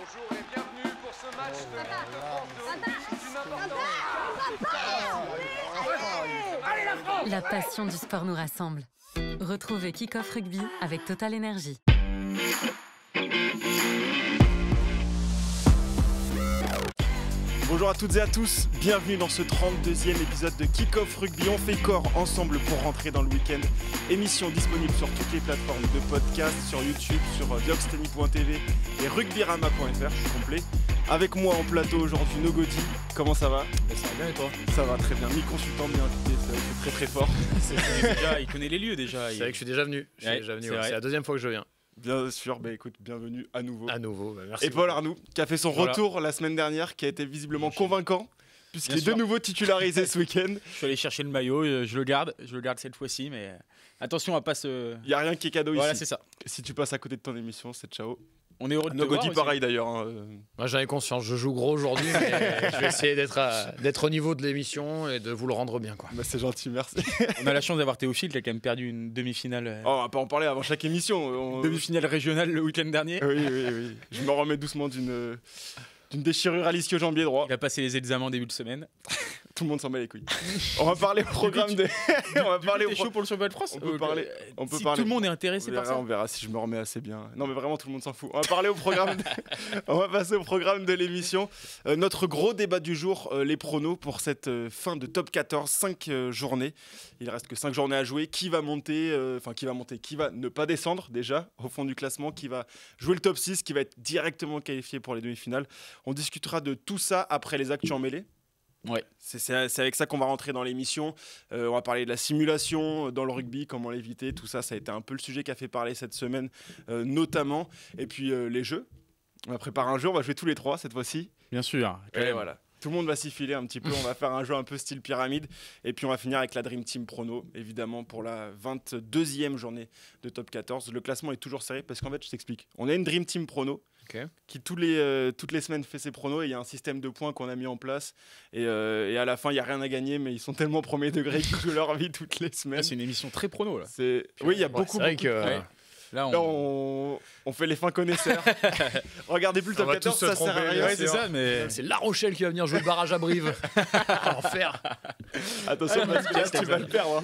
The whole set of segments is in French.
Bonjour et bienvenue pour ce match de l'équipe de France de rugby d'une importance. La passion du sport nous rassemble. Retrouvez Kick-Off Rugby avec Total Energy. Bonjour à toutes et à tous, bienvenue dans ce 32e épisode de Kick-Off Rugby. On fait corps ensemble pour rentrer dans le week-end. Émission disponible sur toutes les plateformes de podcast, sur YouTube, sur dioxteny.tv et rugbyrama.fr, je suis complet. Avec moi en plateau aujourd'hui, Nogodi. Comment ça va ? Ça va bien et toi ? Ça va très bien, mi-consultant bien invité, c'est très très fort. Il connaît les lieux déjà. C'est vrai que je suis déjà venu. C'est la deuxième fois que je viens. Bien sûr, écoute, bienvenue à nouveau. À nouveau, merci. Et Paul Arnoux, qui a fait son retour la semaine dernière, qui a été visiblement convaincant, puisqu'il est de nouveau titularisé ce week-end. Je suis allé chercher le maillot, je le garde cette fois-ci, mais attention à pas se... Il n'y a rien qui est cadeau ici. Voilà, c'est ça. Si tu passes à côté de ton émission, c'est ciao. On est heureux de te Nogodi voir pareil d'ailleurs. Moi j'en ai conscience, je joue gros aujourd'hui, mais je vais essayer d'être au niveau de l'émission et de vous le rendre bien, quoi. Bah, c'est gentil, merci. On a la chance d'avoir Théophile qui a quand même perdu une demi-finale. Oh, on va pas en parler avant chaque émission. Demi-finale régionale le week-end dernier. Oui. Je me remets doucement d'une déchirure à l'ischio-jambier droit. Il a passé les examens en début de semaine. Tout le monde s'en bat les couilles. On va parler au programme de. On va parler au chaud pour le championnat de France. On peut parler. Si tout le monde est intéressé par ça. On verra si je me remets assez bien. Non mais vraiment tout le monde s'en fout. On va parler au programme. On va passer au programme de l'émission. Notre gros débat du jour, les pronos pour cette fin de top 14, 5 journées. Il reste que 5 journées à jouer. Qui va monter qui va ne pas descendre déjà au fond du classement, qui va jouer le top 6, qui va être directement qualifié pour les demi-finales. On discutera de tout ça après les actus en mêlée. Ouais. C'est avec ça qu'on va rentrer dans l'émission. On va parler de la simulation dans le rugby, comment l'éviter, tout ça, ça a été un peu le sujet qui a fait parler cette semaine, notamment. Et puis les jeux. On va préparer un jeu, on va jouer tous les trois cette fois-ci. Bien sûr. Et voilà. Tout le monde va s'y filer un petit peu. On va faire un jeu un peu style pyramide. Et puis on va finir avec la Dream Team Prono, évidemment, pour la 22e journée de top 14. Le classement est toujours serré parce qu'en fait, je t'explique. On a une Dream Team Prono. Okay. Qui toutes les semaines fait ses pronos, et il y a un système de points qu'on a mis en place et à la fin il n'y a rien à gagner, mais ils sont tellement premier degré qu'ils jouent leur vie toutes les semaines. C'est une émission très prono là. Oui, il y a beaucoup de Là, on fait les fins connaisseurs. Regardez plus le top 14, ça sert à rien. Ouais, c'est ça, mais c'est La Rochelle qui va venir jouer le barrage à Brive. Enfer. Attention, parce que là, tu vas le perdre.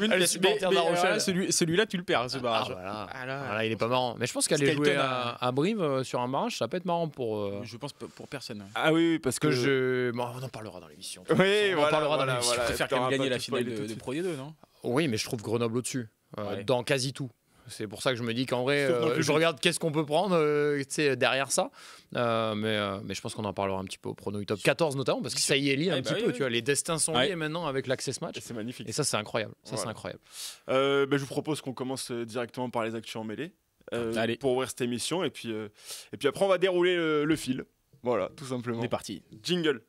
Celui-là, tu le perds, ce barrage. Voilà, il est pas marrant. Mais je pense qu'aller jouer à Brive sur un barrage, ça peut être marrant pour. Je pense pour personne. Ah oui, parce que Bon, on en parlera dans l'émission. Oui, on en parlera dans l'émission. Je préfère quand même gagner la finale de Pro D2, non ? Oui, mais je trouve Grenoble au-dessus, dans quasi tout. C'est pour ça que je me dis qu'en vrai, je regarde qu'est-ce qu'on peut prendre derrière ça. Mais je pense qu'on en parlera un petit peu au prono top 14 notamment, parce que ça y est lié un petit peu. Tu vois, les destins sont liés maintenant avec l'Access Match. C'est magnifique. Et ça, c'est incroyable. C'est incroyable. Je vous propose qu'on commence directement par les actus en mêlée pour ouvrir cette émission. Et puis après, on va dérouler le fil. Voilà, tout simplement. On est parti. Jingle.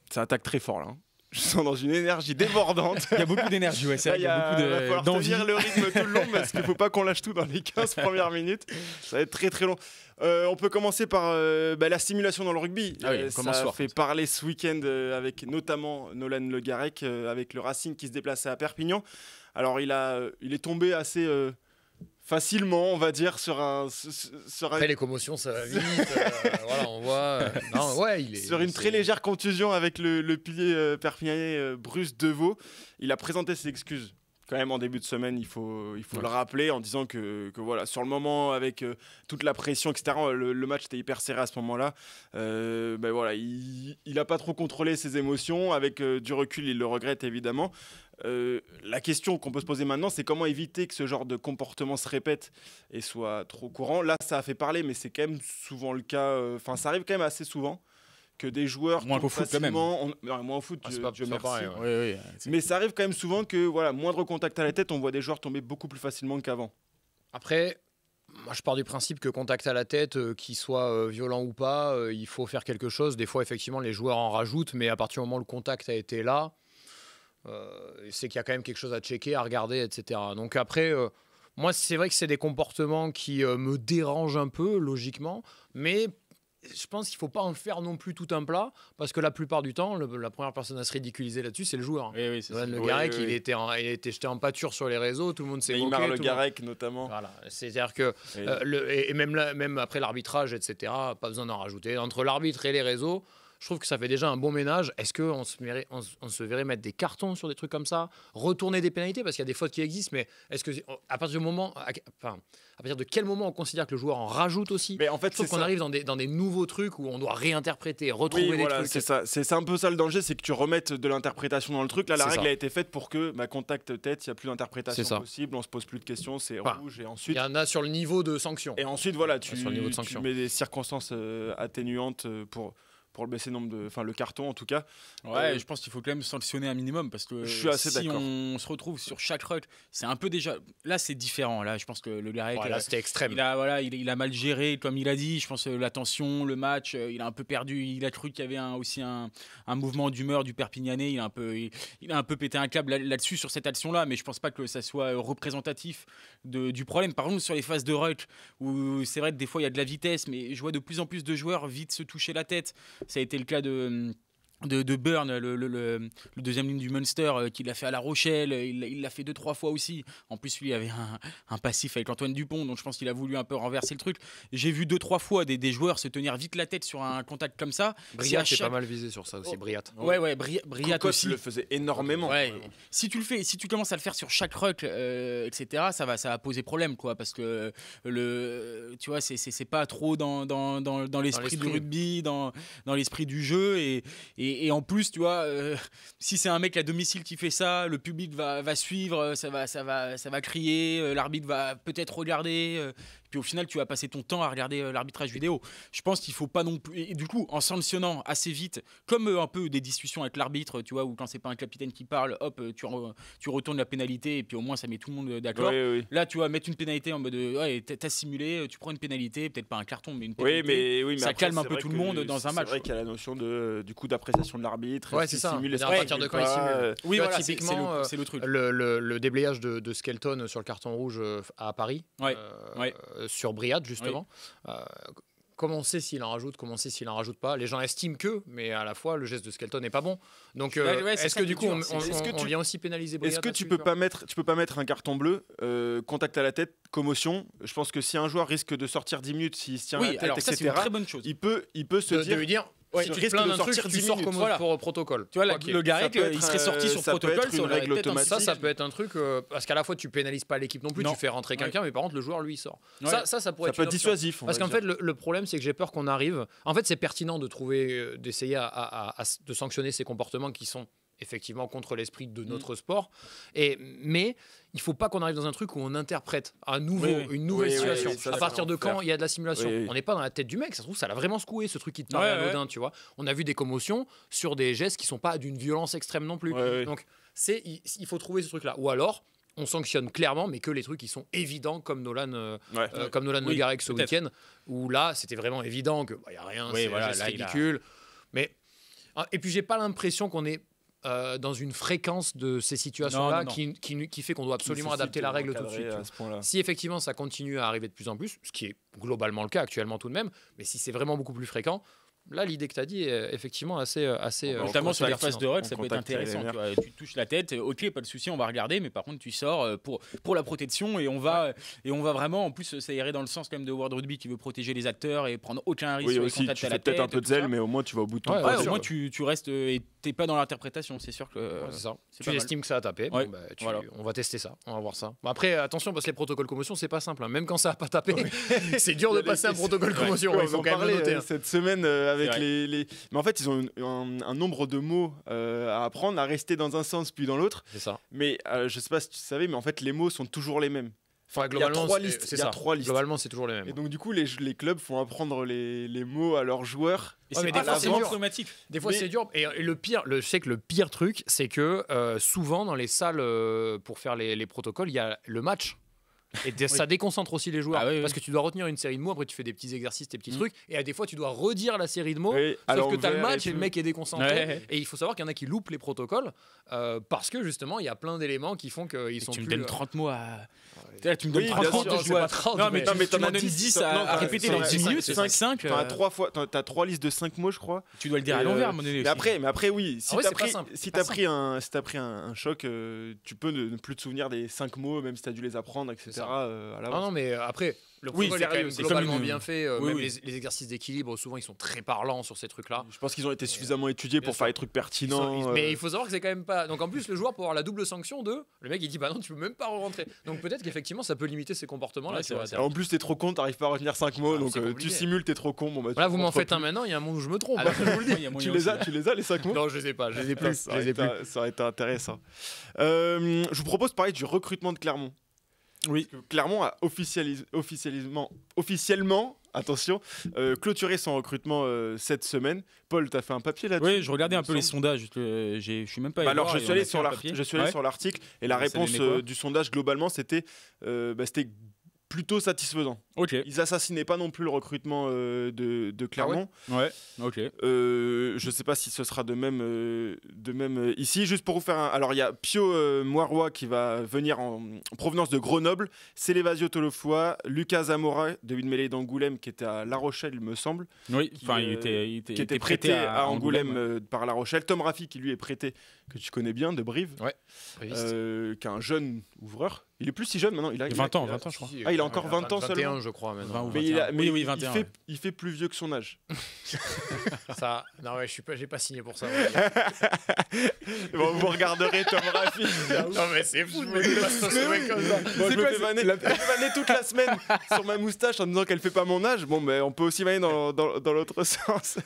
Ça attaque très fort là. Je sens dans une énergie débordante. Il y a beaucoup d'énergie, ouais, c'est vrai. Il y a beaucoup d'envie. Il va falloir tenir le rythme tout le long parce qu'il ne faut pas qu'on lâche tout dans les 15 premières minutes. Ça va être très très long. On peut commencer par la simulation dans le rugby. Ça a fait parler ce week-end avec notamment Nolan Le Garec avec le Racing qui se déplaçait à Perpignan. Alors il est tombé assez... facilement, on va dire, sur un... Après, les commotions, ça va vite. Voilà, on voit... sur une très légère contusion avec le pilier perpignanais Bruce Deveau. Il a présenté ses excuses. Quand même, en début de semaine, il faut le rappeler en disant que voilà, sur le moment, avec toute la pression, etc., le match était hyper serré à ce moment-là. Voilà, il n'a pas trop contrôlé ses émotions. Avec du recul, il le regrette évidemment. La question qu'on peut se poser maintenant, c'est comment éviter que ce genre de comportement se répète et soit trop courant. Là, ça a fait parler, mais c'est quand même souvent le cas. Ça arrive quand même assez souvent que des joueurs moins qu'au foot quand même. Moins au foot, Dieu merci. Pareil, ouais. Mais ça arrive quand même souvent que moindre contact à la tête, on voit des joueurs tomber beaucoup plus facilement qu'avant. Après, moi je pars du principe que contact à la tête, qu'il soit violent ou pas, il faut faire quelque chose. Des fois, effectivement, les joueurs en rajoutent, mais à partir du moment où le contact a été là, c'est qu'il y a quand même quelque chose à checker, à regarder, etc. Donc après, moi c'est vrai que c'est des comportements qui me dérangent un peu, logiquement, mais je pense qu'il ne faut pas en faire non plus tout un plat, parce que la plupart du temps, la première personne à se ridiculiser là-dessus, c'est le joueur. Oui, c'est ça. Nolan Le Garec, il était jeté en pâture sur les réseaux, tout le monde s'est moqué. Neymar Le Garec notamment. Voilà, c'est-à-dire que et même après l'arbitrage, etc., pas besoin d'en rajouter. Entre l'arbitre et les réseaux, je trouve que ça fait déjà un bon ménage. Est-ce qu'on se verrait mettre des cartons sur des trucs comme ça, retourner des pénalités, parce qu'il y a des fautes qui existent, mais est-ce que à partir de quel moment on considère que le joueur en rajoute aussi? Mais en fait, je trouve qu'on arrive dans des nouveaux trucs où on doit réinterpréter, retrouver des trucs. C'est ça. C'est un peu ça le danger, c'est que tu remettes de l'interprétation dans le truc. Là, la règle a été faite pour que contact tête, il n'y a plus d'interprétation possible, on se pose plus de questions, c'est rouge et ensuite. Il y en a sur le niveau de sanction. Et ensuite, voilà, tu sanction. mets des circonstances atténuantes pour le baisser le carton en tout cas. Ouais, je pense qu'il faut quand même sanctionner un minimum parce que je suis assez si d'accord. on se retrouve sur chaque ruck, c'est un peu déjà. Là, c'est différent. Là, je pense que le Garec. Là, c'était extrême. Il a mal géré, comme il a dit. Je pense la tension, le match, il a un peu perdu. Il a cru qu'il y avait aussi un mouvement d'humeur du Perpignanais. Il a un peu pété un câble là-dessus sur cette action-là, mais je pense pas que ça soit représentatif du problème. Par contre, sur les phases de ruck, où c'est vrai que des fois il y a de la vitesse, mais je vois de plus en plus de joueurs vite se toucher la tête. Ça a été le cas de Burn, le deuxième ligne du Munster, qui l'a fait à La Rochelle. Il l'a fait 2-3 fois aussi. En plus, lui, il avait un passif avec Antoine Dupont, donc je pense qu'il a voulu un peu renverser le truc. J'ai vu 2-3 fois des joueurs se tenir vite la tête sur un contact comme ça. Briat est pas mal visé sur ça aussi. Briat. Ouais, Briat aussi. le faisait énormément. Ouais. Si tu commences à le faire sur chaque ruck, etc., ça va poser problème, quoi, parce que tu vois, c'est pas trop dans l'esprit du rugby, dans l'esprit du jeu et en plus, tu vois, si c'est un mec à domicile qui fait ça, le public va suivre, ça va crier, l'arbitre va peut-être regarder. Puis au final, tu vas passer ton temps à regarder l'arbitrage vidéo. Je pense qu'il faut pas non plus. Et du coup, en sanctionnant assez vite, comme un peu des discussions avec l'arbitre, tu vois, ou quand c'est pas un capitaine qui parle, hop, tu retournes la pénalité et puis au moins ça met tout le monde d'accord. Oui. Là, tu vas mettre une pénalité en mode ouais, t'as simulé, tu prends une pénalité, peut-être pas un carton, mais une pénalité. Mais ça après, calme un peu tout le monde dans un match. C'est vrai qu'il y a la notion du coup d'appréciation de l'arbitre. Ouais, c'est ça. Simule, à partir de quand il simule. Oui, voilà, typiquement, c'est le truc. Le déblayage de Skelton sur le carton rouge à Paris, sur Briat justement. Comment on sait s'il en rajoute, comment on sait s'il en rajoute pas. Les gens estiment que, mais à la fois le geste de Skelton n'est pas bon. Donc est-ce que du coup on vient aussi pénaliser Briat? Est-ce que tu peux pas mettre un carton bleu, contact à la tête, commotion? Je pense que si un joueur risque de sortir 10 minutes, s'il se tient à la tête, alors ça, etc., c'est une très bonne chose. il peut se de lui dire tu risques de sortir 10 minutes pour protocole. Tu vois, le Garec, il serait sorti sur protocole sur une règle automatique. Ça peut être un truc parce qu'à la fois tu pénalises pas l'équipe non plus, tu fais rentrer quelqu'un, mais par contre le joueur lui sort. Ça pourrait être dissuasif. Parce qu'en fait le problème c'est que j'ai peur qu'on arrive. En fait c'est pertinent de trouver, d'essayer de sanctionner ces comportements qui sont effectivement contre l'esprit de notre sport. Mais il ne faut pas qu'on arrive dans un truc où on interprète une nouvelle situation. À partir de quand il y a de la simulation, on n'est pas dans la tête du mec. Ça se trouve, ça l'a vraiment secoué, ce truc qui te paraît anodin, tu vois. On a vu des commotions sur des gestes qui ne sont pas d'une violence extrême non plus. Donc, il faut trouver ce truc-là. Ou alors, on sanctionne clairement, mais que les trucs qui sont évidents, comme Nolan Le Garec ce week-end, où là, c'était vraiment évident qu'il n'y a rien, c'est ridicule. Et puis, j'ai pas l'impression qu'on est dans une fréquence de ces situations-là qui fait qu'on doit absolument adapter la règle tout de suite. Si effectivement ça continue à arriver de plus en plus, ce qui est globalement le cas actuellement tout de même, mais si c'est vraiment beaucoup plus fréquent, là l'idée que tu as dit est effectivement assez notamment sur les phases de ruck, ça peut être intéressant. Tu touches la tête, ok, pas de souci, on va regarder, mais par contre tu sors pour la protection et on va vraiment, en plus ça irait dans le sens quand même de World Rugby qui veut protéger les acteurs et prendre aucun risque sur les contacts à la tête. Tu fais peut-être un peu de zèle, mais au moins tu vas au bout de ton au moins tu restes et t'es pas dans l'interprétation, c'est sûr que c'est ça. Tu estimes que ça a tapé, on va tester ça, on va voir ça. Bon, après attention parce que les protocoles commotion c'est pas simple, même quand ça a pas tapé, c'est dur de passer un protocole commotion. Il faut quand même le noter. Cette semaine avec les... Mais en fait, ils ont un nombre de mots à apprendre, à rester dans un sens puis dans l'autre. C'est ça. Mais je sais pas si tu savais, mais en fait, les mots sont toujours les mêmes. Enfin, globalement, il y a 3 listes. C'est ça. 3 listes. Globalement, c'est toujours les mêmes. Et donc, du coup, les clubs font apprendre les mots à leurs joueurs. Et c'est vraiment problématique. Des fois, c'est dur. Et le pire, je sais que le pire truc, c'est que souvent, dans les salles pour faire les protocoles, il y a le match. Et ça déconcentre aussi les joueurs. Ah oui, oui. Parce que tu dois retenir une série de mots, après tu fais des petits exercices, des petits trucs, et des fois tu dois redire la série de mots, Oui, à sauf que tu as le l'envers match et le tout. mec est déconcentré. Ouais. Et il faut savoir qu'il y en a qui loupent les protocoles parce que justement il y a plein d'éléments qui font qu'ils sont Tu me plus. donnes 30 mots à. Tu me donnes Oui, 30 bien mots, sûr, je c'est dois. pas 30, Non, mais mais- Non, mais tu t'en m'en as donnes 10, 10 non, à t'en- répéter t'en dans as 10 minutes, cinq. 5. T'as 3 listes de 5 mots, je crois. Tu dois le dire à Et, l'envers, à un moment donné. mais aussi. après, oui, si Ah ouais, t'as c'est pas pris, simple, si c'est t'as pas pris un choc, tu peux ne plus te souvenir des 5 mots, même si t'as dû les apprendre, etc. ça. à Ah l'avance. non, mais après, le Oui, protocole est quand sérieux, même c'est globalement comme une- bien fait. Oui, Même oui. les exercices d'équilibre, souvent, ils sont très parlants sur ces trucs-là. Je pense qu'ils ont été suffisamment étudiés bien pour sûr. faire les trucs pertinents. Mais il faut savoir que c'est quand même pas. Donc en plus, le joueur peut avoir la double sanction de. Le mec il dit bah non, tu peux même pas rentrer. Donc peut-être qu'effectivement ça peut limiter ces comportements-là. Ouais, tu c'est vois. vrai, c'est En plus, t'es trop con, t'arrives pas à retenir 5 mots, Ah, donc c'est tu compliqué. simules, t'es trop con. Bon, bah, tu Là, vous m'en rentres faites un plus. maintenant, il y a un monde où je me trompe. Alors, il y a moyen Tu les aussi. as, les cinq mots Non, je les ai pas, je les ai plus. Ça Je aurait les ai plus. été- ça aurait été intéressant. Je vous propose de parler du recrutement de Clermont. Oui. Parce que Clermont a officiellement attention, clôturé son recrutement cette semaine. Paul, tu as fait un papier là-dessus? Oui, je regardais un peu il me les semble. sondages. Je suis même pas allé Bah alors, voir, je et suis on allé a fait sur un l'article, papier. je suis allé Ouais. sur l'article et la Ça réponse donnait quoi du sondage globalement c'était plutôt satisfaisant. Ok. Ils assassinaient pas non plus le recrutement de Clermont. Ouais. Ok. Je sais pas si ce sera de même ici. Juste pour vous faire un... Alors il y a Pio Moirois qui va venir en provenance de Grenoble, Célevasio Tolofoa, Lucas Zamora de Mélé d'Angoulême qui était à La Rochelle il me semble, Oui. Qui, Enfin, il qui était était prêté à Angoulême par La Rochelle. Tom Raffi qui lui est prêté, que tu connais bien, de Brive, qui est un jeune ouvreur. Il est plus si jeune maintenant. Il a 20 ans, je crois. Ah, il a encore 20 ans 21, seulement. je crois maintenant. 20 ou Mais, 21. Oui, il 21, il fait plus vieux que son âge. Ça, non ouais, j'ai pas signé pour ça. Bon, vous regarderez Tom Raffi. non mais c'est fou, je me dépasse pas ce mec comme ça. Moi, je me fais vanner toute la semaine sur ma moustache en disant qu'elle fait pas mon âge. Bon, mais on peut aussi vanner dans l'autre sens.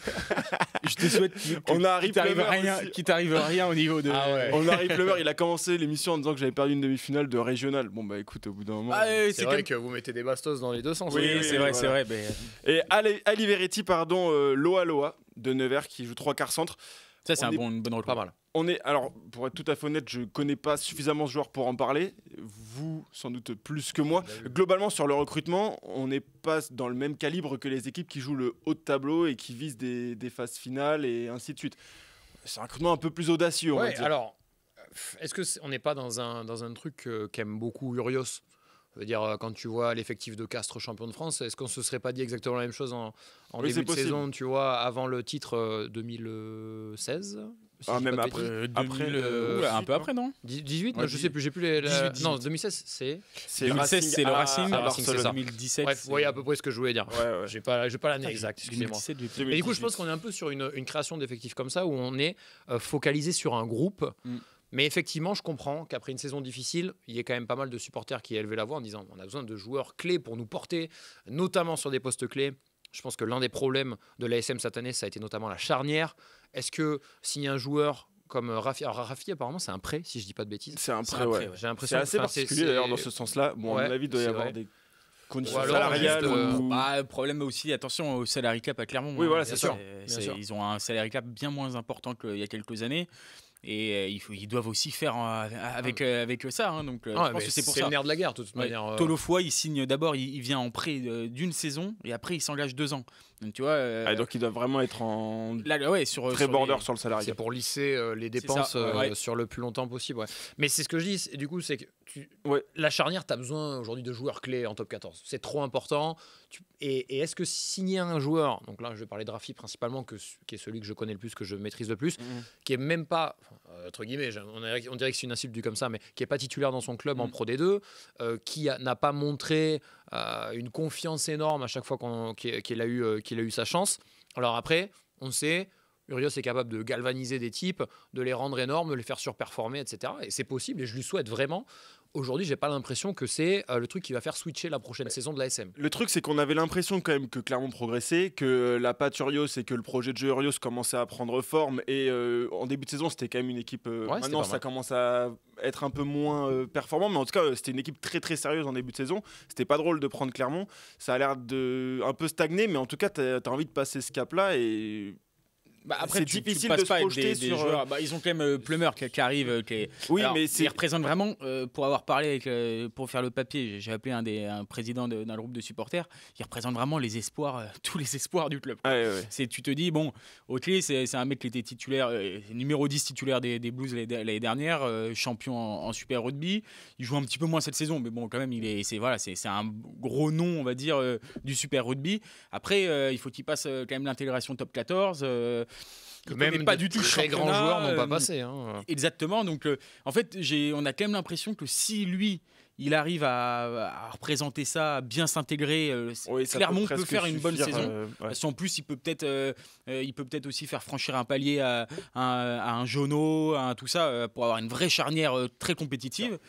Je te souhaite On a Harry t'arrive Plummer rien, aussi. qu'il t'arrive rien au niveau de. Ah ouais. On a Harry Plummer, il a commencé l'émission en disant que j'avais perdu une demi-finale de régional. Bon, bah écoute, au bout d'un moment. Ah, ouais, C'est vrai que vous mettez des bastos dans les deux sens. Oui, Oui, c'est vrai, voilà. c'est vrai. Mais... Et Ali Veretti, pardon, Loa Loa de Nevers qui joue 3 quarts centre. Ça, c'est On est une bonne recrue. Pas mal. Alors, pour être tout à fait honnête, je connais pas suffisamment ce joueur pour en parler. Vous, sans doute plus que moi. Globalement, sur le recrutement, on n'est pas dans le même calibre que les équipes qui jouent le haut de tableau et qui visent des phases finales et ainsi de suite. C'est un recrutement un peu plus audacieux, on va Ouais, dire. alors, est-ce que on n'est pas dans un truc qu'aime beaucoup Urios? Je veux dire, quand tu vois l'effectif de Castres champion de France, est-ce qu'on se serait pas dit exactement la même chose en Oui, début c'est de possible. saison, tu vois, avant le titre 2016 si Ah, je dis même pas de après. bêtises. Après, Oula, un peu après, non 18 Ouais, je sais plus, j'ai plus les. 18. Non, 2016, c'est. C'est 2016, c'est le Racing. à Racing, c'est Barcelone. ça. 2017. Bref, vous voyez à peu près ce que je voulais dire. Ouais, ouais. J'ai pas l'année exacte, excusez-moi. 2017, Et du coup, je pense qu'on est un peu sur une création d'effectifs comme ça où on est focalisé sur un groupe. Mm. Mais effectivement, je comprends qu'après une saison difficile, il y ait quand même pas mal de supporters qui aient élevé la voix en disant on a besoin de joueurs clés pour nous porter, notamment sur des postes clés. Je pense que l'un des problèmes de l'ASM cette année, ça a été notamment la charnière. Est-ce que signer un joueur comme Rafi, alors Rafi apparemment c'est un prêt, si je dis pas de bêtises. C'est un C'est prêt, un ouais. prêt, ouais. J'ai C'est l'impression assez enfin, particulier d'ailleurs dans ce sens-là. Bon, à Ouais, mon avis, il doit y c'est avoir vrai. des conditions Ou alors, salariales. juste, ou- Bah, problème aussi, attention au salary cap à Clermont. Oui, voilà, bien c'est sûr. sûr. Bien sûr. Ils ont un salary cap bien moins important qu'il y a quelques années. Et ils doivent aussi faire avec ça. Hein, donc, je pense que c'est pour c'est ça. le nerf de la guerre, de toute Ouais. manière. Tolofoa, il signe d'abord, il vient en prêt d'une saison et après il s'engage 2 ans. Donc tu vois. Ah, donc ils doivent vraiment être en Là, ouais, sur très sur border les- sur le salarié. C'est pour lisser les dépenses ça, ouais. sur le plus longtemps possible. Ouais. Mais c'est ce que je dis, du coup, c'est que Ouais. la charnière, tu as besoin aujourd'hui de joueurs clés en top 14. C'est trop important. Et est-ce que signer un joueur, donc là je vais parler de Rafi principalement, qui est celui que je connais le plus, que je maîtrise le plus, qui est même pas, entre guillemets, on dirait que c'est une insulte due comme ça, mais qui est pas titulaire dans son club en Pro D2, n'a pas montré une confiance énorme à chaque fois qu'il a eu sa chance. Alors après, on sait, Urios est capable de galvaniser des types, de les rendre énormes, de les faire surperformer, etc. Et c'est possible, et je lui souhaite vraiment. Aujourd'hui, j'ai pas l'impression que c'est le truc qui va faire switcher la prochaine saison de l'ASM. Le truc, c'est qu'on avait l'impression quand même que Clermont progressait, que la patte Urios et que le projet de jeu Urios commençait à prendre forme. Et en début de saison, c'était quand même une équipe. c'était Maintenant, pas ça mal. commence à être un peu moins performant, mais en tout cas, c'était une équipe très très sérieuse en début de saison. C'était pas drôle de prendre Clermont. Ça a l'air de un peu stagner, mais en tout cas, t'as envie de passer ce cap-là et Après, c'est tu difficile passes de se pas avec projeter des sur. joueurs. Ils ont quand même Plummer qui arrive. Oui, Alors, mais il représente vraiment, pour avoir parlé pour faire le papier, j'ai appelé un président d'un groupe de supporters, il représente vraiment les espoirs, tous les espoirs du club. Ouais. Tu te dis, bon, ok, c'est un mec qui était titulaire, numéro 10 titulaire des Blues l'année dernière, champion en Super Rugby. Il joue un petit peu moins cette saison, mais bon, quand même, c'est un gros nom, on va dire, du Super Rugby. Après, il faut qu'il passe quand même l'intégration top 14. Même pas du tout très grands joueurs n'ont pas passé. Exactement. Donc, en fait, on a quand même l'impression que si lui, il arrive à représenter ça, à bien s'intégrer, Clermont peut faire une bonne saison. Parce qu'en plus, il peut peut-être aussi faire franchir un palier à un Jono, à tout ça, pour avoir une vraie charnière très compétitive.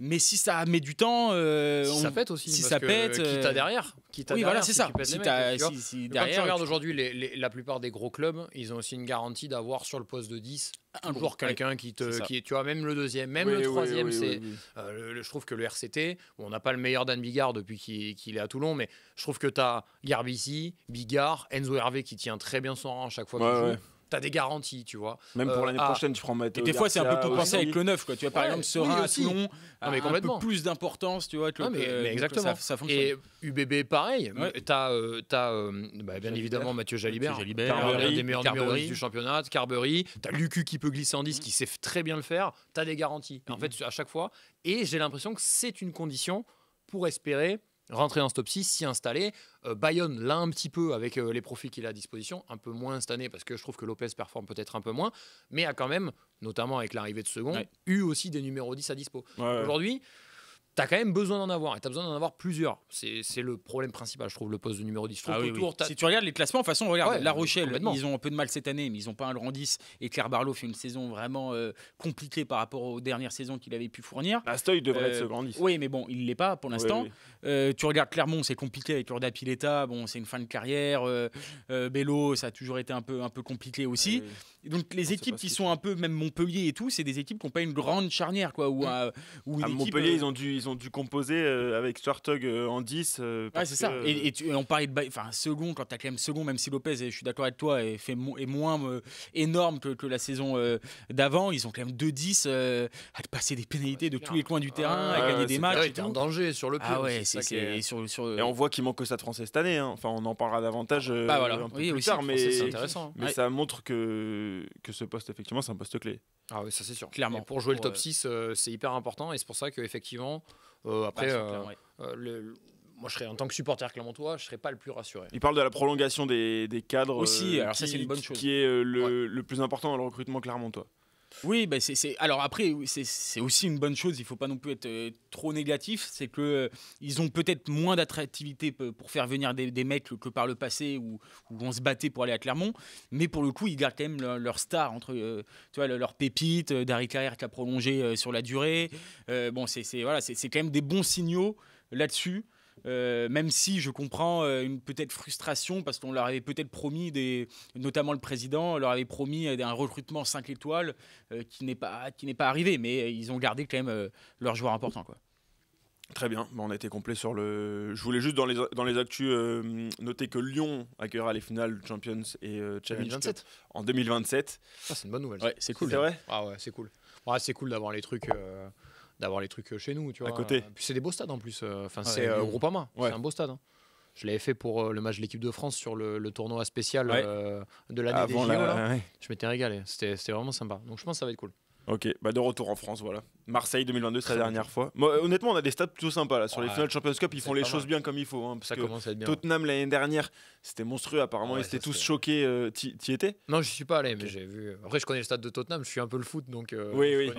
Mais si ça met du temps, ça pète aussi. Si parce ça que pète, qui t'a derrière, voilà, c'est ça. Si derrière, quand tu regardes aujourd'hui la plupart des gros clubs, ils ont aussi une garantie d'avoir sur le poste de 10 toujours quelqu'un qui tu vois, même le deuxième, même le troisième. Je trouve que le RCT, on n'a pas le meilleur Dan Bigard depuis qu'il est à Toulon, mais je trouve que tu as Garbici, Bigard, Enzo Hervé qui tient très bien son rang à chaque fois qu'il joue. T'as des garanties, tu vois. Même pour l'année prochaine, tu prends Matteo. Et des fois, c'est un peu compensé avec le 9, quoi. Tu vois, par exemple, Serein à Toulon, un peu plus d'importance, tu vois. Mais exactement. Ça fonctionne. Et UBB, pareil. T'as bien évidemment Mathieu Jalibert, l'un des meilleurs numéros du championnat. Carberry. T'as Lucu qui peut glisser en 10, qui sait très bien le faire. T'as des garanties. En fait, à chaque fois. Et j'ai l'impression que c'est une condition pour espérer rentrer dans ce top 6, s'y installer. Bayonne l'a un petit peu avec les profils qu'il a à disposition, un peu moins cette année parce que je trouve que Lopez performe peut-être un peu moins, mais a quand même, notamment avec l'arrivée de second, eu aussi des numéros 10 à dispo. Aujourd'hui, tu as quand même besoin d'en avoir, et tu as besoin d'en avoir plusieurs. C'est le problème principal, je trouve, le poste de numéro 10. Si tu regardes les classements, de toute façon, regarde, La Rochelle, ils ont un peu de mal cette année, mais ils n'ont pas un grand 10. Et Claire Barlow fait une saison vraiment compliquée par rapport aux dernières saisons qu'il avait pu fournir. Bastoy devrait être ce grand 10. Oui, mais bon, il ne l'est pas pour l'instant. Tu regardes Clermont, c'est compliqué avec Urda Pileta, bon, c'est une fin de carrière. Bello, ça a toujours été un peu compliqué aussi. Donc les équipes qui sont un peu, même Montpellier et tout, c'est des équipes qui n'ont pas une grande charnière, quoi. À Montpellier, ils ont dû composer avec Swartog en 10. C'est ça. Et on parlait de second, quand tu as quand même second, même si Lopez, je suis d'accord avec toi, est moins énorme que la saison d'avant. Ils ont quand même 2-10 à passer des pénalités de tous les coins du terrain, à gagner des matchs. Il est en danger sur le pied. Et on voit qu'il manque que ça de français cette année. Enfin, on en parlera davantage un peu plus tard, mais c'est intéressant. Mais ça montre que ce poste, effectivement, c'est un poste clé. Ah oui, ça c'est sûr. Clairement. Et pour jouer le top 6, c'est hyper important, et c'est pour ça qu'effectivement, après, moi, en tant que supporter clermontois, je ne serais pas le plus rassuré. Il parle de la prolongation des cadres aussi, alors ça c'est une bonne chose. Qui est le plus important dans le recrutement clermontois. Oui, alors après, c'est aussi une bonne chose, il ne faut pas non plus être trop négatif, c'est qu'ils ont peut-être moins d'attractivité pour faire venir des mecs que par le passé où on se battait pour aller à Clermont, mais pour le coup, ils gardent quand même leur star, leur pépite, Dari Carrère qui a prolongé sur la durée. C'est quand même des bons signaux là-dessus. Même si je comprends une peut-être frustration parce qu'on leur avait peut-être promis, notamment le président leur avait promis un recrutement 5 étoiles qui n'est pas arrivé, mais ils ont gardé quand même leurs joueurs importants, quoi. Très bien, on a été complet sur le. Je voulais juste dans les actus noter que Lyon accueillera les finales Champions et Challenge Cup en 2027. Ça, c'est une bonne nouvelle. Ouais, c'est cool. C'est vrai. Ah ouais, c'est cool. Ouais, c'est cool d'avoir les trucs. Chez nous, tu vois. À côté. Puis c'est des beaux stades en plus. C'est Groupama. Ouais. C'est un beau stade. Je l'avais fait pour le match de l'équipe de France sur le tournoi spécial de l'année des JO. Je m'étais régalé. C'était vraiment sympa. Donc je pense que ça va être cool. Ok, de retour en France, voilà. Marseille 2022, c'est la dernière fois. Honnêtement, on a des stades plutôt sympas là. Sur les finales Champions Cup, ils font les choses bien comme il faut. Parce ça commence à être bien. Tottenham l'année dernière, c'était monstrueux. Apparemment, ils étaient tous choqués. T'y étais ? Non, je suis pas allé, mais j'ai vu. Après, je connais le stade de Tottenham. Je suis un peu le foot, donc. Oui.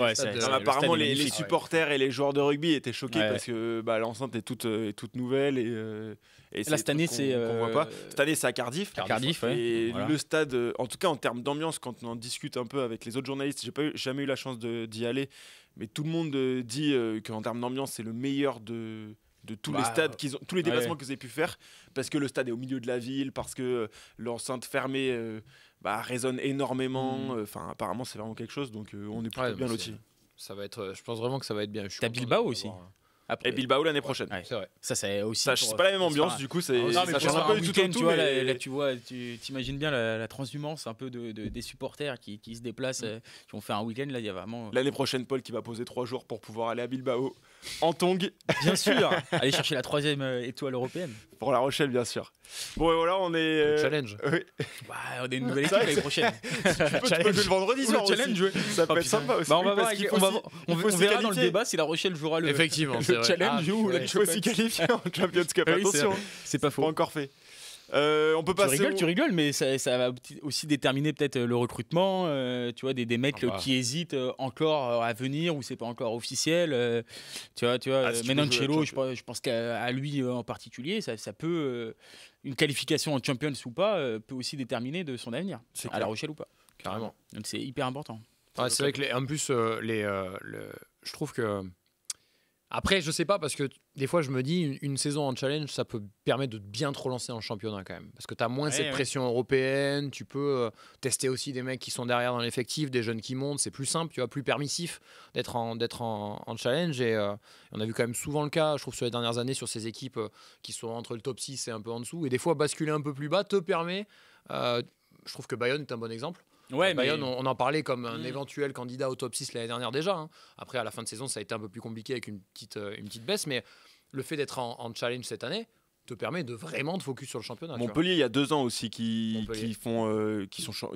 Apparemment, les supporters et les joueurs de rugby étaient choqués parce que l'enceinte est toute nouvelle et là, cette année, qu'on voit pas. Cette année, c'est à Cardiff. Et le stade, en tout cas en termes d'ambiance, quand on en discute un peu avec les autres journalistes, j'ai jamais eu la chance d'y aller, mais tout le monde dit qu'en termes d'ambiance, c'est le meilleur de tous les stades tous les déplacements qu'ils aient pu faire, parce que le stade est au milieu de la ville, parce que l'enceinte fermée résonne énormément. Apparemment, c'est vraiment quelque chose, donc on est plutôt bien lotis. Ça va être, je pense vraiment que ça va être bien. T'as Bilbao aussi. Après, Et Bilbao l'année prochaine. Ouais. C'est vrai. Ça, c'est aussi. C'est pas la même ambiance, du coup, Non, mais ça pour change faire un peu un du tout week-end, au tout. tu vois, mais- là, tu vois, tu t'imagines bien la transhumance un peu des supporters qui se déplacent, qui vont faire un week-end. Là, il y a vraiment. L'année prochaine, Paul qui va poser 3 jours pour pouvoir aller à Bilbao en tong Bien sûr, aller chercher la 3e étoile européenne. pour La Rochelle, bien sûr. Bon, et voilà, on est. Challenge. Oui. Bah, on est une nouvelle C'est équipe vrai l'année prochaine. Tu peux jouer le vendredi soir aussi. challenge, ouais. Ça peut Oh, être putain. sympa aussi. Bah, on va Oui, voir. parce qu'il faut On aussi- il faut on se verra dans le qualifier. débat si La Rochelle jouera le Effectivement, c'est le vrai. challenge ou ouais. la Il faut aussi qualifier en Champions Cup. Oui, Attention, c'est pas pas faux. encore fait. On peut passer. Tu rigoles, mais ça va aussi déterminer peut-être le recrutement. Tu vois, des mecs Ah bah. qui hésitent encore à venir ou c'est pas encore officiel. Tu vois, Ah, si tu veux jouer la Menoncello, Champions. je pense qu'à lui en particulier, ça peut une qualification en Champions ou pas peut aussi déterminer de son avenir C'est à clair. La Rochelle ou pas. Carrément. Donc c'est hyper important. Ouais, c'est vrai que en plus, je trouve que. Après, je sais pas, parce que des fois, je me dis, une saison en challenge, ça peut permettre de bien te relancer en championnat quand même. Parce que tu as moins cette pression européenne, tu peux tester aussi des mecs qui sont derrière dans l'effectif, des jeunes qui montent, c'est plus simple, tu vois, plus permissif d'être en challenge. Et on a vu quand même souvent le cas, je trouve, sur les dernières années, sur ces équipes qui sont entre le top 6 et un peu en dessous. Et des fois, basculer un peu plus bas te permet. Je trouve que Bayonne est un bon exemple. Ouais, mais Bayonne, on en parlait comme un éventuel candidat au top 6 l'année dernière déjà. Hein. Après, à la fin de saison, ça a été un peu plus compliqué avec une petite baisse. Mais le fait d'être en challenge cette année te permet de vraiment te focus sur le championnat. Montpellier, il y a 2 ans aussi, qui Montpellier.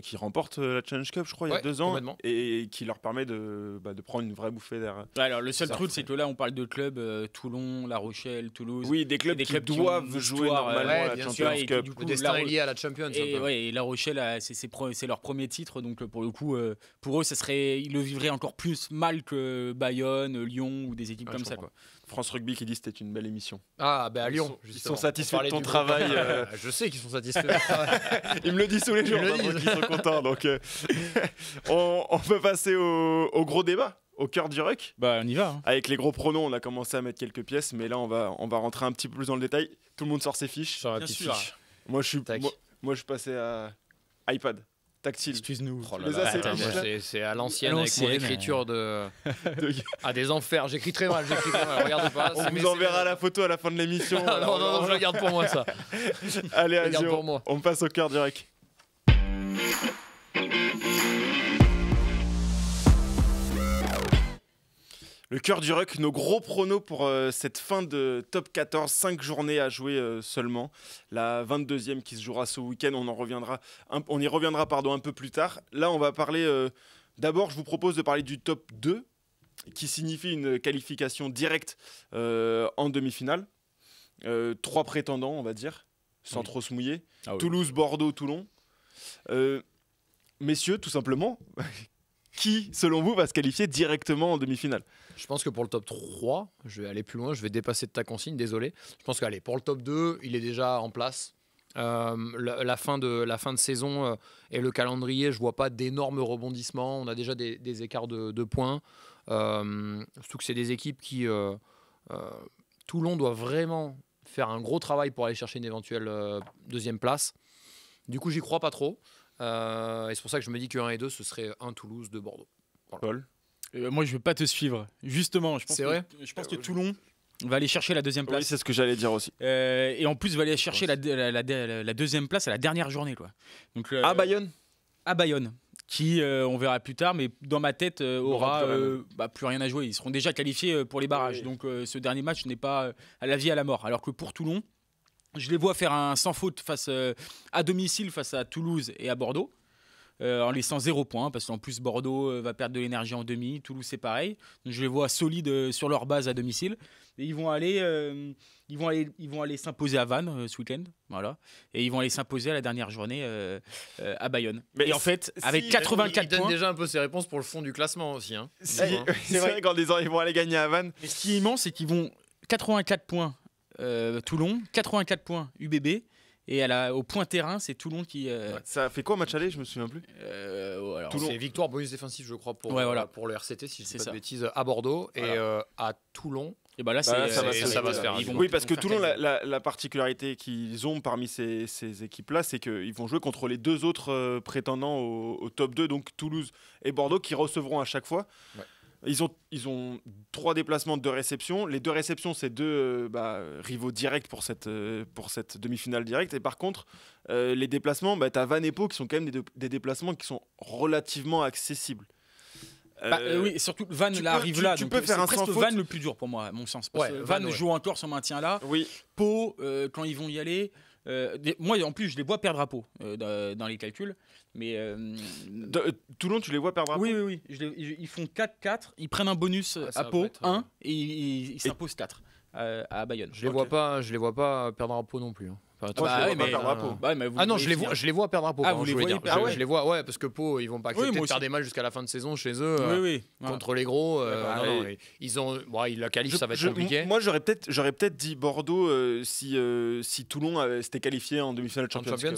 qui remportent la Challenge Cup, je crois, il y a Ouais, 2 ans, complètement. et qui leur permet de prendre une vraie bouffée d'air. Ouais, alors le seul Ça truc, refait. c'est que là, on parle de clubs Toulon, La Rochelle, Toulouse. Oui, des clubs des qui clubs qui ont doivent une jouer histoire, normalement ouais, la bien Champions sûr, et Cup. du coup, Le destin La est Ro- lié à la Champions. Et La Rochelle, c'est leur premier titre, donc pour le coup, pour eux, ils le vivraient encore plus mal que Bayonne, Lyon ou des équipes Ouais, comme je ça. comprends. Quoi. France Rugby qui dit c'était une belle émission. Ah, ben à Lyon. Ils justement. sont satisfaits On parlait de ton du travail. groupe. Je sais qu'ils sont satisfaits de mon travail. Ils me le disent tous les jours, Ils me le par contre, disent. ils sont contents. Donc, on peut passer au gros débat, au cœur du ruck. Bah, on y va. Hein. Avec les gros pronos, on a commencé à mettre quelques pièces, mais là, on va rentrer un petit peu plus dans le détail. Tout le monde sort ses fiches. Sur la Bien petite sûr. fiche. Moi, je Tac. suis passé à iPad tactile. Excuse-nous. Oh là Les là, assez attends, fiches, moi, là. c'est à l'ancienne À avec mon l'ancienne, écriture à des enfers. J'écris très mal, regarde pas. On vous enverra la photo à la fin de l'émission. Non, non, je la garde pour moi ça. Allez, Je la garde vas-y, pour moi. on passe au cœur du ruck. Le cœur du ruck, nos gros pronos pour cette fin de top 14, 5 journées à jouer seulement. La 22e qui se jouera ce week-end, on y reviendra un peu plus tard. Là, on va parler, d'abord, je vous propose de parler du top 2, qui signifie une qualification directe en demi-finale. 3 prétendants, on va dire, sans trop se mouiller. Ah oui. Toulouse, Bordeaux, Toulon. Messieurs, tout simplement, qui, selon vous, va se qualifier directement en demi-finale? Je pense que pour le top 3, je vais aller plus loin, je vais dépasser de ta consigne, désolé. Je pense qu'allez, pour le top 2, il est déjà en place. La fin de saison et le calendrier, je vois pas d'énormes rebondissements. On a déjà des écarts de points. Surtout que c'est des équipes qui... Toulon doit vraiment faire un gros travail pour aller chercher une éventuelle deuxième place. Du coup, j'y crois pas trop. Et c'est pour ça que je me dis que 1 et 2, ce serait 1 Toulouse, 2 Bordeaux. Voilà. Paul? Moi, je vais pas te suivre. Justement, je pense C'est vrai je pense que Toulon va aller chercher la deuxième Oui, place. c'est ce que j'allais dire aussi. Et en plus, va aller chercher la deuxième place à la dernière journée. Quoi. Donc, À Bayonne? à Bayonne, qui, on verra plus tard, mais dans ma tête, aura plus rien. plus rien à jouer. Ils seront déjà qualifiés pour les barrages. Oui. Donc ce dernier match n'est pas à la vie, à la mort. Alors que pour Toulon, je les vois faire un sans faute à domicile face à Toulouse et à Bordeaux. En laissant 0 point, parce qu'en plus Bordeaux va perdre de l'énergie en demi, Toulouse c'est pareil. Donc, je les vois solides sur leur base à domicile. Et ils vont aller s'imposer à Vannes ce week-end, voilà. Et ils vont aller s'imposer à la dernière journée à Bayonne. Mais et en fait, avec si- 84 Il donne points, déjà un peu ses réponses pour le fond du classement aussi. Hein. C'est vrai qu'en disant ils vont aller gagner à Vannes. mais ce qui est immense, c'est qu'ils vont 84 points Toulon, 84 points UBB. Et au point terrain, c'est Toulon qui. Ça fait quoi match aller? Je me souviens plus. Alors, Toulon. C'est victoire bonus défensif, je crois, pour le RCT, si je C'est ne dis pas ça. de bêtises, à Bordeaux. Voilà. Et à Toulon, et bah là, ça va se faire. ils vont- Oui, parce ils que vont Toulon, faire la particularité qu'ils ont parmi ces équipes-là, c'est qu'ils vont jouer contre les 2 autres prétendants au top 2, donc Toulouse et Bordeaux, qui recevront à chaque fois. Ouais. Ils ont 3 déplacements, 2 réceptions. Les 2 réceptions, c'est 2 rivaux directs pour cette demi-finale directe. Et par contre, les déplacements, tu as Vannes et Pau qui sont quand même des déplacements qui sont relativement accessibles. Oui, et surtout Vannes arrive là. Tu peux faire un presque sans faute. Vannes le plus dur pour moi, à mon sens. Parce que Vannes joue encore son maintien là. Oui. Pau, quand ils vont y aller. Moi, en plus, je les vois perdre à Pau dans les calculs. Mais Toulon, tu les vois perdre à Pau? Oui. Ils font 4-4. Ils prennent un bonus à Pau, 1, et ils s'imposent 4 à Bayonne. Je les vois pas perdre à Pau non plus. Hein. Enfin, je les vois pas perdre à Pau. Non, je les vois perdre à Pau. Vous les voyez perdre? Je les vois, ouais, parce que Pau, ils vont pas accepter de faire des matchs jusqu'à la fin de saison chez eux. Contre les gros. Ils la qualifient, ça va être compliqué. Moi, j'aurais peut-être dit Bordeaux si Toulon s'était qualifié en demi-finale de Champions Cup.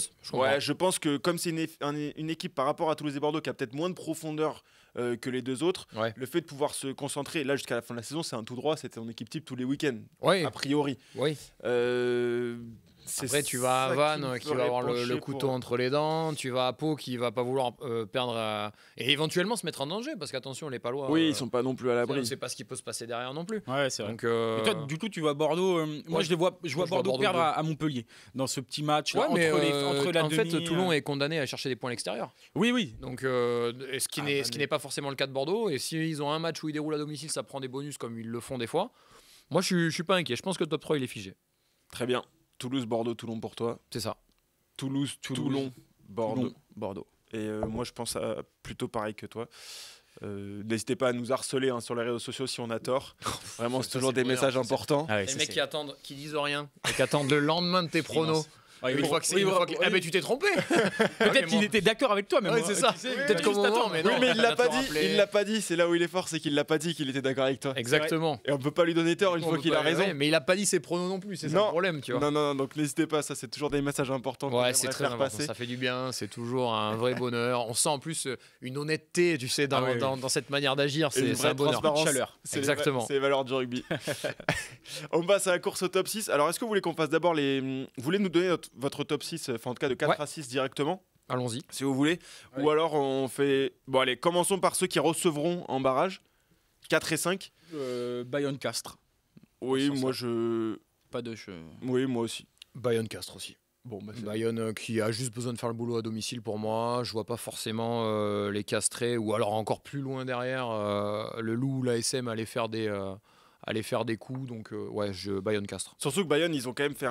Je pense que comme c'est une équipe par rapport à Toulouse et Bordeaux qui a peut-être moins de profondeur que les 2 autres, le fait de pouvoir se concentrer là jusqu'à la fin de la saison, c'est un tout droit, c'était en équipe type tous les week-ends, a priori. Après, tu vas à Vannes qui va avoir le couteau entre les dents. Tu vas à Pau qui va pas vouloir perdre et éventuellement se mettre en danger parce qu'attention, les Palois. Oui, ils sont pas non plus à l'abri. On ne sait pas ce qui peut se passer derrière non plus. Ouais, c'est vrai. Donc, et toi, du coup, tu vois Bordeaux. Moi, je vois Bordeaux perdre à Montpellier dans ce petit match. Ouais, mais entre la en demi, fait, Toulon est condamné à chercher des points à l'extérieur. Oui. Donc, ce qui n'est pas forcément le cas de Bordeaux. Et s'ils ont un match où ils déroulent à domicile, ça prend des bonus comme ils le font des fois. Moi, je suis pas inquiet. Je pense que le top 3 il est figé. Très bien. Toulouse, Bordeaux, Toulon pour toi. C'est ça. Toulouse, Toulon, Bordeaux. Bordeaux. Et moi, je pense plutôt pareil que toi. N'hésitez pas à nous harceler sur les réseaux sociaux si on a tort. Vraiment, c'est toujours des messages importants. Les mecs qui disent rien et qui attendent le lendemain de tes pronos. Tu t'es trompé. Peut-être qu'il était d'accord avec toi, mais c'est ça. Peut-être qu'au moment, mais non. Mais il l'a pas dit. C'est là où il est fort, c'est qu'il l'a pas dit qu'il était d'accord avec toi. Exactement. Et on peut pas lui donner tort une fois qu'il a raison. Mais il a pas dit ses pronos non plus. C'est ça le problème, tu vois. Non. Donc n'hésitez pas. Ça, c'est toujours des messages importants. Ouais, c'est très important. Ça fait du bien. C'est toujours un vrai bonheur. On sent en plus une honnêteté, tu sais, dans cette manière d'agir. C'est un bonheur. Une chaleur. Exactement. C'est les valeurs du rugby. On passe à la course au top 6. Alors, est-ce que vous voulez qu'on fasse d'abord vous voulez nous donner votre top 6, enfin en tout cas de 4 à 6 directement? Allons-y. Si vous voulez. Ouais. Ou alors on fait... Bon allez, commençons par ceux qui recevront en barrage. 4 et 5. Bayonne-Castres. Oui, moi je... Pas de... Oui, moi aussi. Bayonne-Castres aussi. Bon, Bayonne qui a juste besoin de faire le boulot à domicile pour moi. Je vois pas forcément les Castrés ou alors encore plus loin derrière le Loup ou l'ASM aller faire des coups. Donc Bayonne-Castres. Surtout que Bayonne, ils ont quand même fait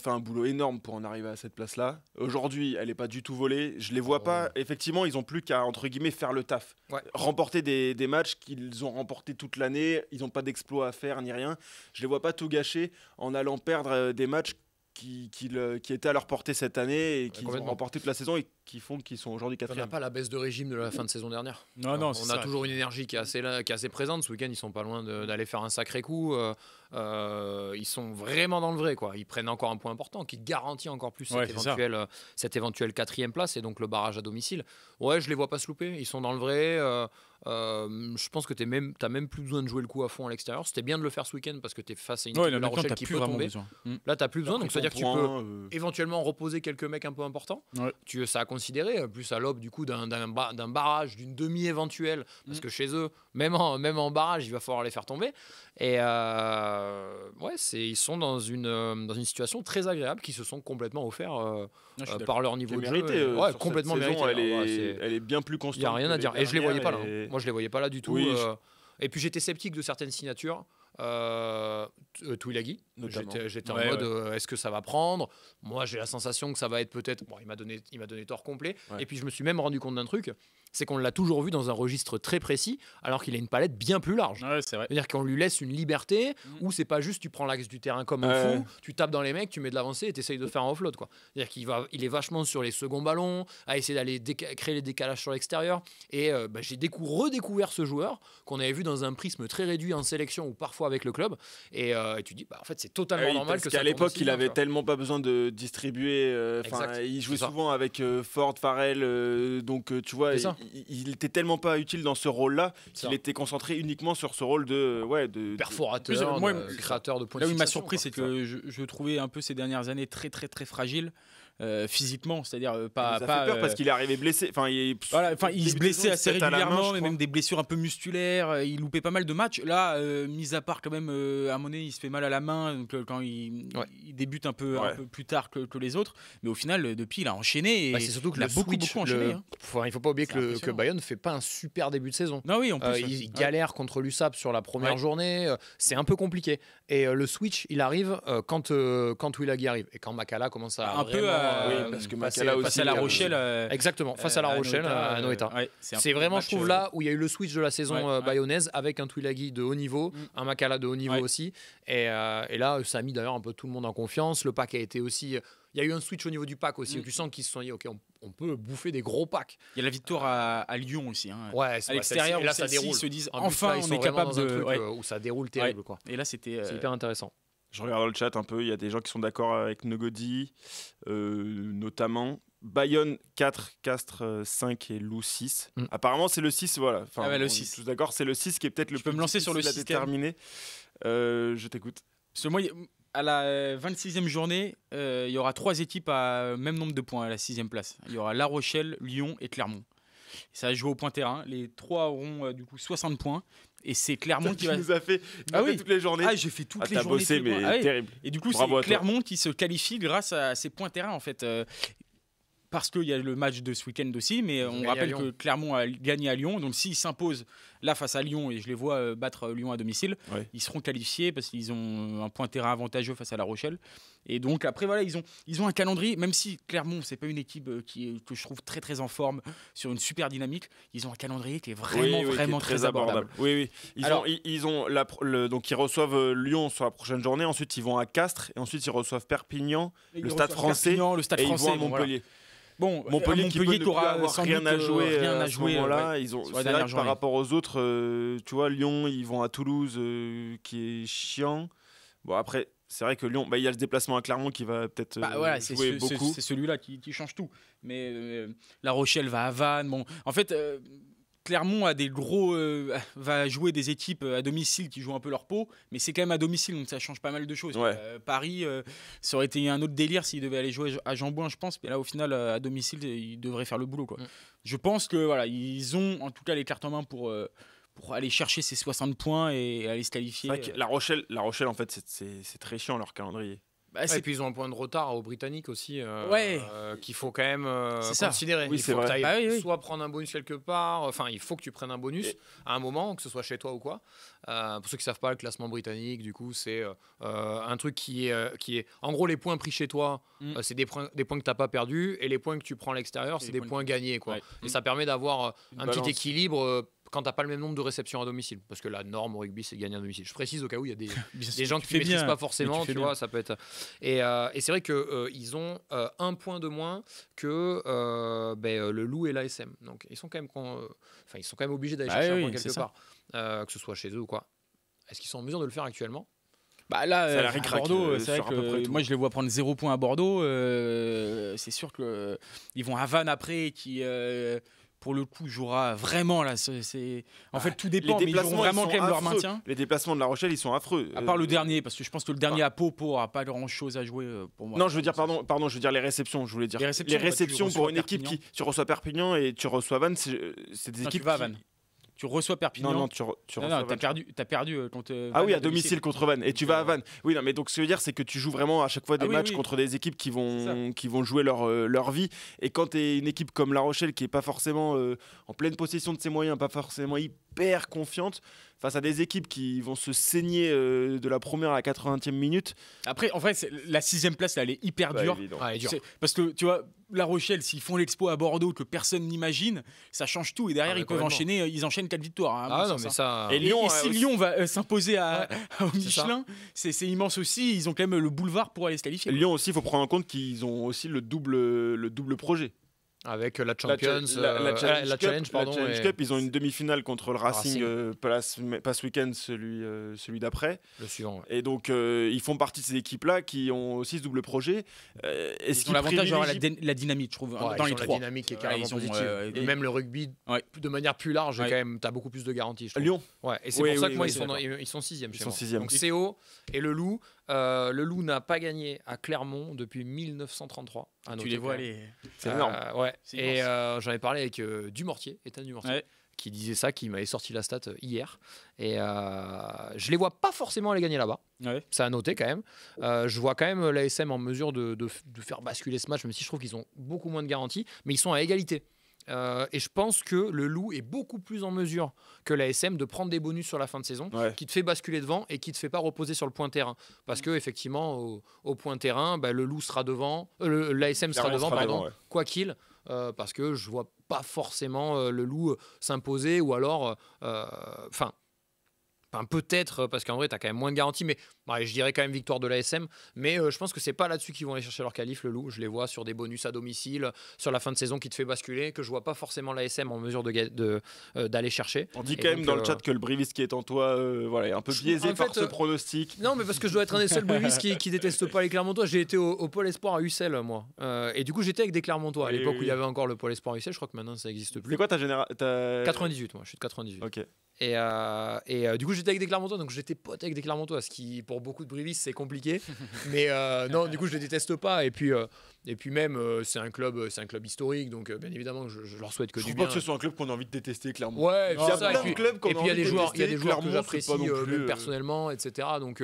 un boulot énorme pour en arriver à cette place-là. Aujourd'hui, elle n'est pas du tout volée. Je les vois pas. Effectivement, ils ont plus qu'à entre guillemets faire le taf. Remporter des matchs qu'ils ont remportés toute l'année. Ils n'ont pas d'exploit à faire ni rien. Je les vois pas tout gâcher en allant perdre des matchs qui étaient à leur portée cette année et qui ont remporté toute la saison et qui font qu'ils sont aujourd'hui 4e. On n'a pas la baisse de régime de la fin de saison dernière. Non, on a toujours une énergie qui est assez présente. Ce week-end, ils sont pas loin d'aller faire un sacré coup. Ils sont vraiment dans le vrai, quoi. Ils prennent encore un point important qui garantit encore plus cette éventuelle 4e place et donc le barrage à domicile. Je les vois pas se louper. Ils sont dans le vrai. Je pense que t'as même plus besoin de jouer le coup à fond à l'extérieur. C'était bien de le faire ce week-end parce que t'es face à une équipe de La Rochelle qui peut tomber. Là, t'as plus besoin, donc c'est-à-dire que tu peux éventuellement reposer quelques mecs un peu importants. Ça a considéré, plus à l'aube du coup d'un barrage, d'une demi éventuelle, parce que chez eux, même en barrage, il va falloir les faire tomber. Et ils sont dans une situation très agréable qui se sont complètement offerts par leur niveau de jeu. Complètement mérité. Elle est bien plus constante. Il n'y a rien à dire. Et je les voyais pas là. Moi, je les voyais pas là du tout. Et puis j'étais sceptique de certaines signatures. Tuilagi, j'étais en mode est-ce que ça va prendre? Moi j'ai la sensation que ça va être peut-être il m'a donné tort complet et puis je me suis même rendu compte d'un truc, c'est qu'on l'a toujours vu dans un registre très précis alors qu'il a une palette bien plus large. C'est vrai. C'est-à-dire qu'on lui laisse une liberté où c'est pas juste tu prends l'axe du terrain comme un fou, tu tapes dans les mecs, tu mets de l'avancée et tu essayes de faire un offload, quoi. C'est-à-dire qu'il est vachement sur les seconds ballons, à essayer d'aller créer les décalages sur l'extérieur et j'ai redécouvert ce joueur qu'on avait vu dans un prisme très réduit en sélection ou parfois avec le club et tu dis en fait c'est totalement normal parce qu'à l'époque il avait tellement pas besoin de distribuer, il jouait souvent avec Ford, Farrell, donc tu vois il était tellement pas utile dans ce rôle-là qu'il était concentré uniquement sur ce rôle de perforateur, créateur de points de fixation. Là où il m'a surpris, c'est que je trouvais un peu ces dernières années très très très fragile. physiquement, c'est-à-dire Il pas. nous a fait peur parce qu'il est arrivé blessé. Enfin, Il se blessait assez tête à la main, régulièrement, je mais crois. même des blessures un peu musculaires. Il loupait pas mal de matchs. Là, mis à part quand même, à un moment donné, il se fait mal à la main donc, quand il débute un peu plus tard que les autres. Mais au final, depuis, il a enchaîné. Et c'est surtout que il a le beaucoup switch, enchaîné. Hein. Il faut pas oublier C'est que impressionnant. Bayonne ne fait pas un super début de saison. Non, oui, en plus. Il galère contre l'USAP sur la première journée. C'est un peu compliqué. Et le switch, il arrive quand Willagi arrive. Et quand Makala commence à Un peu oui, parce que Makala face aussi, à La Rochelle. Exactement, face à La Rochelle, à Noeta. Ouais, C'est vraiment, je trouve, là où il y a eu le switch de la saison bayonnaise avec un Twilagi de haut niveau, un Makala de haut niveau aussi. Et là, ça a mis d'ailleurs un peu tout le monde en confiance. Le pack a été aussi. Il y a eu un switch au niveau du pack aussi, où tu sens qu'ils se sont dit, OK, on peut bouffer des gros packs. Il y a la victoire à Lyon aussi. Hein. Ouais, à l'extérieur, et là, ça celle-ci, déroule. ils se disent, En plus, enfin, là, ils on sont est capable vraiment dans un de. truc, où ça déroule terrible. Quoi. Et là, c'était. C'est hyper intéressant. Je regarde dans le chat un peu, il y a des gens qui sont d'accord avec Nogodi, notamment. Bayonne 4, Castres 5 et Lou 6. Apparemment, c'est le 6, voilà. Enfin, le on est 6. tous d'accord, c'est le 6 qui est peut-être le Je peux plus me lancer sur le difficile 6 à déterminer. Je t'écoute. Parce que moi, à la 26e journée, il y aura 3 équipes à même nombre de points à la 6e place. Il y aura La Rochelle, Lyon et Clermont. Ça va jouer au point terrain. Les 3 auront du coup 60 points. Et c'est Clermont qui va. nous a fait, toutes les journées. Ah, j'ai fait toutes les t'as journées. bossé, mais terrible. Et du coup, Bravo c'est à toi. Clermont qui se qualifie grâce à ces points terrain en fait. Parce qu'il y a le match de ce week-end aussi, mais on rappelle que Clermont a gagné à Lyon. Donc s'ils s'imposent là face à Lyon, et je les vois battre Lyon à domicile, ils seront qualifiés parce qu'ils ont un point terrain avantageux face à La Rochelle. Et donc après, voilà, ils ont un calendrier, même si Clermont, c'est pas une équipe que je trouve très très en forme, sur une super dynamique, ils ont un calendrier qui est vraiment très abordable. Oui. Donc ils reçoivent Lyon sur la prochaine journée, ensuite ils vont à Castres, et ensuite ils reçoivent Perpignan, le Stade Français, et ils vont à Montpellier. Bon, Montpellier qui peut ne plus avoir rien à jouer à ce moment-là. Ouais, C'est vrai que par rapport aux autres, tu vois, Lyon, ils vont à Toulouse, qui est chiant. Bon, après, c'est vrai que Lyon, il y a le déplacement à Clermont qui va peut-être jouer beaucoup. C'est celui-là qui change tout. Mais La Rochelle va à Vannes. Bon, en fait, Clermont a des gros, va jouer des équipes à domicile qui jouent un peu leur peau, mais c'est quand même à domicile, donc ça change pas mal de choses. Paris, ça aurait été un autre délire s'ils devaient aller jouer à Jean-Bouin, je pense, mais là au final à domicile, ils devraient faire le boulot, quoi. Je pense que voilà, ils ont en tout cas les cartes en main pour aller chercher ces 60 points et aller se qualifier. C'est vrai que La Rochelle, en fait, c'est très chiant leur calendrier. Et puis ils ont un point de retard aux Britanniques aussi qu'il faut quand même considérer. Oui, il faut que vrai. soit prendre un bonus quelque part, enfin il faut que tu prennes un bonus à un moment, que ce soit chez toi ou quoi. Pour ceux qui ne savent pas, le classement britannique, du coup, c'est un truc qui est... En gros, les points pris chez toi, c'est des points que tu n'as pas perdus, et les points que tu prends à l'extérieur, c'est des points gagnés, quoi. Et ça permet d'avoir un petit équilibre quand tu n'as pas le même nombre de réceptions à domicile. Parce que la norme au rugby, c'est de gagner à domicile. Je précise au cas où il y a des gens qui ne maîtrisent pas forcément, tu vois, ça peut être... Et c'est vrai qu'ils ont un point de moins que le Loup et l'ASM. Donc ils sont quand même obligés d'aller chercher un point quelque part, que ce soit chez eux ou quoi. Est-ce qu'ils sont en mesure de le faire actuellement ? Là, à Bordeaux, c'est vrai que moi je les vois prendre 0 points à Bordeaux. C'est sûr qu'ils vont à Vannes après, qui pour le coup jouera vraiment là. En fait, tout dépend, mais ils joueront vraiment quand même leur maintien. Les déplacements de La Rochelle, ils sont affreux. À part le dernier, parce que je pense que le dernier à Pau n'aura pas grand-chose à jouer pour moi. Non, je veux dire, pardon, je veux dire les réceptions. Je voulais dire les réceptions pour une équipe qui tu reçois Perpignan et tu reçois Vannes, c'est des équipes. Tu vas à Vannes. Tu reçois Perpignan. Non, tu reçois Vannes. T'as perdu contre. Ah oui, à domicile contre Vannes. Et tu vas à Vannes. Oui, non, mais donc ce que je veux dire, c'est que tu joues vraiment à chaque fois des matchs contre des équipes qui vont jouer leur vie. Et quand tu es une équipe comme La Rochelle qui est pas forcément en pleine possession de ses moyens, pas forcément hyper confiante, face à des équipes qui vont se saigner de la première à la 80e minute. Après, en vrai, la 6e place, elle est hyper dure. Parce que tu vois, La Rochelle, s'ils font l'expo à Bordeaux que personne n'imagine, ça change tout. Et derrière, ils peuvent enchaîner. Ils enchaînent 4 victoires. Et si Lyon va s'imposer au Michelin, c'est immense aussi. Ils ont quand même le boulevard pour aller se qualifier. Lyon aussi, il faut prendre en compte qu'ils ont aussi le double projet. Avec la Champions, la Challenge Cup, ils ont une demi-finale contre le Racing, pas ce week-end, celui d'après. Le suivant. Et donc, ils font partie de ces équipes-là qui ont aussi ce double projet. Ils ont l'avantage d'avoir la dynamique, je trouve, dans les trois. La dynamique est carrément positive. Et même le rugby, de manière plus large, quand même, tu as beaucoup plus de garanties. Lyon. Ouais. Et c'est pour ça que moi, ils sont 6e chez moi. Donc CO et le Loup, Le Loup n'a pas gagné à Clermont depuis 1933. Tu les vois aller. C'est énorme. Ouais. C'est Et immense. j'en ai parlé avec Dumortier, Étienne Dumortier, Ouais. qui disait ça, qui m'avait sorti la stat hier. Et je les vois pas forcément aller gagner là-bas. Ouais. Ça a noté quand même. Je vois quand même l'ASM en mesure de faire basculer ce match, même si je trouve qu'ils ont beaucoup moins de garanties, mais ils sont à égalité. Et je pense que le Loup est beaucoup plus en mesure que l'ASM de prendre des bonus sur la fin de saison, qui te fait basculer devant et qui te fait pas reposer sur le point terrain. Parce que effectivement, au point terrain, le Loup sera devant, l'ASM sera devant, pardon, quoi qu'il. Parce que je vois pas forcément le Loup s'imposer, ou alors, peut-être, parce qu'en vrai, tu as quand même moins de garanties, mais je dirais quand même victoire de l'ASM. Mais je pense que c'est pas là-dessus qu'ils vont aller chercher leur qualif, le Loup. Je les vois sur des bonus à domicile, sur la fin de saison qui te fait basculer, que je vois pas forcément l'ASM en mesure d'aller chercher. On dit quand même dans le chat que le Brivis qui est en toi est un peu biaisé par ce pronostic. Non, mais parce que je dois être un des seuls Brivis qui déteste pas les Clermontois. J'ai été au Pôle Espoir à Ussel, moi. Et du coup, j'étais avec des Clermontois à l'époque où il y avait encore le Pôle Espoir à Ussel. Je crois que maintenant, ça n'existe plus. C'est quoi ta génération 98, moi. Je suis de 98. Ok. Et du coup, j'étais avec des Clermontois, donc j'étais pote avec des Clermontois, ce qui, pour beaucoup de Brivis, c'est compliqué. Mais non, du coup, je les déteste pas. Et puis même, c'est un club historique, donc bien évidemment, je leur souhaite que Je du trouve bien. pas que ce soit un club qu'on a envie de détester, clairement. Ouais, il y a plein de clubs qu'on a et puis il y a envie des de joueurs, détester, que Clermont, j'apprécie c'est pas non plus, même personnellement, etc. Donc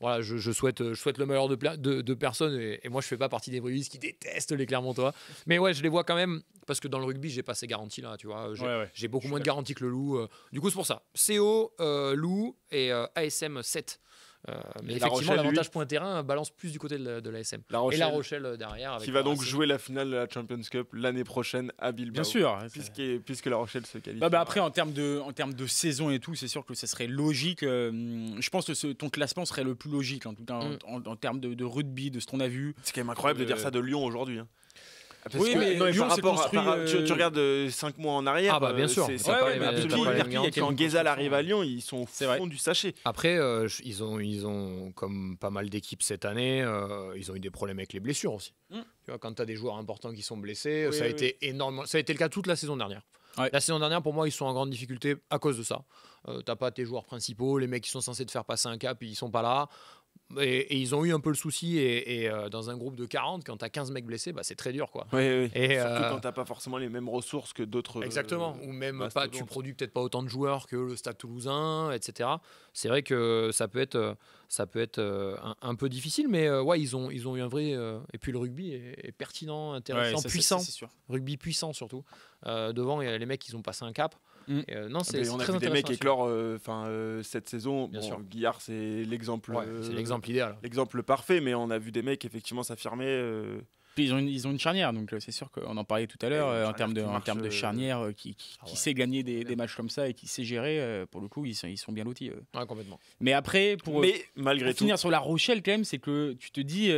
voilà, je souhaite le meilleur de personnes, et moi, je fais pas partie des Brivis qui détestent les Clermontois. Mais ouais, je les vois quand même. Parce que dans le rugby, j'ai pas ces garanties-là, tu vois. J'ai beaucoup moins de garanties que le Loup. Du coup, c'est pour ça. CO, Loup et ASM 7. Mais effectivement, l'avantage point terrain balance plus du côté de l'ASM. Et La Rochelle derrière. Avec qui va donc jouer la finale de la Champions Cup l'année prochaine à Bilbao. Bien sûr. Puisque La Rochelle se qualifie. Après, en termes de saison et tout, c'est sûr que ça serait logique. Je pense que ton classement serait le plus logique, en tout cas, en termes de rugby, de ce qu'on a vu. C'est quand même incroyable de dire ça de Lyon aujourd'hui. Oui, mais Lyon, c'est construit. Tu regardes 5 mois en arrière. Ah bah bien sûr. C'est quand Guézal arrive à Lyon, ils sont au fond du sachet. Après, ils ont comme pas mal d'équipes cette année, ils ont eu des problèmes avec les blessures aussi. Tu vois, quand tu as des joueurs importants qui sont blessés, ça a été énorme. Ça a été le cas toute la saison dernière. Ouais. La saison dernière, pour moi, ils sont en grande difficulté à cause de ça. T'as pas tes joueurs principaux, les mecs qui sont censés te faire passer un cap, ils sont pas là. Et ils ont eu un peu le souci, et dans un groupe de 40, quand t'as 15 mecs blessés, c'est très dur, quoi. Oui. Et surtout quand t'as pas forcément les mêmes ressources que d'autres. Exactement. Ou même tu produis peut-être pas autant de joueurs que le Stade Toulousain, etc. C'est vrai que ça peut être un peu difficile, mais ils ont eu un vrai. Et puis le rugby est pertinent, intéressant, puissant. C'est sûr. Rugby puissant surtout. Devant, les mecs, ils ont passé un cap. Non, c'est on a très vu des mecs éclore cette saison. Bien sûr. Guillard, c'est l'exemple. C'est l'exemple idéal. L'exemple parfait, mais on a vu des mecs effectivement s'affirmer. Puis ils ont une charnière, donc c'est sûr qu'on en parlait tout à l'heure, en termes de charnière qui sait gagner des matchs comme ça et qui sait gérer. Pour le coup, ils sont bien lotis. Ouais, complètement. Mais après, malgré pour finir sur La Rochelle, quand même, c'est que tu te dis,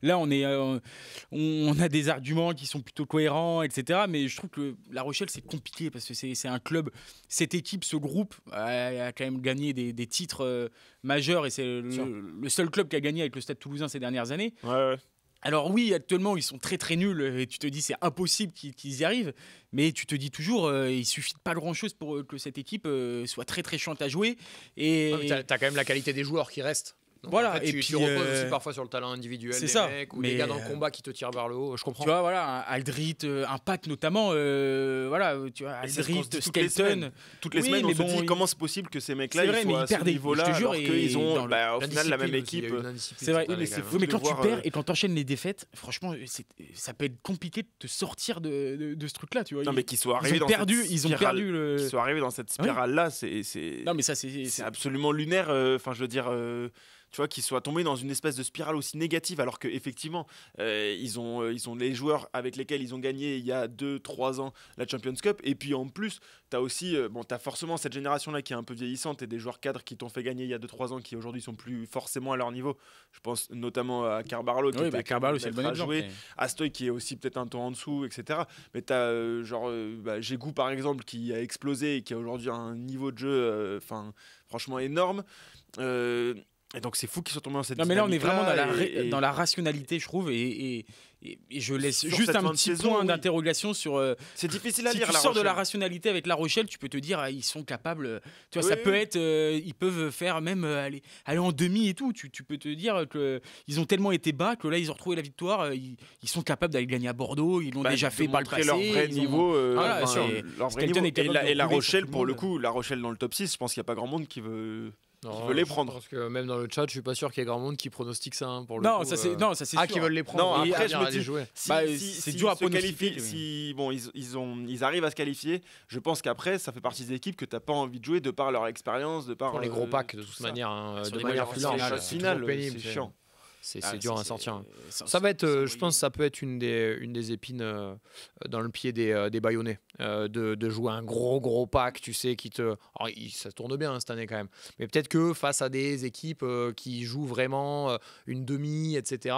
là, on a des arguments qui sont plutôt cohérents, etc. Mais je trouve que La Rochelle, c'est compliqué parce que c'est un club. Cette équipe, ce groupe, a quand même gagné des titres majeurs, et c'est le seul club qui a gagné avec le Stade Toulousain ces dernières années. Ouais. Alors oui, actuellement, ils sont très très nuls, et tu te dis c'est impossible qu'ils y arrivent, mais tu te dis toujours il suffit de pas grand-chose pour que cette équipe soit très très chiante à jouer. Et t'as quand même la qualité des joueurs qui restent. Donc, voilà, en fait, tu reposes aussi parfois sur le talent individuel des mecs, ou des gars dans le combat qui te tirent vers le haut. Je comprends. Tu vois, voilà, Aldrit, un Pat notamment, voilà, tu vois, Aldrit, Skelton. Toutes les semaines, on se dit comment c'est possible que ces mecs-là ils soient à ce niveau-là, alors qu'ils ont au final la même équipe. C'est vrai, mais quand tu perds et quand t'enchaînes les défaites, franchement, ça peut être compliqué de te sortir de ce truc-là, tu vois. Non, mais qu'ils soient arrivés dans cette spirale-là, c'est. Non, mais ça, c'est absolument lunaire. Enfin, je veux dire. Tu vois, qu'ils soient tombés dans une espèce de spirale aussi négative, alors qu'effectivement, ils ont les joueurs avec lesquels ils ont gagné il y a 2-3 ans la Champions Cup. Et puis en plus, tu as aussi, t'as forcément cette génération-là qui est un peu vieillissante, et des joueurs cadres qui t'ont fait gagner il y a 2-3 ans qui aujourd'hui sont plus forcément à leur niveau. Je pense notamment à Carbarlo, qui était Carbarlo, c'est le bon exemple. Astoy, qui est aussi peut-être un ton en dessous, etc. Mais tu as Gégou, par exemple, qui a explosé et qui a aujourd'hui un niveau de jeu franchement énorme. Et donc c'est fou qu'ils soient tombés dans cette Non, mais là, on est vraiment et dans la rationalité, je trouve. Et je laisse sur juste cette un fin de petit saison, point oui. d'interrogation sur. c'est difficile à Si lire. tu La sors de la Rochelle. rationalité avec La Rochelle, tu peux te dire, ils sont capables. Tu vois, Oui, ça peut oui. être. Ils peuvent faire même aller en demi et tout. Tu peux te dire qu'ils ont tellement été bas que là, ils ont retrouvé la victoire. Ils sont capables d'aller gagner à Bordeaux. Ils l'ont déjà De fait par le montrer passé. leur vrai ils ont- niveau. Voilà, enfin, c'est- leur vrai Skelton niveau. est capable Et de la rouler Rochelle, sur tout le pour le monde. coup, La Rochelle dans le top 6, je pense qu'il n'y a pas grand monde qui veut Non, les je prendre. pense que même dans le chat, je suis pas sûr qu'il y ait grand monde qui pronostique ça hein, pour le Non, coup, ça c'est Ah, sûr. qui veulent les prendre. Non, et après, venir je me à les dis- jouer. C'est dur à se qualifient, pronostiquer, mais- si bon, ils arrivent à se qualifier, je pense qu'après, ça fait partie des équipes que tu n'as pas envie de jouer de par leur expérience, de par Pour les gros packs, de tout toute ça. manière, hein, Sur de les manière matchs plus en large. finale, C'est finale, toujours pénible, c'est chiant. C'est dur à sortir. hein. C'est Ça va être, je pense, que ça peut être une des épines dans le pied des Bayonnais, de jouer un gros pack, tu sais, qui te. Alors, ça tourne bien hein, cette année quand même, mais peut-être que face à des équipes qui jouent vraiment une demi, etc.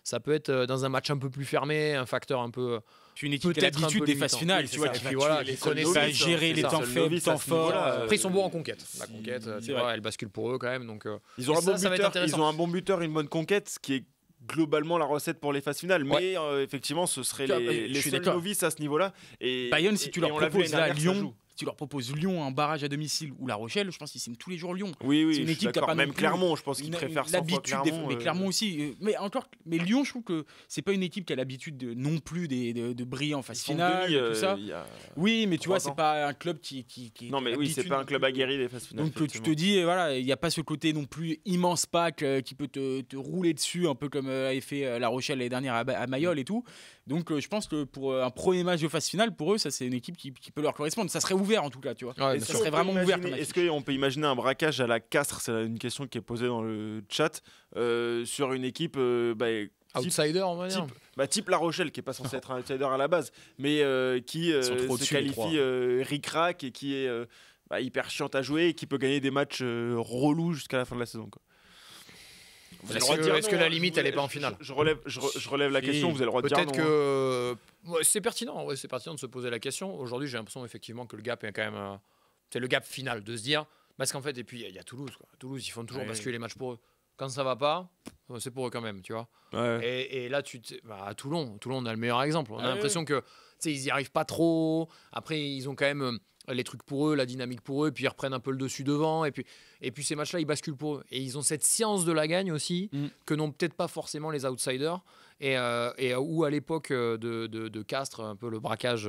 Ça peut être dans un match un peu plus fermé, un facteur un peu. Puis une équipe qui a Peut-être un l'habitude peu des phases limitant. finales, Oui, tu vois, c'est qui ça. va Et puis voilà, tuer les seuls connaissances, novices, gérer c'est les ça. temps Seuls faibles, novices temps à ce niveau-là, forts. Après, ils sont bons en conquête. La Si- conquête, c'est tu vrai. vois, elle bascule pour eux quand même. Donc, Ils ont Et un bon ça va être buteur, intéressant. ils ont un bon buteur, une bonne conquête, ce qui est globalement la recette pour les phases finales. Ouais. Mais effectivement, ce seraient Tu vois, les je suis seuls d'accord. novices à ce niveau-là. Et Bayonne, si tu leur on l'a vu proposes l'année là dernière, ça Lyon, joue. si tu leur proposes Lyon, un barrage à domicile ou La Rochelle, je pense qu'ils signent tous les jours Lyon. Oui, C'est une je suis équipe qui a d'accord. pas non Même plus Clermont, je pense qu'ils préfèrent 100 fois l'habitude Clermont. mais Clermont aussi. Mais Lyon, je trouve que c'est pas une équipe qui a l'habitude non plus de briller en phase finale, tout ça. Oui, mais tu 3 vois, c'est ans. pas un club qui Non, mais oui, c'est l'habitude pas un non club plus. aguerri des phases finales. Donc tu te dis, voilà, il n'y a pas ce côté non plus immense pack qui peut te rouler dessus, un peu comme avait fait La Rochelle l'année dernière à Mayol et tout. Donc je pense que pour un premier match de phase finale, pour eux, ça c'est une équipe qui peut leur correspondre. Ça serait ouvert en tout cas, tu vois. Ouais, Est-ce ça qu'on serait peut vraiment ouvert. imaginer- Est-ce qu'on peut imaginer un braquage à la Castres? C'est une question qui est posée dans le chat sur une équipe outsider, on va dire. type La Rochelle, qui est pas censé être un outsider à la base, mais qui sont trop se au-dessus, les qualifie ric-rac et qui est hyper chiante à jouer et qui peut gagner des matchs relous jusqu'à la fin de la saison, quoi. Vous avez le droit de dire Est-ce que non, la hein, limite, vous elle est voulez- pas en finale? Je relève la Si. question, vous avez le droit de dire non. Peut-être que c'est pertinent, c'est pertinent de se poser la question. Aujourd'hui, j'ai l'impression effectivement que le gap est quand même, c'est le gap final de se dire, parce qu'en fait, et puis il y a Toulouse, quoi. Toulouse, ils font toujours Ouais. basculer les matchs pour eux. Quand ça va pas, c'est pour eux quand même, tu vois. Ouais. Et là, à Toulon, on a le meilleur exemple. On a Ah l'impression que, tu sais, ils y arrivent pas trop. Après, ils ont quand même les trucs pour eux, la dynamique pour eux, et puis ils reprennent un peu le dessus devant. Et puis ces matchs-là, ils basculent pour eux. Et ils ont cette science de la gagne aussi, que n'ont peut-être pas forcément les outsiders. Et où à l'époque de Castres, un peu le braquage.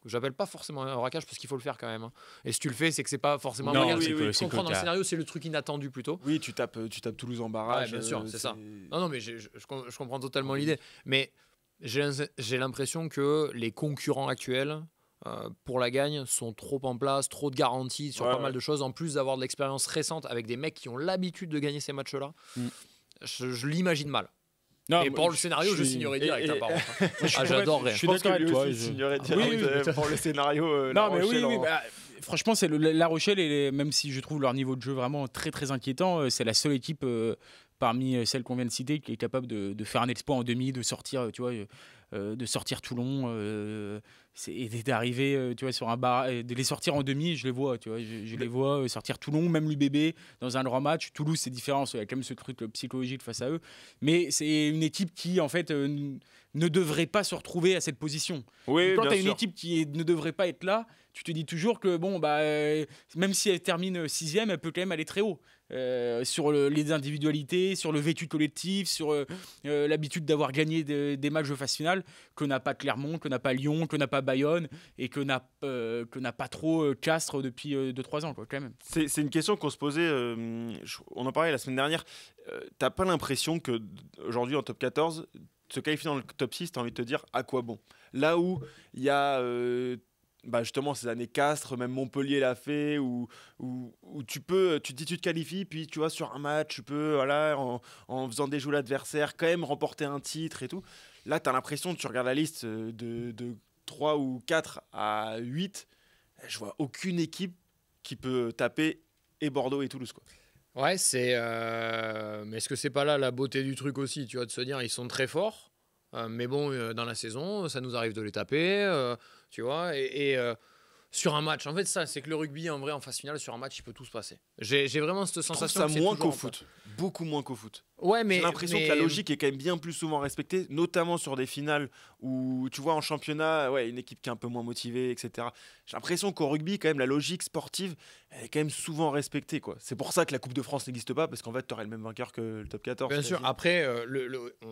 J'appelle pas forcément un braquage parce qu'il faut le faire quand même. hein. Et si tu le fais, c'est que c'est pas forcément Non, un braquage. oui, oui, Je comprends dans le scénario, c'est le truc inattendu plutôt. Oui, tu tapes Toulouse en barrage. Ouais, bien sûr, c'est ça. Non, mais je comprends totalement l'idée. Mais j'ai l'impression que les concurrents actuels, pour la gagne, sont trop en place, trop de garanties sur Ouais, pas ouais. mal de choses. En plus d'avoir de l'expérience récente avec des mecs qui ont l'habitude de gagner ces matchs-là, je l'imagine mal. Non, Et moi, pour le scénario, je suis- signerais direct. et- hein, par contre, hein. J'adorerais. Je suis d'accord avec toi. signerais Oui, direct oui, pour le scénario. Non, mais oui, franchement, c'est La Rochelle, même si je trouve leur niveau de jeu vraiment très très inquiétant, c'est la seule équipe parmi celles qu'on vient de citer qui est capable de faire un exploit en demi, de sortir, tu vois, de sortir Toulon, et d'arriver, tu vois, sur un bar, de les sortir en demi, je les vois, tu vois, je les vois sortir Toulon, même l'UBB dans un grand match. Toulouse, c'est différent, il y a quand même ce truc psychologique face à eux, mais c'est une équipe qui en fait ne devrait pas se retrouver à cette position. Oui, Quand bien tu as une sûr. équipe qui ne devrait pas être là, tu te dis toujours que bon, même si elle termine 6e, elle peut quand même aller très haut. Sur les individualités, sur le vécu collectif, sur l'habitude d'avoir gagné des matchs de phase finale que n'a pas Clermont, que n'a pas Lyon, que n'a pas Bayonne et que n'a pas trop Castres depuis 2-3 ans, quoi, quand même. C'est une question qu'on se posait, on en parlait la semaine dernière. T'as pas l'impression que aujourd'hui en top 14, se qualifier dans le top 6, t'as envie de te dire à quoi bon? Là où il y a justement ces années Castres, même Montpellier l'a fait, où tu te dis tu te qualifies, puis tu vois sur un match, tu peux, voilà, en faisant déjouer l'adversaire, quand même remporter un titre et tout. Là, tu as l'impression, tu regardes la liste de 3 ou 4 à 8, je vois aucune équipe qui peut taper et Bordeaux et Toulouse, quoi. Ouais, mais est-ce que c'est pas là la beauté du truc aussi, tu vois, de se dire ils sont très forts, mais bon, dans la saison, ça nous arrive de les taper, tu vois, et sur un match. En fait, ça, c'est que le rugby, en vrai, en phase finale, sur un match, il peut tout se passer. J'ai vraiment cette Je trouve sensation. ça que c'est moins toujours qu'au foot. Beaucoup moins qu'au foot. Ouais, mais J'ai l'impression que la logique est quand même bien plus souvent respectée, notamment sur des finales où, tu vois, en championnat, une équipe qui est un peu moins motivée, etc. J'ai l'impression qu'au rugby, quand même, la logique sportive, elle est quand même souvent respectée, quoi. C'est pour ça que la Coupe de France n'existe pas, parce qu'en fait, tu aurais le même vainqueur que le top 14. Bien sûr. quasi. Après,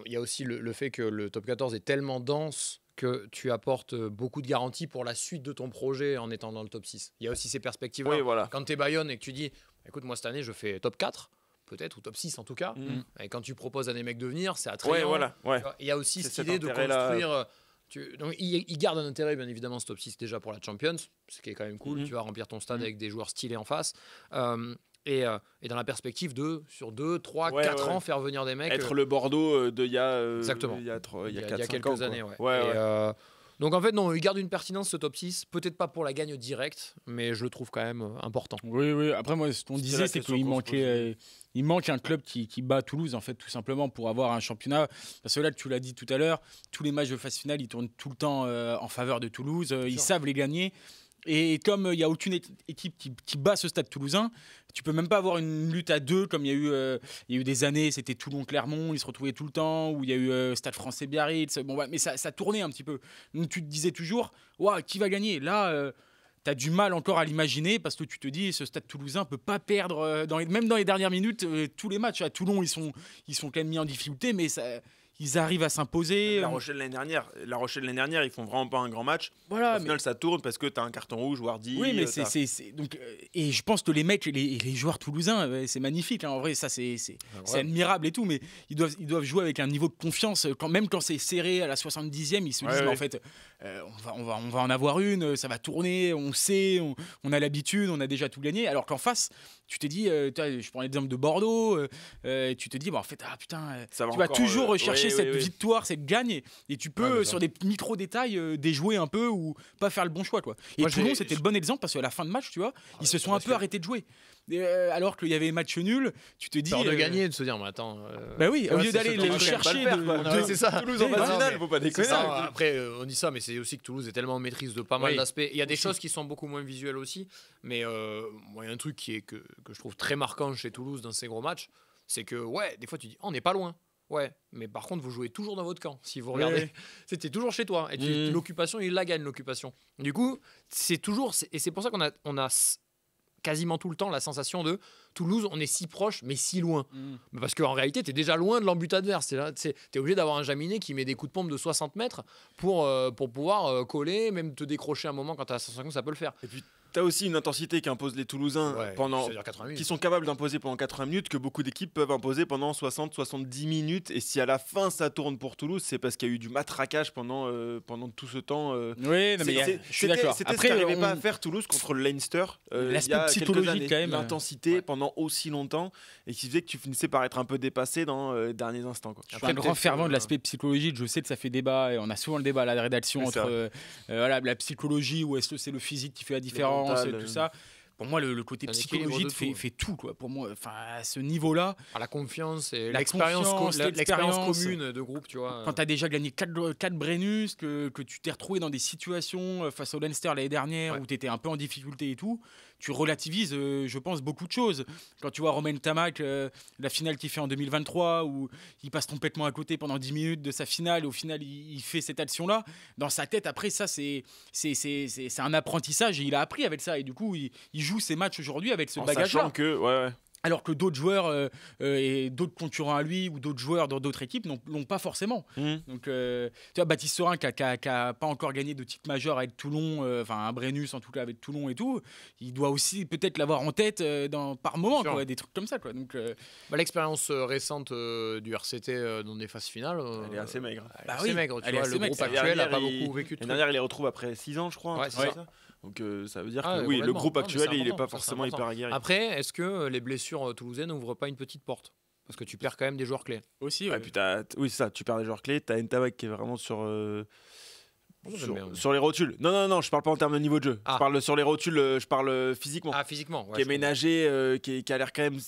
il y a aussi le fait que le top 14 est tellement dense que tu apportes beaucoup de garanties pour la suite de ton projet en étant dans le top 6. Il y a aussi ces perspectives-là. Oui, voilà. Quand tu es Bayonne et que tu dis, écoute, moi cette année, je fais top 4, peut-être, ou top 6 en tout cas. Mhm. Et quand tu proposes à des mecs de venir, c'est attrayant. Ouais, voilà. Ouais. Il y a aussi C'est cette cet idée de intérêt-là. construire. Donc, il garde un intérêt, bien évidemment, ce top 6 déjà pour la Champions, ce qui est quand même cool. Mhm. Tu vas remplir ton stade Mhm. avec des joueurs stylés en face. Et dans la perspective de, sur 2, 3, Ouais, 4 ouais. ans, faire venir des mecs. Être le Bordeaux d'il y a, Exactement. il y a il y a 4-5 quelques ans, quoi. années. Ouais. Ouais, Et, ouais. donc en fait, non, il garde une pertinence ce top 6. Peut-être pas pour la gagne directe, mais je le trouve quand même important. Oui, oui. Après, moi, ce qu'on C'était disait, la c'est question qu'il qu'on se manquait, il manque un club qui bat Toulouse, en fait, tout simplement, pour avoir un championnat. Parce que là, tu l'as dit tout à l'heure, tous les matchs de phase finale, ils tournent tout le temps en faveur de Toulouse. Ils sûr. savent les gagner. Et comme il n'y a aucune équipe qui bat ce stade toulousain, tu peux même pas avoir une lutte à deux comme il y a eu des années, c'était Toulon-Clermont, ils se retrouvaient tout le temps, ou il y a eu Stade français Biarritz. Bon, ouais, mais ça tournait un petit peu. Donc tu te disais toujours, ouah, qui va gagner? Là, tu as du mal encore à l'imaginer parce que tu te dis, ce stade toulousain peut pas perdre, même dans les dernières minutes, tous les matchs. À Toulon, ils sont quand même mis en difficulté, mais ils arrivent à s'imposer. La Rochelle l'année dernière, ils font vraiment pas un grand match. Voilà, Au final, ça tourne parce que tu as un carton rouge, Wardy. oui, mais donc et je pense que les mecs, les joueurs toulousains, c'est magnifique. Hein, en vrai, ça c'est admirable et tout, mais ils doivent jouer avec un niveau de confiance. Même quand c'est serré à la 70e, ils se disent, mais en fait, on va en avoir une, ça va tourner, on sait, on a l'habitude, on a déjà tout gagné. Alors qu'en face, tu te dis, je prends l'exemple de Bordeaux, tu te dis, en fait, Ça va tu vas encore, toujours rechercher cette oui. victoire, cette gagne, et tu peux, sur des micro-détails, déjouer un peu ou pas faire le bon choix, quoi. Et Moi, Toulon, c'était le bon exemple parce qu'à la fin de match, tu vois, ils se sont un peu arrêtés de jouer. Alors qu'il y avait match nul, tu te dis. Peur de gagner, de se dire, mais attends. Bah oui, au lieu c'est d'aller ce le qu'on chercher. c'est ça. Toulouse en Non, phase finale, mais faut pas c'est déconner. ça. Après, on dit ça, mais c'est aussi que Toulouse est tellement en maîtrise de pas mal Oui. d'aspects. Il y a des choses qui sont beaucoup moins visuelles aussi, mais moi, il y a un truc que je trouve très marquant chez Toulouse dans ces gros matchs, c'est que, des fois, tu dis, on n'est pas loin. Ouais, mais par contre, vous jouez toujours dans votre camp. Si vous regardez, Oui. c'était toujours chez toi. Et l'occupation, il la gagne, l'occupation. Du coup, c'est toujours. Et c'est pour ça qu'on a quasiment tout le temps la sensation de Toulouse, on est si proche, mais si loin. Mais parce qu'en réalité, tu es déjà loin de l'embut adverse. Tu es obligé d'avoir un Jaminet qui met des coups de pompe de 60 mètres pour pouvoir coller, même te décrocher un moment quand tu as la sensation que ça peut le faire. Et puis, tu as aussi une intensité qu'imposent les Toulousains c'est-à-dire 80 minutes. qui sont capables d'imposer pendant 80 minutes, que beaucoup d'équipes peuvent imposer pendant 60-70 minutes. Et si à la fin ça tourne pour Toulouse, c'est parce qu'il y a eu du matraquage pendant tout ce temps. Oui, non, mais je suis d'accord. C'était ce qu'ils n'arrivaient pas à faire Toulouse contre le Leinster. L'aspect il y a quelques psychologique, années. quand même. L'intensité pendant aussi longtemps et qui faisait que tu finissais par être un peu dépassé dans les derniers instants. Quoi. Je suis un grand fervent de l'aspect psychologique. Je sais que ça fait débat et on a souvent le débat à la rédaction Oui, c'est entre la psychologie ou est-ce que c'est le physique qui fait la différence, mental, tout ça. Pour moi, le côté un équilibre psychologique de tout, fait tout, quoi. Pour moi, à ce niveau-là, À la confiance et La l'expérience confiance, l'expérience l'expérience. commune de groupe, tu vois. quand tu as déjà gagné 4 Brennus, que tu t'es retrouvé dans des situations face au Leinster l'année dernière où tu étais un peu en difficulté et tout, tu relativises, je pense, beaucoup de choses. Quand tu vois Romain Tamac, la finale qu'il fait en 2023, où il passe complètement à côté pendant 10 minutes de sa finale, et au final, il fait cette action-là, dans sa tête, après, ça, c'est un apprentissage, et il a appris avec ça, et du coup, il joue ses matchs aujourd'hui avec ce En bagage-là. sachant que, Alors que d'autres joueurs et d'autres concurrents à lui ou d'autres joueurs dans d'autres équipes l'ont pas forcément. Donc, tu vois, Baptiste Serin qui a pas encore gagné de titre majeur avec Toulon, un Brennus en tout cas avec Toulon et tout, il doit aussi peut-être l'avoir en tête par moment, quoi, des trucs comme ça. Quoi. Donc, L'expérience récente du RCT dans des phases finales, elle est assez maigre. elle est assez maigre. Tu elle est vois, assez le maigre, groupe ça. actuel n'a pas L'année beaucoup vécu de L'année trucs. dernière, il les retrouve après 6 ans, je crois. Ouais, un c'est truc ça. comme ça. Donc ça veut dire Ah, que oui, le complètement. groupe Non, mais actuel, c'est il n'est important, pas forcément c'est hyper important. aguerri. Après, est-ce que les blessures toulousaines n'ouvrent pas une petite porte? Parce que tu perds quand même des joueurs clés. aussi, Ouais, puis oui, c'est ça, tu perds des joueurs clés. Tu as Ntabak qui est vraiment sur j'aime bien. sur les rotules. Non, je parle pas en termes de niveau de jeu. Ah. Je parle sur les rotules, je parle physiquement. Ah, physiquement. Ouais, qui est je ménagé, qui a l'air quand même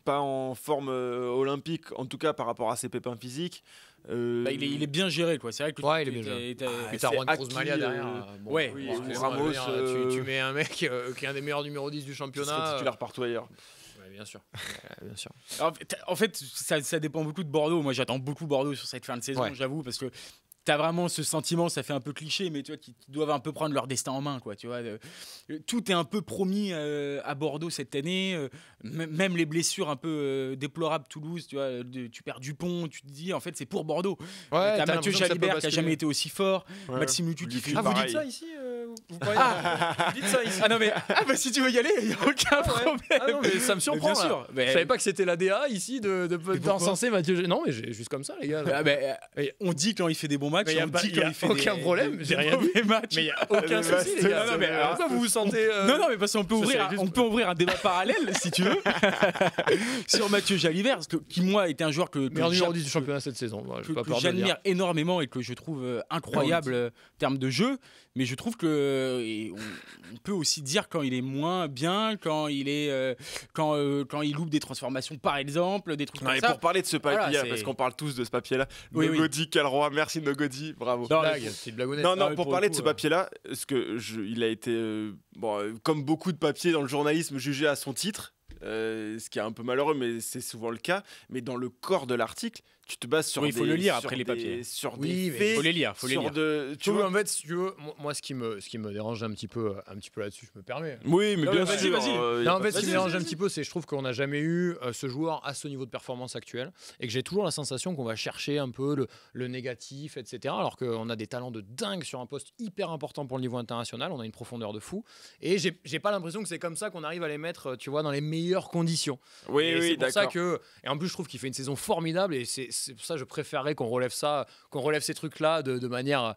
pas en forme olympique, en tout cas par rapport à ses pépins physiques. il est bien géré, quoi. C'est vrai que il est bien géré. Et t'as Juan Cruz Malia derrière. Ouais, Ramos. Tu mets un mec qui est un des meilleurs numéro 10 du championnat. Titulaire partout ailleurs. Bien sûr. Bien sûr. En fait, ça dépend beaucoup de Bordeaux. Moi, j'attends beaucoup Bordeaux sur cette fin de saison, j'avoue, parce que t'as vraiment ce sentiment, ça fait un peu cliché, mais tu vois, qu'ils doivent un peu prendre leur destin en main, quoi. Tu vois, tout est un peu promis à Bordeaux cette année. Même les blessures un peu déplorables, Toulouse, tu vois, tu perds Dupont, tu te dis, en fait, c'est pour Bordeaux. T'as Mathieu Jalibert qui a jamais été aussi fort, Maxime Lutu qui fait vous dites ça ici vous dites ça ici. Ah non mais si tu veux y aller, il y a aucun problème. Ah non mais ça me surprend. Bien sûr. Je savais pas que c'était l'ADA ici d'encenser Mathieu. Non mais juste comme ça les gars. On dit quand il fait des bons matchs, on dit quand il fait aucun problème. J'ai rien dit. Mais il y a aucun souci les gars. Pourquoi vous vous sentez Non mais parce qu'on peut ouvrir un débat parallèle si tu veux sur Mathieu Jalibert qui moi était un joueur que meilleur numéro 10 du championnat cette saison. Que j'admire énormément et que je trouve incroyable en termes de jeu, mais je trouve que on peut aussi dire quand il est moins bien, quand il loupe des transformations par exemple, des trucs comme ça. Pour parler de ce papier, parce qu'on parle tous de ce papier-là, Nogodi, quel roi, merci Nogodi, bravo. C'est une blagounette. Non, pour parler de ce papier-là, parce que il a été, comme beaucoup de papiers dans le journalisme, jugé à son titre. Ce qui est un peu malheureux, mais c'est souvent le cas. Mais dans le corps de l'article, tu te bases sur il faut le lire après les papiers. Sur des faits. Il faut les lire. Tu vois, en fait, si tu veux, moi, ce qui me dérange un petit peu là-dessus, je me permets. Oui, mais bien sûr. Vas-y. En fait, ce qui me dérange un petit peu, c'est que je trouve qu'on n'a jamais eu ce joueur à ce niveau de performance actuel et que j'ai toujours la sensation qu'on va chercher un peu le négatif, etc. Alors qu'on a des talents de dingue sur un poste hyper important pour le niveau international. On a une profondeur de fou. Et j'ai pas l'impression que c'est comme ça qu'on arrive à les mettre, tu vois, dans les meilleures conditions. Oui, c'est pour ça d'accord. que, et en plus, je trouve qu'il fait une saison formidable et c'est pour ça que je préférerais qu'on relève ces trucs-là de manière.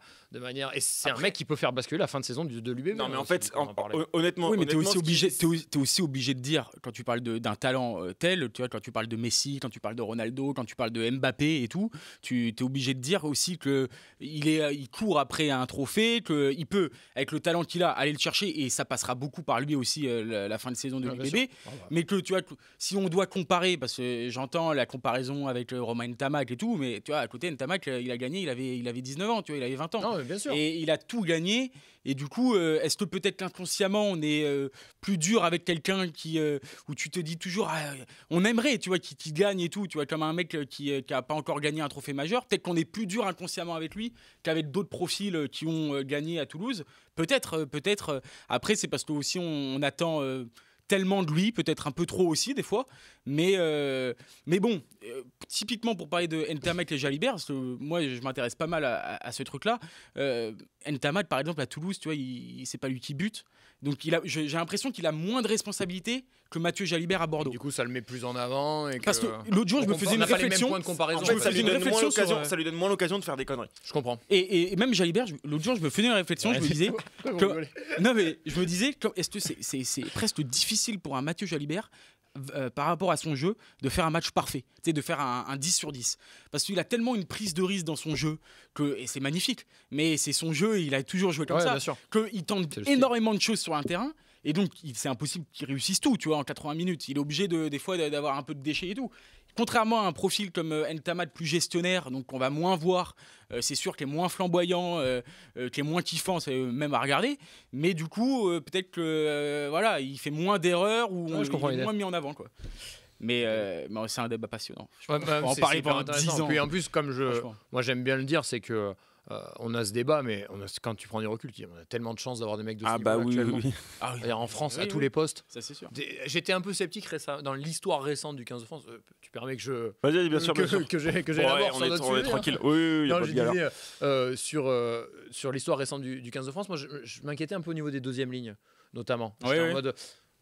Et c'est un mec qui peut faire basculer la fin de saison de l'UBB. Non, mais en fait, honnêtement. Oui, mais t'es aussi obligé de dire, quand tu parles d'un talent tel, tu vois, quand tu parles de Messi, quand tu parles de Ronaldo, quand tu parles de Mbappé et tout, tu es obligé de dire aussi qu'il court après un trophée, qu'il peut, avec le talent qu'il a, aller le chercher et ça passera beaucoup par lui aussi la fin de saison de l'UBB. Mais que tu vois, si on doit comparer, parce que j'entends la comparaison avec Romain Ntamak et tout, mais tu vois, à côté, Ntamak, il a gagné, il avait 19 ans, tu vois, il avait 20 ans. Non, mais bien sûr. Et il a tout gagné. Et du coup, est-ce que peut-être qu'inconsciemment, on est plus dur avec quelqu'un où tu te dis toujours, on aimerait, tu vois, qu'il gagne et tout, tu vois, comme un mec qui a pas encore gagné un trophée majeur. Peut-être qu'on est plus dur inconsciemment avec lui qu'avec d'autres profils qui ont gagné à Toulouse. Peut-être. Après, c'est parce que aussi on attend tellement de lui, peut-être un peu trop aussi des fois, mais bon, typiquement pour parler de Ntamak et Jalibert, parce que moi je m'intéresse pas mal à ce truc-là. Ntamak par exemple à Toulouse, tu vois, c'est pas lui qui bute, donc j'ai l'impression qu'il a moins de responsabilités que Mathieu Jalibert à Bordeaux. Et du coup, ça le met plus en avant. Parce que l'autre jour, je me faisais une réflexion. En fait, ça lui donne moins l'occasion de faire des conneries. Je comprends. Et même Jalibert, l'autre jour, je me faisais une réflexion. Je me disais, est-ce que c'est presque difficile pour un Mathieu Jalibert par rapport à son jeu de faire un match parfait, de faire un 10 sur 10, parce qu'il a tellement une prise de risque dans son jeu et c'est magnifique, mais c'est son jeu, il a toujours joué comme ça, qu'il tente énormément de choses sur un terrain. Et donc, c'est impossible qu'il réussisse tout, tu vois, en 80 minutes. Il est obligé des fois d'avoir un peu de déchets et tout. Contrairement à un profil comme Ntamak plus gestionnaire, donc on va moins voir, c'est sûr qu'il est moins flamboyant, qu'il est moins kiffant, c'est même à regarder. Mais du coup, peut-être que il fait moins d'erreurs ou il est moins mis en avant, quoi. Mais c'est un débat passionnant. On va en parler pendant 10 ans. Et en plus, moi j'aime bien le dire, c'est que on a ce débat, mais quand tu prends du recul, on a tellement de chance d'avoir des mecs de ce niveau actuellement. En France, à tous les postes. Ça, c'est sûr. J'étais un peu sceptique dans l'histoire récente du 15 de France. Tu permets que je. Vas-y, bien sûr. Que j'élabore sur notre sujet. On est tranquille. Oui, non, je disais, sur l'histoire récente du 15 de France, moi je m'inquiétais un peu au niveau des deuxièmes lignes, notamment. J'étais en mode.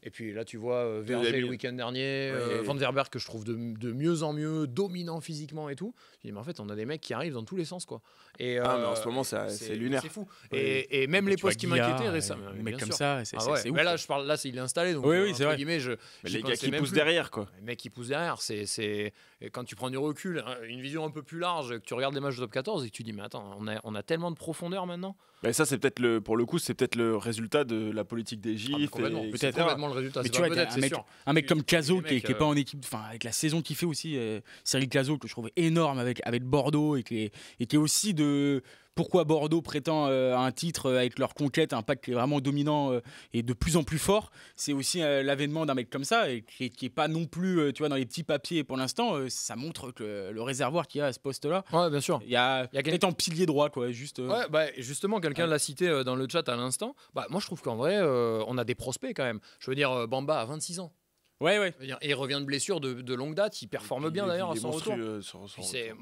Et puis là, tu vois, Verger le week-end dernier, Van der Berg que je trouve de mieux en mieux, dominant physiquement et tout. Je dis, mais en fait, on a des mecs qui arrivent dans tous les sens, quoi. Et, mais en ce moment, c'est lunaire. C'est fou. Et même les postes qui m'inquiétaient récemment. Un mec comme ça, c'est ouf. Mais là, il est installé. Donc, c'est vrai. Mais les gars qui poussent derrière, quoi. Les mecs qui poussent derrière, c'est quand tu prends du recul, une vision un peu plus large, que tu regardes les matchs de top 14 et que tu dis, mais attends, on a tellement de profondeur maintenant. Mais ça, c'est peut-être pour le coup, c'est peut-être le résultat de la politique des gifs. Peut-être complètement le résultat. Mais C'est tu pas vois, peut-être, t'as c'est sûr. un mec comme Cazot les mecs, qui est pas en équipe, enfin avec la saison qu'il fait aussi, Cyril Cazot que je trouvais énorme avec Bordeaux et qui est aussi de pourquoi Bordeaux prétend à un titre avec leur conquête, un pack qui est vraiment dominant et de plus en plus fort. C'est aussi l'avènement d'un mec comme ça et qui est pas non plus, tu vois, dans les petits papiers pour l'instant. Ça montre que le réservoir qu'il y a à ce poste-là. Ouais, bien sûr. Il y a peut-être en pilier droit, quoi, juste. Ouais, bah, justement, quelqu'un l'a cité dans le chat à l'instant. Bah, moi, je trouve qu'en vrai, on a des prospects quand même. Je veux dire, Bamba a 26 ans. Ouais. Et il revient de blessure de longue date. Il performe bien d'ailleurs à son retour.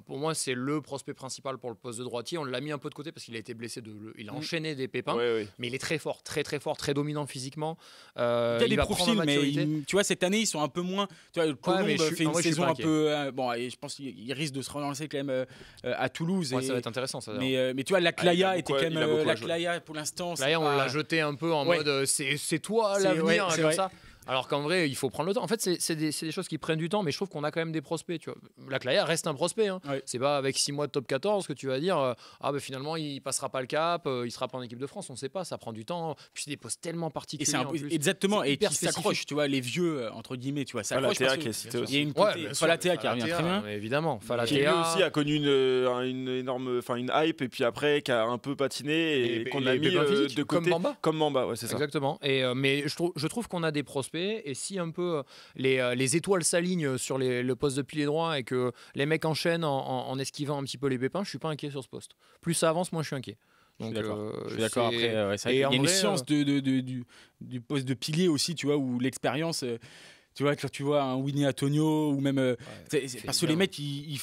Pour moi, c'est le prospect principal pour le poste de droitier. On l'a mis un peu de côté parce qu'il a été blessé. Il a enchaîné des pépins. Mais il est très fort, très fort, très dominant physiquement. Il y a des profils, mais tu vois, cette année, ils sont un peu moins. Tu vois, Colombe fait une saison un peu. Bon, et je pense qu'il risque de se relancer quand même à Toulouse. Ouais, ça va être intéressant, ça. Mais tu vois, Laclaya était quand même. Laclaya, pour l'instant. Là, on l'a jeté un peu en mode c'est toi l'avenir, comme ça. Alors qu'en vrai, il faut prendre le temps. En fait, c'est des choses qui prennent du temps, mais je trouve qu'on a quand même des prospects. Tu vois. Laclaya reste un prospect. Hein. Ouais. C'est pas avec 6 mois de top 14 que tu vas dire finalement, il passera pas le cap, il sera pas en équipe de France. On sait pas, ça prend du temps. Puis c'est des postes tellement particuliers. Exactement, et qui s'accrochent, tu vois, les vieux, entre guillemets, tu vois. Falatea qui est cité aussi. Il y a une Falatea qui revient très bien. Évidemment. Falatea qui lui aussi a connu une énorme, une hype, et puis après, qui a un peu patiné et qu'on a mis de côté. Comme Mamba, ouais, c'est ça. Exactement. Mais je trouve qu'on a des prospects, et si un peu les étoiles s'alignent sur le poste de pilier droit et que les mecs enchaînent en esquivant un petit peu les pépins, je suis pas inquiet sur ce poste. Plus ça avance, moins je suis inquiet. Donc, je suis d'accord. Après, il y a une science du poste de pilier aussi, tu vois, où l'expérience. Tu vois, quand tu vois un Winnie Antonio ou même parce que les mecs ils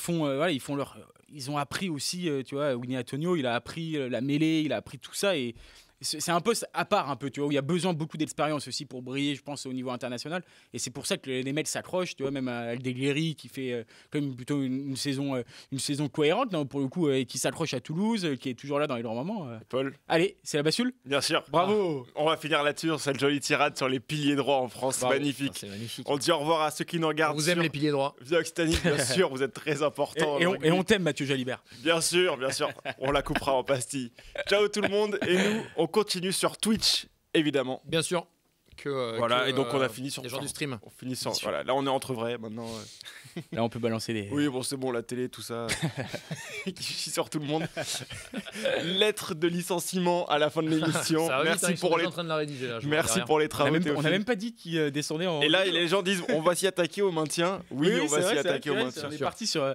ont appris aussi, tu vois, Winnie Antonio, il a appris la mêlée, il a appris tout ça, et c'est un peu à part un peu, tu vois, où il y a besoin de beaucoup d'expérience aussi pour briller, je pense, au niveau international, et c'est pour ça que les mecs s'accrochent, tu vois, même Aldegheri qui fait quand même plutôt une saison cohérente, non, pour le coup, et qui s'accroche à Toulouse, qui est toujours là dans les grands moments. Paul, allez, c'est la bascule. Bien sûr, bravo. On va finir là-dessus sur cette jolie tirade sur les piliers droits en France. Magnifique. C'est magnifique. On dit au revoir à ceux qui nous regardent. Vous aimez les piliers droits? Via Occitanie, bien sûr, vous êtes très important. Et on t'aime, Mathieu Jalibert. Bien sûr, on la coupera en pastilles. Ciao tout le monde, et nous, on continue sur Twitch, évidemment. Bien sûr. Et donc on a fini sur les gens du stream. On finit sur, voilà, là on est entre vrais maintenant. Là on peut balancer les. Oui, bon, c'est bon, la télé, tout ça. Qui chie sur tout le monde. Lettre de licenciement à la fin de l'émission. Merci pour les. En train de la rédiger, là, merci pour les travaux. On n'a même pas dit qu'il descendait en. Et là, les gens disent on va s'y attaquer au maintien. Oui, on va s'y attaquer au maintien. On est parti sur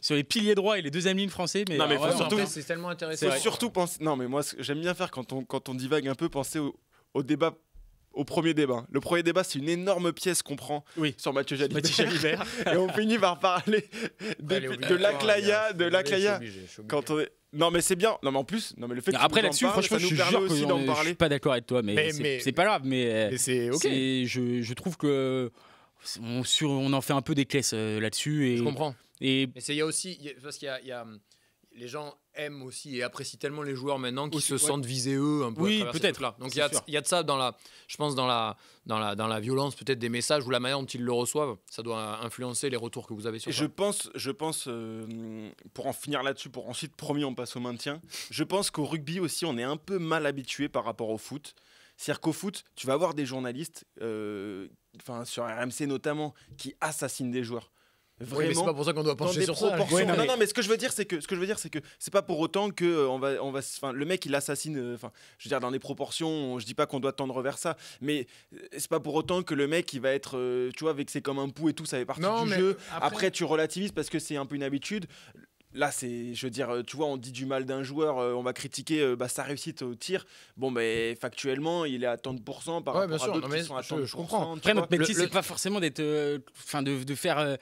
les piliers droits et les deuxièmes lignes français. Mais non, mais faut surtout. C'est tellement intéressant. Faut surtout penser. Non, mais moi, j'aime bien faire quand on divague un peu, penser au débat. Au premier débat. Le premier débat, c'est une énorme pièce qu'on prend sur Mathieu Jalibert. Et on finit par parler de Laclaya. Non, mais c'est bien. Non, mais en plus, le fait que après là-dessus, franchement, je suis pas d'accord avec toi, mais c'est pas grave. Mais c'est ok. Je trouve que on en fait un peu des caisses là-dessus. Et je comprends. Mais il y a aussi parce qu'il y a les gens aiment aussi et apprécient tellement les joueurs maintenant qu'ils se sentent visés eux un peu. Oui, peut-être là. Donc il y a de ça je pense dans la violence peut-être des messages ou la manière dont ils le reçoivent. Ça doit influencer les retours que vous avez sur ça. Je pense pour en finir là-dessus, pour ensuite promis on passe au maintien. Je pense qu'au rugby aussi on est un peu mal habitué par rapport au foot. C'est-à-dire qu'au foot, tu vas avoir des journalistes, sur RMC notamment, qui assassinent des joueurs. Vraiment, oui, mais c'est pas pour ça qu'on doit pencher sur ça. Non, mais ce que je veux dire, c'est que c'est pas pour autant que le mec il assassine. Je veux dire dans des proportions. Je dis pas qu'on doit tendre vers ça, mais c'est pas pour autant que le mec il va être, tu vois, vexé comme un pou et tout. Ça fait partie du jeu. Après, tu relativises parce que c'est un peu une habitude. Là, je veux dire, tu vois, on dit du mal d'un joueur, on va critiquer sa réussite au tir. Bon, mais factuellement, il est à tant de % par rapport à d'autres qui sont à tant de %. Je comprends. Après, notre métier, c'est pas forcément d'être, de faire.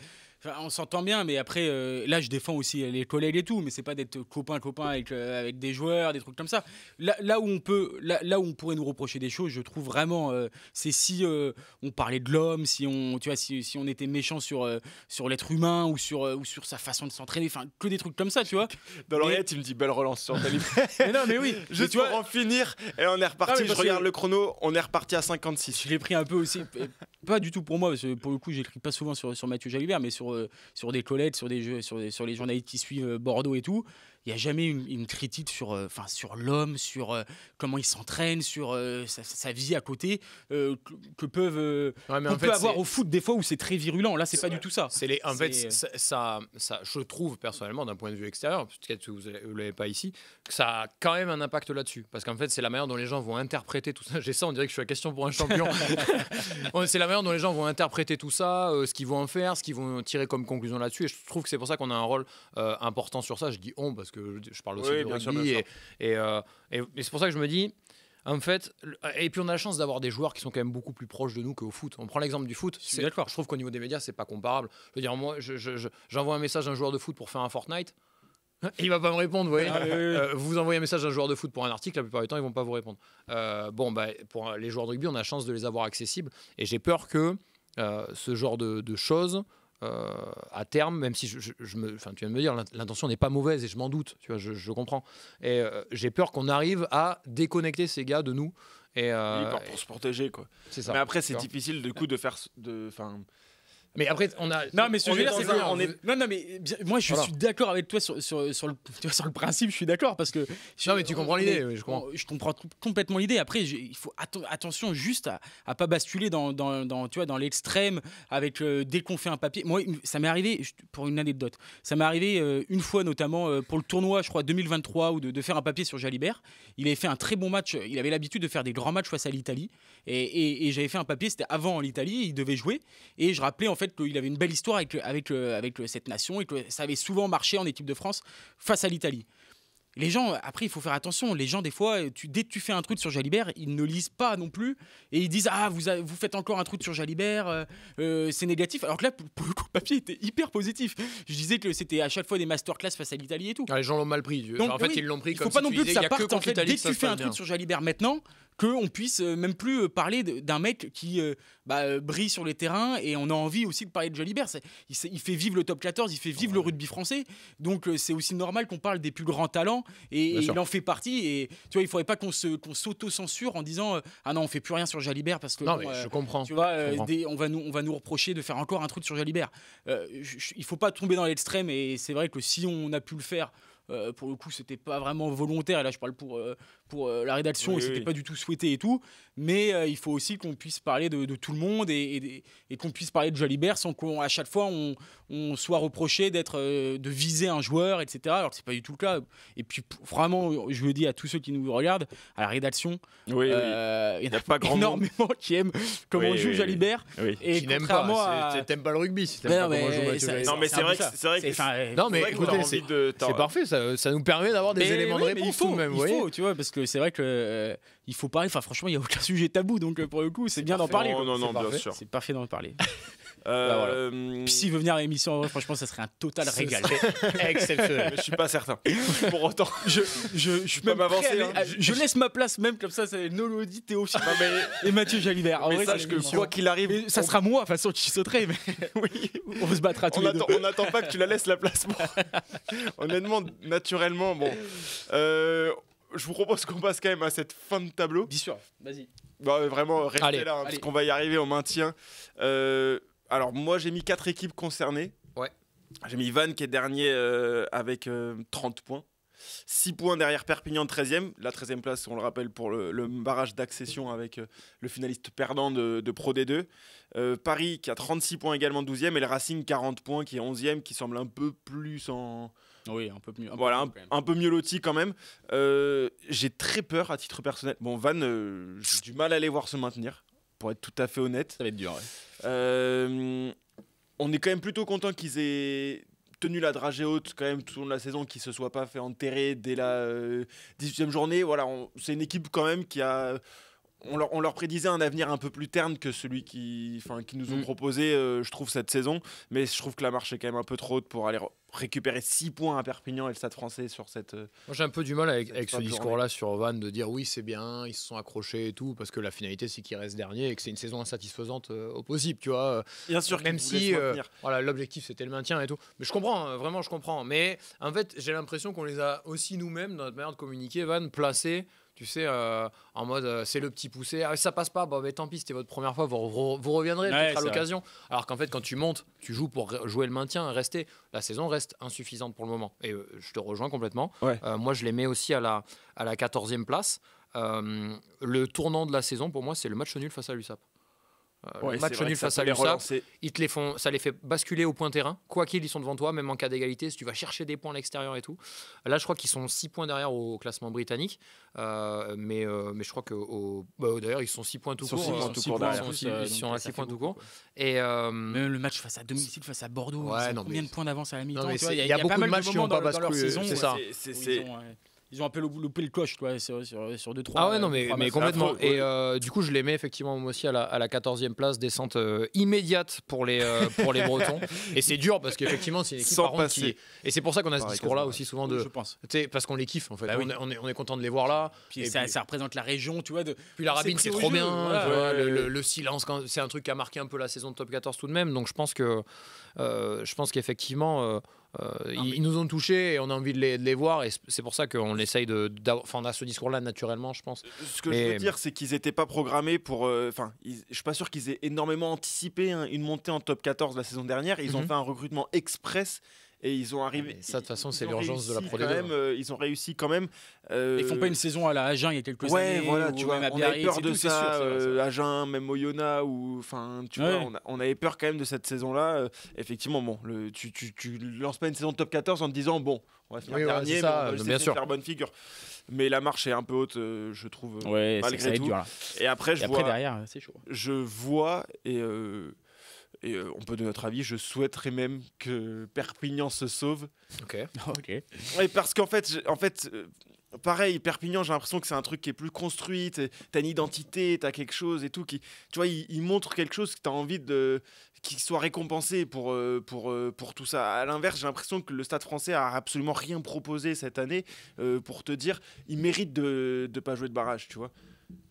On s'entend bien, mais après, là, je défends aussi les collègues et tout, mais c'est pas d'être copain avec des joueurs, des trucs comme ça. Là où on pourrait nous reprocher des choses, je trouve vraiment, c'est si on parlait de l'homme, si on était méchant sur l'être humain ou sur sa façon de s'entraîner, enfin que des trucs comme ça, tu vois. Dans l'oreillette, il me dit belle relance sur Talib. Non, mais oui. Juste pour en finir, et on est reparti. Je regarde le chrono, on est reparti à 56. Je l'ai pris un peu aussi, pas du tout pour moi, parce que pour le coup, j'écris pas souvent sur Mathieu Jalibert, mais sur des collègues, sur les journalistes qui suivent Bordeaux et tout. il n'y a jamais une critique sur l'homme, sur comment il s'entraîne, sur sa vie à côté que peuvent qu'on peut avoir au foot des fois où c'est très virulent. Là, c'est pas du tout ça. En fait, ça, je trouve personnellement, d'un point de vue extérieur, peut-être que vous ne l'avez pas ici, que ça a quand même un impact là-dessus. Parce qu'en fait, c'est la manière dont les gens vont interpréter tout ça. J'ai ça, on dirait que je suis à question pour un champion. C'est la manière dont les gens vont interpréter tout ça, ce qu'ils vont en faire, ce qu'ils vont tirer comme conclusion là-dessus. Et je trouve que c'est pour ça qu'on a un rôle important sur ça. Je dis on parce que je parle aussi du rugby. Et c'est pour ça que je me dis, en fait, et puis on a la chance d'avoir des joueurs qui sont quand même beaucoup plus proches de nous qu'au foot. On prend l'exemple du foot. Je trouve qu'au niveau des médias, c'est pas comparable. Je veux dire, moi, j'envoie un message à un joueur de foot pour faire un Fortnite. Il va pas me répondre, vous voyez. Vous envoyez un message à un joueur de foot pour un article, la plupart du temps, ils vont pas vous répondre. Pour les joueurs de rugby, on a la chance de les avoir accessibles. Et j'ai peur que ce genre de choses, à terme, même si tu viens de me dire, l'intention n'est pas mauvaise et je m'en doute, tu vois, je comprends. Et j'ai peur qu'on arrive à déconnecter ces gars de nous. Pour se protéger, quoi. C'est ça. Mais après, c'est difficile de faire. Mais après, on a. Non, mais ce que je veux dire, c'est que. Non, mais moi, je suis d'accord avec toi sur le principe, je suis d'accord parce que. Non, mais tu comprends l'idée. Je comprends complètement l'idée. Après, il faut attention juste à pas basculer dans l'extrême avec dès qu'on fait un papier. Moi, ça m'est arrivé, pour une anecdote, ça m'est arrivé une fois notamment pour le tournoi, je crois, 2023, ou de faire un papier sur Jalibert. Il avait fait un très bon match. Il avait l'habitude de faire des grands matchs face à l'Italie. Et j'avais fait un papier, c'était avant l'Italie, il devait jouer. Et je rappelais en fait qu'il avait une belle histoire avec cette nation et que ça avait souvent marché en équipe de France face à l'Italie. Les gens, après, il faut faire attention. Les gens, des fois, dès que tu fais un truc sur Jalibert, ils ne lisent pas non plus et ils disent vous faites encore un truc sur Jalibert, c'est négatif. Alors que là, pour le coup, le papier était hyper positif. Je disais que c'était à chaque fois des masterclass face à l'Italie et tout. Les gens l'ont mal pris. Donc, en fait, ils l'ont pris comme il faut pas non plus que ça parte. En fait, dès que tu fais un truc sur Jalibert maintenant, qu'on puisse même plus parler d'un mec qui brille sur les terrains, et on a envie aussi de parler de Jalibert. Il fait vivre le top 14, il fait vivre le rugby français, donc c'est aussi normal qu'on parle des plus grands talents, et il en fait partie. Et tu vois, il faudrait pas qu'on s'auto-censure en disant ah non, on fait plus rien sur Jalibert parce que non, mais je comprends. Tu vois, on va nous reprocher de faire encore un truc sur Jalibert. Il faut pas tomber dans l'extrême, et c'est vrai que si on a pu le faire, pour le coup, c'était pas vraiment volontaire. Et là, je parle pour la rédaction, et c'était pas du tout souhaité et tout. Mais il faut aussi qu'on puisse parler de tout le monde, et qu'on puisse parler de Jalibert sans qu'à chaque fois on soit reproché de viser un joueur, etc. Alors que c'est pas du tout le cas. Et puis vraiment, je le dis à tous ceux qui nous regardent, à la rédaction, il y en a pas énormément qui aiment comment joue Jalibert. Et qui n'aiment pas. T'aimes pas le rugby si t'aimes pas comment joue Mathieu Jalibert. Non, mais c'est vrai que non, mais écoutez, c'est parfait. Ça nous permet d'avoir des éléments de réponse tout de même. Il faut, tu vois, parce que c'est vrai que il faut parler. Enfin, franchement, il y a aucun sujet tabou, donc pour le coup, c'est bien d'en parler. Non, bien sûr. C'est parfait d'en parler. Puis s'il veut venir à l'émission, franchement, ça serait un total régal. Exceptionnel. Je suis pas certain. Pour autant, je peux m'avancer. Je laisse ma place même comme ça. C'est Nolodi, Théo et Mathieu Jalibert. Mais sache que quoi qu'il arrive, ça sera moi, de toute façon, qui sauterai. Mais oui, on se battra tous les deux. On n'attend pas que tu la laisses la place. Honnêtement, naturellement, bon. Je vous propose qu'on passe quand même à cette fin de tableau. Bien sûr, vas-y. Vraiment, restez là, parce qu'on va y arriver au maintien. Alors, moi, j'ai mis 4 équipes concernées. Ouais. J'ai mis Vannes qui est dernier avec 30 points. 6 points derrière Perpignan, 13e. La 13e place, on le rappelle, pour le barrage d'accession avec le finaliste perdant de Pro D2. Paris qui a 36 points également, 12e. Et le Racing, 40 points, qui est 11e, qui semble un peu plus en... Oui, un peu mieux. Un peu mieux loti quand même. J'ai très peur à titre personnel. Bon, Vannes, j'ai du mal à les voir se maintenir, pour être tout à fait honnête. Ça va être dur, on est quand même plutôt content qu'ils aient tenu la dragée haute quand même tout au long de la saison, qu'ils ne se soient pas fait enterrer dès la 18e journée. Voilà, c'est une équipe quand même qui a... On leur prédisait un avenir un peu plus terne que celui qu'ils nous ont proposé, je trouve, cette saison. Mais je trouve que la marche est quand même un peu trop haute pour aller récupérer 6 points à Perpignan et le Stade Français sur cette... Moi, j'ai un peu du mal avec ce discours-là sur Vannes, de dire oui, c'est bien, ils se sont accrochés et tout, parce que la finalité, c'est qu'ils restent derniers et que c'est une saison insatisfaisante au possible, tu vois. Bien sûr, même si l'objectif, c'était le maintien et tout. Mais je comprends, vraiment, je comprends. Mais en fait, j'ai l'impression qu'on les a aussi nous-mêmes, dans notre manière de communiquer, Vannes, placés. Tu sais, en mode c'est le petit poussé, ça passe pas, mais tant pis, c'était votre première fois, vous reviendrez peut-être à l'occasion. Alors qu'en fait, quand tu montes, tu joues pour jouer le maintien, rester. La saison reste insuffisante pour le moment. Et je te rejoins complètement. Ouais. Moi, je les mets aussi à la 14e place. Le tournant de la saison, pour moi, c'est le match nul face à l'USAP. Ouais, le match c'est vrai nul que ça face peut à les l'USAP, relancer. ça les fait basculer au point terrain. Quoi qu'ils, ils sont devant toi, même en cas d'égalité, si tu vas chercher des points à l'extérieur et tout. Là, je crois qu'ils sont 6 points derrière au classement britannique. Mais je crois que d'ailleurs, ils sont 6 points tout Ils sont court. 6 points tout court derrière. Ils sont à 6 points tout court. Et Même le match face à domicile, face à Bordeaux, Ouais, ils ont non, combien mais- de points d'avance à la mi-temps? Non, mais Tu vois, il y a pas beaucoup mal de matchs qui moments n'ont pas dans leur basculé, saison, c'est ouais, ça. Ils ont un peu loupé le coche, quoi, sur 2-3. Ah ouais, non, mais complètement. affreux, Et du coup, je les mets effectivement moi aussi à la 14e place, descente immédiate pour les Bretons. Et c'est dur parce qu'effectivement, c'est une équipe Sans par contre, passer. Et c'est pour ça qu'on a ce Par les discours-là cases aussi souvent de. Je pense. Tu sais, parce qu'on les kiffe en fait. Bah oui. On est content de les voir là. Puis Et ça, puis- ça représente la région, tu vois. Puis la Rabine, c'est pris au trop jeu, bien. voilà. Tu vois, Ouais. le silence, c'est un truc qui a marqué un peu la saison de Top 14 tout de même. Donc je pense qu'effectivement, ils nous ont touchés et on a envie de les voir. Et c'est pour ça qu'on essaye on a ce discours-là naturellement, je pense. Ce que je veux dire, c'est qu'ils n'étaient pas programmés pour. Je suis pas sûr qu'ils aient énormément anticipé une montée en top 14 la saison dernière. Ils ont fait un recrutement express et ils ont arrivé. Mais ça, de toute façon, c'est ils ont l'urgence de la réussi Pro quand D2. même, ils ont réussi quand même. Ils font pas une saison à la Agen il y a quelques Ouais, années. voilà, ou tu vois, même à on avait Biarritz peur et de tout, c'est ça, sûr, c'est vrai. Agen, même Oyonnax, ou enfin, tu Ouais. vois, on avait peur quand même de cette saison-là. Effectivement, bon, tu lances pas une saison de top 14 en te disant bon, on va finir Oui, ouais, dernier, c'est mais ça, on va bien essayer sûr. de faire bonne figure. Mais la marche est un peu haute, je trouve. Ouais, malgré ça va être tout. dur là. Et après, Et après, derrière, c'est chaud. je vois on peut donner notre avis. Je souhaiterais même que Perpignan se sauve. Ok. Ok. Ouais, parce qu'en fait, pareil, Perpignan, j'ai l'impression que c'est un truc qui est plus construit. T'as une identité, t'as quelque chose et tout. Tu vois, il montre quelque chose que t'as envie qu'il soit récompensé pour tout ça. À l'inverse, j'ai l'impression que le Stade français a absolument rien proposé cette année pour te dire il mérite de pas jouer de barrage, tu vois.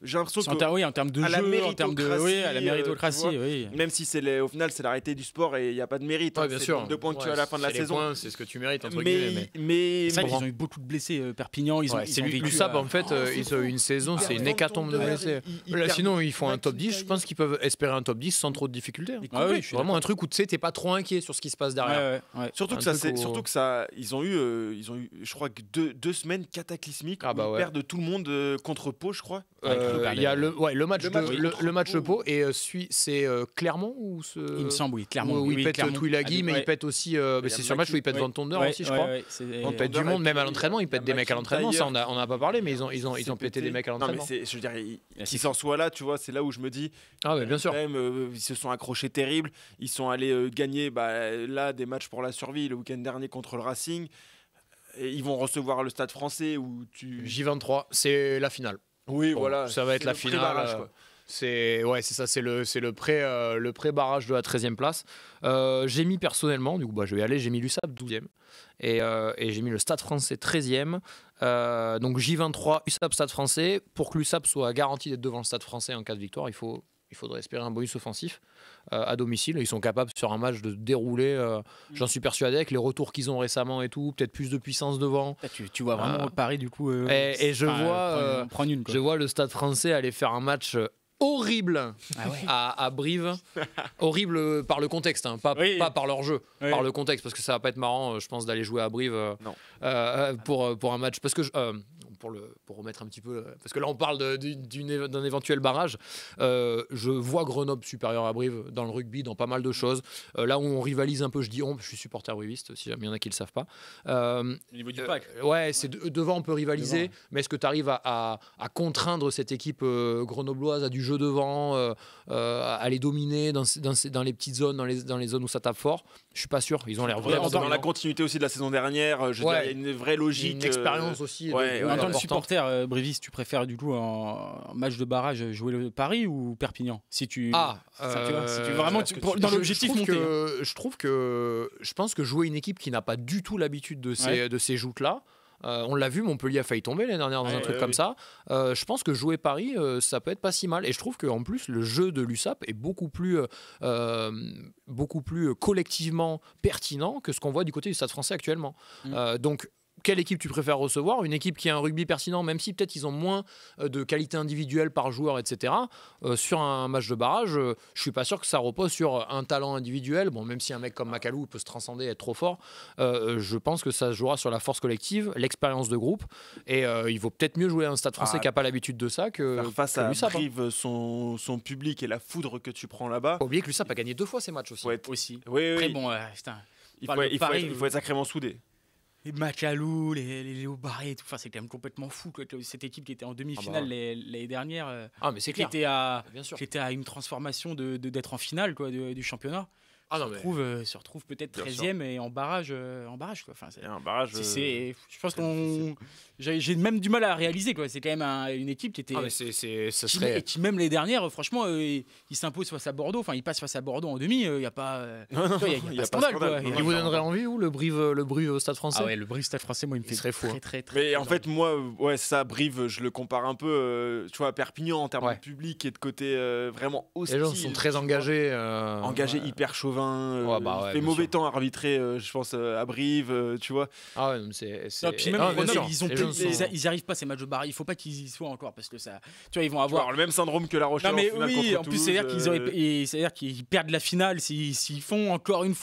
J'ai l'impression que En termes de à la jeu, en termes de. Oui, à la méritocratie, méritocratie, oui. même si au final c'est l'arrêté du sport et il n'y a pas de mérite, Ouais, hein, bien c'est sûr. le nombre de points que tu as à la fin de la C'est les saison. points, c'est ce que tu mérites entre guillemets. Mais C'est vrai bon. qu'ils ont eu beaucoup de blessés, Perpignan. Ils ont C'est vécu l'USAP à- en fait, ils ont eu une saison, c'est une hécatombe de blessés. Là, sinon, ils font un top 10. Je pense qu'ils peuvent espérer un top 10 sans trop de difficultés. hein. Ah oui, je suis Vraiment un truc où tu sais, t'es pas trop inquiet sur ce qui se passe derrière. Ouais. Surtout Un que ça, truc où- surtout que ça, ils ont eu, je crois que deux semaines cataclysmiques Ah bah où ils ouais. perdent tout le monde contre Pau, je crois. Il y a le match Le match de Pau et c'est Clermont ou Il me semble, oui, clairement. où il pète Clermont. Twilaghi, mais Ouais. il pète aussi. C'est sur le match où il pète Van Tonder aussi, je crois. On pète du Thunder, monde, et même à puis, l'entraînement, ils pètent des mecs à l'entraînement. Ça, on a pas parlé, mais ils ont pété des mecs à Non, mais l'entraînement. je veux dire, qu'ils en soient là, tu vois, c'est là où je me dis, Ah, mais bien sûr. quand même, ils se sont accrochés terribles. Ils sont allés gagner là des matchs pour la survie le week-end dernier contre le Racing. Et ils vont recevoir le Stade français où J23, c'est la finale. Oui, Bon, voilà. ça va être c'est la le finale. pré-barrage, quoi. C'est ça, c'est le pré-barrage de la 13e place. J'ai mis personnellement, du coup, je vais y aller, j'ai mis l'USAP 12e et j'ai mis le Stade français 13e. Donc J23, USAP, Stade français. Pour que l'USAP soit garanti d'être devant le Stade français en cas de victoire, il faudrait espérer un bonus offensif à domicile. Ils sont capables sur un match de dérouler, j'en suis persuadé, avec les retours qu'ils ont récemment et tout, peut-être plus de puissance devant. Tu vois vraiment Paris, du coup. Et je vois, prendre une. Quoi. Je vois le Stade français aller faire un match horrible à Brive. Horrible par le contexte, hein, pas par leur jeu, par le contexte, parce que ça va pas être marrant, je pense, d'aller jouer à Brive pour un match. Parce que pour remettre un petit peu, parce que là on parle d'un éventuel barrage. Je vois Grenoble supérieur à Brive dans le rugby, dans pas mal de choses. Là où on rivalise un peu, je suis supporter briviste, si jamais il y en a qui le savent pas. Au niveau du pack. Ouais, c'est devant on peut rivaliser, mais est-ce que tu arrives à contraindre cette équipe grenobloise à du jeu devant, à les dominer dans les petites zones, dans les zones où ça tape fort? Je suis pas sûr. Ils ont l'air vraiment Dans la dominants. continuité aussi de la saison dernière, je veux dire, il y a une vraie logique. Une expérience aussi. En tant que importante. supporter briviste, tu préfères du coup en match de barrage jouer le Paris ou Perpignan? Si tu vraiment dans l'objectif monté. Je pense que jouer une équipe qui n'a pas du tout l'habitude de ces joutes-là. On l'a vu, Montpellier a failli tomber l'année dernière dans un truc comme ça. Je pense que jouer Paris, ça peut être pas si mal. Et je trouve qu'en plus, le jeu de l'USAP est beaucoup plus collectivement pertinent que ce qu'on voit du côté du Stade français actuellement. Donc, quelle équipe tu préfères recevoir. Une équipe qui a un rugby pertinent, même si peut-être ils ont moins de qualité individuelle par joueur, etc. Sur un match de barrage, je suis pas sûr que ça repose sur un talent individuel. Bon, même si un mec comme Macalou peut se transcender, être trop fort, je pense que ça se jouera sur la force collective, l'expérience de groupe. Et il vaut peut-être mieux jouer à un Stade Français qui n'a pas l'habitude de ça que faire face que à l'USAP, hein. Brive, son public et la foudre que tu prends là-bas. Faut oublier que l'USAP a gagné 2 fois ces matchs aussi. Faut être- Aussi. Oui, Après, oui. bon, putain. Il Enfin, faut être sacrément soudé. Les Macalou, les Léo Barré, tout. Enfin, c'est quand même complètement fou. Quoi. Cette équipe qui était en demi-finale l'année dernière, Ah, mais c'est qui clair. était Bien sûr. à une transformation d'être en finale quoi, du championnat. Ah, non, mais... Se retrouve peut-être Bien 13e et en barrage. Quoi. Enfin, Et un barrage. je pense qu'on. J'ai même du mal à réaliser. Quoi. C'est quand même une équipe qui était. Ah, mais ça qui, serait... et qui, même les dernières, franchement, il s'impose face à Bordeaux. Enfin, il passe face à Bordeaux en demi. Il n'y a pas. Non, non, Il n'y a pas de scandale. Quoi. Non, Il vous donnerait envie, ou le Brive au Stade Français? Ah ouais, le Brive Stade Français, moi, il me fait serait fou, hein. très. Mais en fait, moi, ouais, ça, Brive, je le compare un peu, tu vois, à Perpignan en termes Ouais. de public et de côté vraiment hostile. Les gens sont très engagés. Engagé, hyper chauvin. Ouais, bah ouais, fait bien mauvais sûr. temps à arbitrer, je pense, à Brive, tu vois. Ah ouais, c'est... Non, puis même Ah, les bien Grenoble, sûr. Les gens sont- ils arrivent pas ces matchs de barrage. Il faut pas qu'ils y soient encore parce que ça, tu vois, ils vont Tu vois, avoir. le même syndrome que La Rochelle Non mais en finale oui, contre en plus Toulouse, c'est-à-dire qu'ils perdent la finale s'ils font encore une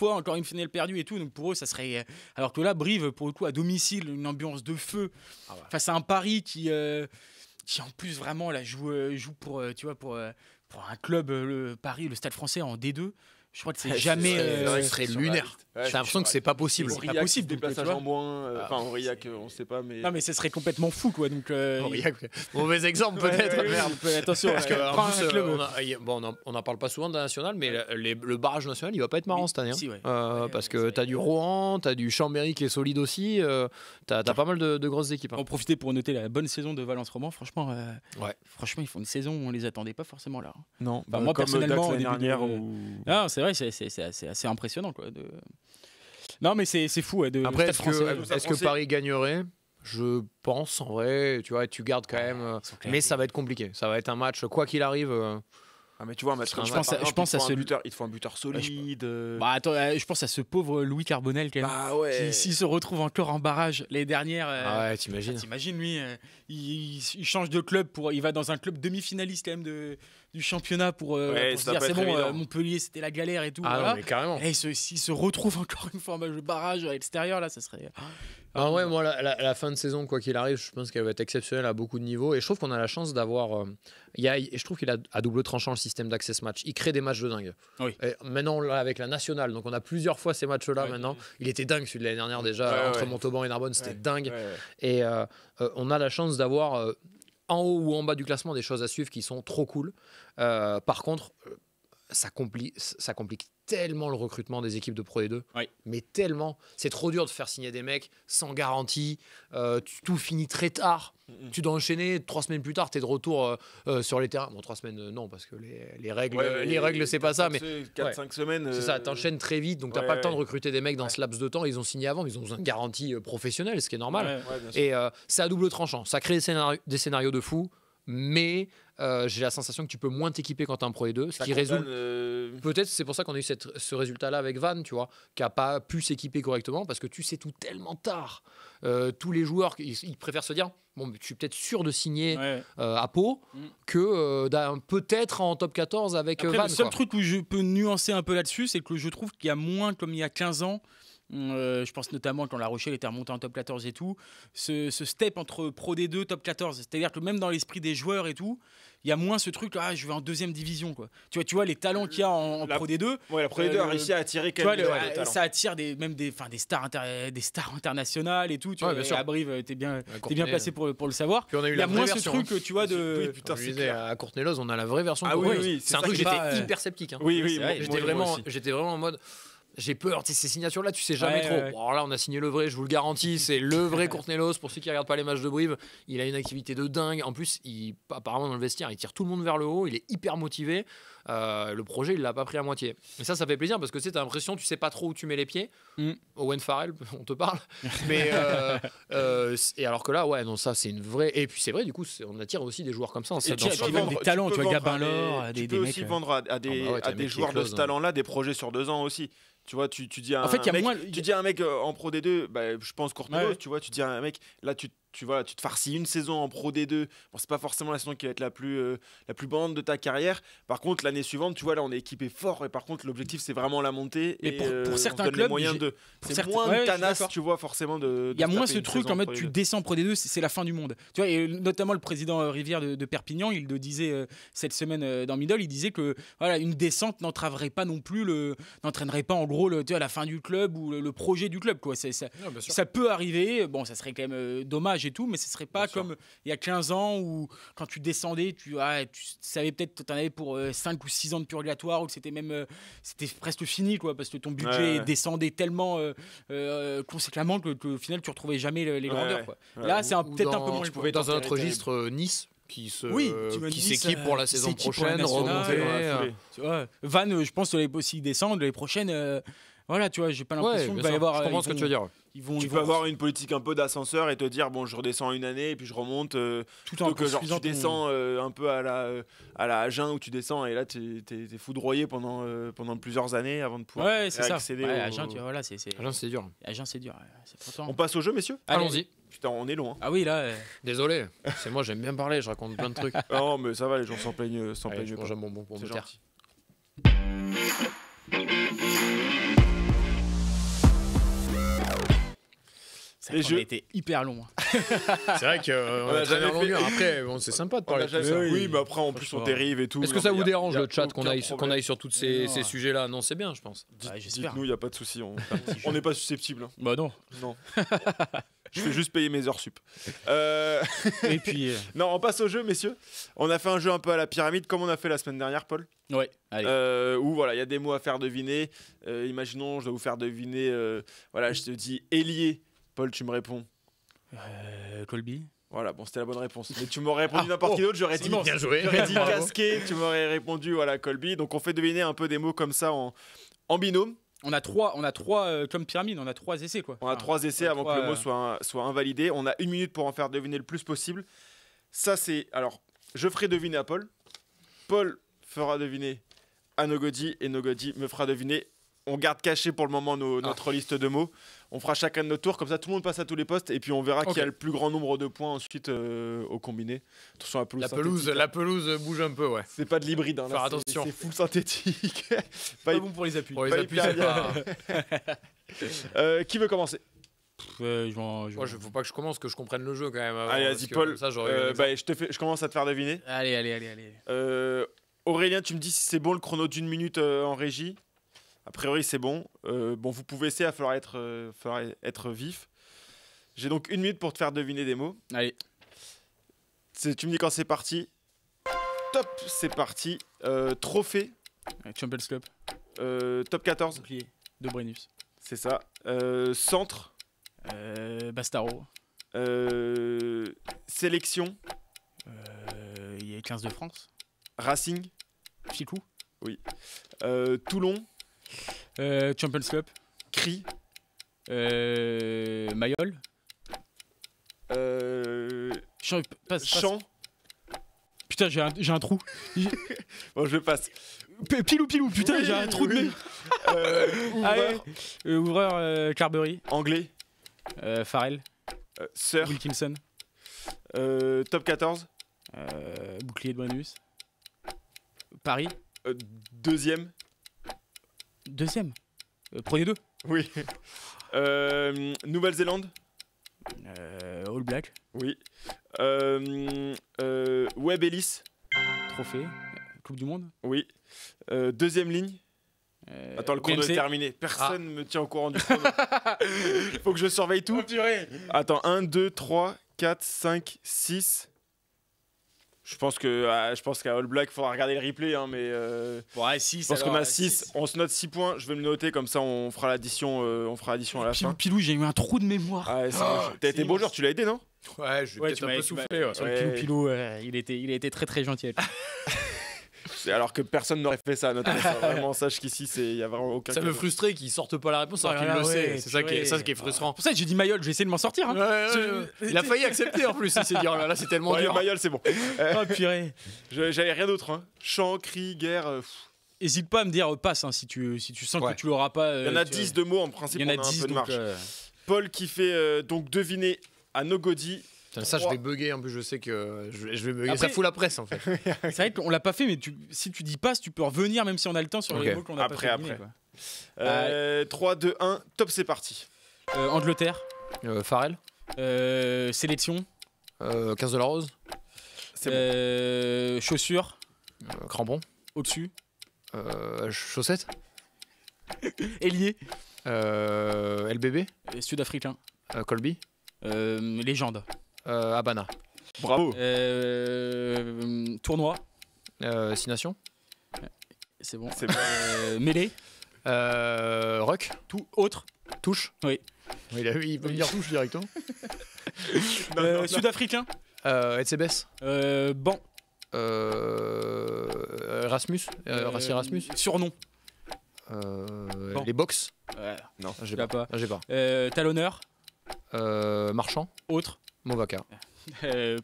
finale perdue et tout. Donc pour eux, ça serait. Alors que là, Brive, pour le coup, à domicile, une ambiance de feu face à un Paris qui en plus vraiment là joue pour tu vois pour un club, le Paris, le Stade Français en D2. Je crois que c'est jamais. ce serait lunaire. J'ai l'impression que c'est pas possible. C'est pas Aurillac possible, qui se déplace donc, à tu vois. Jambouin, enfin Aurillac, on sait pas, mais. Non mais ça serait complètement fou quoi. Donc Mauvais exemple peut-être. Ouais, merde, attention Parce que, en prends plus, un club. on n'en parle pas souvent de la nationale, mais le barrage national, il va pas être marrant Oui, cette année. si, ouais. Parce que t'as du Rouen, t'as du Chambéry qui est solide aussi. T'as pas mal de grosses équipes. En profiter pour noter la bonne saison de Valence Roman. Franchement, Ouais. franchement, ils font une saison où on les attendait pas forcément là. Non, Bah, moi, comme personnellement, Dax au l'année début dernière. de- Non, c'est vrai, c'est assez impressionnant quoi. Non, mais c'est fou. Ouais, de Après, Stade Français. est-ce que Paris gagnerait? Je pense en vrai, tu vois, tu gardes quand même. Ils sont clairs. Mais ça va être compliqué. Ça va être un match, quoi qu'il arrive. Ah, mais tu vois, un match comme Je ça, pense par à- je exemple, pense il à te faut un celui- buteur- il te faut un buteur solide. Bah attends, je pense à ce pauvre Louis Carbonel quand même. Bah ouais. Qui, s'il se retrouve encore en barrage les dernières. Ah ouais, t'imagines. T'imagines lui, il change de club il va dans un club demi-finaliste quand même du championnat pour Ouais, se ça dire peut c'est être bon, évident. Montpellier c'était la galère et tout. Ah voilà. non, mais carrément. Et s'il se retrouve encore une fois en match de barrage à l'extérieur là, ça serait. Ah ouais, moi, la fin de saison, quoi qu'il arrive, je pense qu'elle va être exceptionnelle à beaucoup de niveaux. Et je trouve qu'on a la chance d'avoir. Et je trouve qu'il a à double tranchant le système d'Access Match. Il crée des matchs de dingue. Oui. Et maintenant, là, avec la nationale, donc on a plusieurs fois ces matchs-là Ouais. maintenant. Il était dingue celui de l'année dernière déjà, Ouais, entre ouais. Montauban et Narbonne, c'était Ouais. dingue. Ouais. Et on a la chance d'avoir en haut ou en bas du classement des choses à suivre qui sont trop cool. Par contre, ça complique tellement le recrutement des équipes de Pro D2. Oui. Mais tellement. C'est trop dur de faire signer des mecs sans garantie. Tout finit très tard. Tu dois enchaîner. 3 semaines plus tard, tu es de retour sur les terrains. Bon, 3 semaines, non, parce que les règles, les règles c'est pas ça. Mais 4-5 semaines. c'est ça, t'enchaînes très vite. Donc, t'as ouais, pas le temps de ouais. recruter des mecs dans ce laps de temps. Ils ont signé avant, mais ils ont besoin de garantie professionnelle, ce qui est normal. Ouais. Ouais, bien sûr. Et c'est à double tranchant. Ça crée des scénarios de fou, mais j'ai la sensation que tu peux moins t'équiper quand t'es un Pro D2, ce Ça qui résulte. condamne, Peut-être c'est pour ça qu'on a eu ce résultat-là avec Van, tu vois, qui a pas pu s'équiper correctement parce que tu sais tout tellement tard. Tous les joueurs, ils préfèrent se dire bon, mais je suis peut-être sûr de signer Ouais. à Pau Mm. que peut-être en top 14 avec Après, Van. le seul quoi. truc où je peux nuancer un peu là-dessus, c'est que je trouve qu'il y a moins, comme il y a 15 ans, je pense notamment quand La Rochelle était remontée en top 14 et tout, ce step entre Pro D2, top 14. C'est-à-dire que même dans l'esprit des joueurs et tout, il y a moins ce truc, je vais en deuxième division. Quoi. Tu vois les talents qu'il y a en La- Pro D2. Ouais, la Pro D2 a le- réussi à attirer Tu quand vois, même des talents. ça attire des stars, des stars internationales et tout. Tu Ouais, vois, bien et sûr. à Brive, t'es bien Courtenay, placé pour le savoir. Puis on a eu Il y a la vraie moins ce version, truc, tu vois, de. Oui, putain, Comme je c'est disais, clair. à Courtenay-Loz, on a la vraie version. Ah pour oui, eux. oui, c'est un ça truc, qui j'étais est pas, hyper sceptique. Hein. Oui, oui, C'est vrai, moi J'étais vraiment en mode. J'ai peur, tu sais, ces signatures-là, tu sais jamais Ouais, trop. ouais. Bon, alors là, on a signé le vrai, je vous le garantis, c'est le vrai Courtenay-Loz. Pour ceux qui regardent pas les matchs de Brive, il a une activité de dingue. En plus, apparemment, dans le vestiaire, il tire tout le monde vers le haut, il est hyper motivé. Le projet, il l'a pas pris à moitié. Et ça fait plaisir parce que tu as l'impression, tu sais pas trop où tu mets les pieds. Owen Farrell, on te parle. Mais et alors que là, ouais, non, ça c'est une vraie. Et puis c'est vrai, du coup, on attire aussi des joueurs comme ça. Et tu as même des talents, tu vois, Gabin Lor, tu des peux mecs. aussi vendre à des joueurs de ce talent-là des projets sur 2 ans aussi. Tu vois, tu dis à en fait, un mec, tu dis à un mec en Pro D2, bah, je pense Courtelos, tu vois, tu dis à un mec, là tu te farcis une saison en Pro D2. Bon, c'est pas forcément la saison qui va être la plus brillante de ta carrière. Par contre, l'année suivante, tu vois, là on est équipé fort et par contre, l'objectif c'est vraiment la montée. Mais pour certains clubs, c'est moins de tanasse, tu vois, forcément il y a moins ce truc en mode tu descends Pro D2, c'est la fin du monde. Tu vois, et notamment le président Rivière de Perpignan, il le disait cette semaine dans Middle, il disait que voilà, une descente n'entraînerait pas non plus n'entraînerait pas en gros tu vois, la fin du club ou le projet du club, quoi. Ça peut arriver. Bon, ça serait quand même dommage et tout, mais ce serait pas comme il y a 15 ans où quand tu descendais, tu savais peut-être que tu en avais pour 5 ou 6 ans de purgatoire ou que c'était presque fini, quoi, parce que ton budget descendait tellement conséquemment que au final tu retrouvais jamais les grandeurs, quoi. Là, c'est peut-être un peu moins. Tu pouvais dans un autre registre Nice qui s'équipe pour la saison prochaine, remonter. Vannes, je pense que aussi descendre les prochaines. Voilà, tu vois, j'ai pas l'impression qu'il va y avoir. Je comprends ce que tu veux dire. Tu peux avoir une politique un peu d'ascenseur et te dire bon, je redescends une année et puis je remonte. Tout en que genre tu descends un peu à la Agen où tu descends et là t'es foudroyé pendant plusieurs années avant de pouvoir accéder. Agen, tu vois, voilà, Agen, c'est dur. Agen, c'est dur. On passe au jeu, messieurs. Allons-y. Putain, on est loin. Ah oui, là. Désolé. C'est moi, j'aime bien parler. Je raconte plein de trucs. Non, mais ça va, les gens s'en plaignent. Je mange un bonbon pour me taire. Les jeux étaient hyper longs. C'est vrai qu'on a jamais longueur. Après, bon, c'est sympa de parler de ça. Oui, mais après, en plus, on dérive et tout. Est-ce que ça vous dérange le chat qu'on aille sur tous ces sujets-là? Non, c'est bien, je pense. Dites-nous, il n'y a pas de souci. On n'est pas susceptible. Bah non. Je fais juste payer mes heures sup. Et puis. Non, on passe au jeu, messieurs. On a fait un jeu un peu à la pyramide, comme on a fait la semaine dernière, Paul. Ouais. Allez. Où voilà, il y a des mots à faire deviner. Imaginons, je dois vous faire deviner. Voilà, je te dis ailier. Paul, tu me réponds. Colby. Voilà, bon, c'était la bonne réponse. Mais tu m'aurais répondu n'importe qui d'autre, j'aurais dit bien joué. J'aurais dit casqué, tu m'aurais répondu voilà Colby. Donc on fait deviner un peu des mots comme ça en binôme. On a trois comme pyramide, on a 3 essais, quoi. On a 3 essais avant que le mot soit invalidé. On a 1 minute pour en faire deviner le plus possible. Ça c'est alors, je ferai deviner à Paul. Paul fera deviner à Nogodi et Nogodi me fera deviner. On garde caché pour le moment notre liste de mots. On fera chacun de notre tour, comme ça tout le monde passe à tous les postes et puis on verra qui a le plus grand nombre de points ensuite au combiné. Attention à la pelouse bouge un peu, ouais. C'est pas de l'hybride, hein, faire attention. C'est full synthétique. Pas bon pour les appuis. Pour les appuis, c'est pas... Qui veut commencer? Moi, faut pas que je commence, que je comprenne le jeu quand même. Allez, vas-y, Paul. Ça, je commence à te faire deviner. Allez. Aurélien, tu me dis si c'est bon le chrono d'1 minute en régie. A priori, c'est bon. Bon, vous pouvez essayer, il va falloir être vif. J'ai donc 1 minute pour te faire deviner des mots. Allez. Tu me dis quand c'est parti. Top, c'est parti. Trophée. Champions Cup. Top 14. Bouclier. De Brennus. C'est ça. Centre. Bastaro. Sélection. Il y a 15 de France. Racing. Chicou. Oui. Toulon. Champions Cup. Cri. Mayol. Champ. Putain, j'ai un trou. Bon, je passe. Pilou, putain, j'ai un trou de nez. Ouvreur. Ouvreur, Carberry. Anglais. Farrell. Sir. Wilkinson. Top 14. Bouclier de Brennus. Paris. Deuxième. Prenez 2. Oui. Nouvelle-Zélande. All Black. Oui. Webb Ellis. Trophée. Coupe du Monde. Oui. Deuxième ligne. Attends, le chrono est terminé. Personne me tient au courant du chrono. Faut que je surveille tout. Attends, 1, 2, 3, 4, 5, 6. Je pense qu'à All Black, il faudra regarder le replay, hein, mais ouais, 6, je pense qu'on a 6. On se note 6 points. Je vais me le noter, comme ça on fera l'addition à la fin. Pilou, j'ai eu un trou de mémoire. T'as été beau joueur, tu l'as aidé, non? Ouais, je vais peut-être un peu souffler. Sur le Pilou, il était très très gentil. Alors que personne n'aurait fait ça à notre place. Vraiment, sache qu'ici, il y a vraiment aucun. Ça me frustrait qu'ils sortent pas la réponse alors qu'il le sait. C'est ça qui est frustrant. Pour ça, j'ai dit Mayol, je vais essayer de m'en sortir. Hein. Il a failli accepter en plus. Il s'est dit, oh là là, c'est tellement dur. Mayol, c'est bon. Oh purée. J'avais rien d'autre. Hein. Chant, cri, guerre. Hésite pas à me dire passe hein, si tu sens que tu l'auras pas. Il y en a 10 de mots en principe. Il y en a on a 10 un peu de donc, marge. Paul qui fait donc deviner à Nogodi. Ça, je vais bugger. En plus, je sais que je vais bugger. Après, ça fout la presse en fait. C'est vrai qu'on l'a pas fait, mais si tu dis passe, tu peux revenir même si on a le temps sur les mots qu'on a pas fait. Après. 3, 2, 1, top, c'est parti. Angleterre. Farrell. Sélection. 15 de la Rose. Chaussures. Crampons. Au-dessus. Chaussettes. Ailier. LBB. Sud-africain. Colby. Légende. Habana. Bravo. Tournoi. 6 nations. C'est bon. C'est bon. Mêlée. Ruck. Tout autre. Touche. Oui. Il peut me dire touche directement. Non. Sud-africain. Etsebes. Banc. Erasmus. Rassi Erasmus. Surnom. Les box. Non, J'ai Là pas. pas. J'ai pas. Talonneur. Marchand. Autre. Movaka.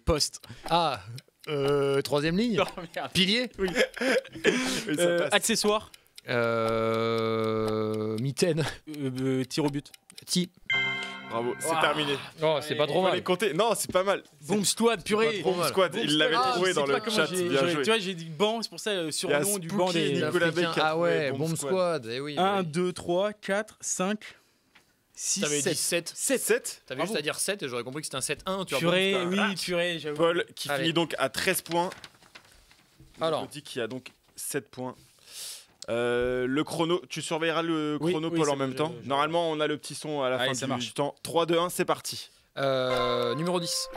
Poste. Ah. Troisième ligne. Non, merde. Pilier. Oui, ça passe. Accessoire. Mitaine. Tir au but. Bravo, c'est terminé. Oh, c'est pas trop On va mal. les compter. Non, c'est pas mal. Bomb Squad, purée. Bomb Squad, il l'avait trouvé dans le chat. Bien joué. Tu vois, j'ai dit banc, c'est pour ça Il surnom y a du banc Spooky, des. Nicolas Beck. Ah ouais, Bomb Bomb Squad. Eh oui. 1, 2, 3, 4, 5, 6, T'avais dit 7. 7. 7. T'avais juste à dire 7 et j'aurais compris que c'était un 7-1. Tu vois, Purée, Bomb Squad. oui, purée, j'avoue. Paul qui Allez. finit donc à 13 points. Alors. On dit qu'il y a donc 7 points. Le chrono, tu surveilleras le chrono oui, Paul c'est en même bon, temps. Normalement, on a le petit son à la Allez, fin ça du marche. temps. 3, 2, 1, c'est parti. Numéro 10.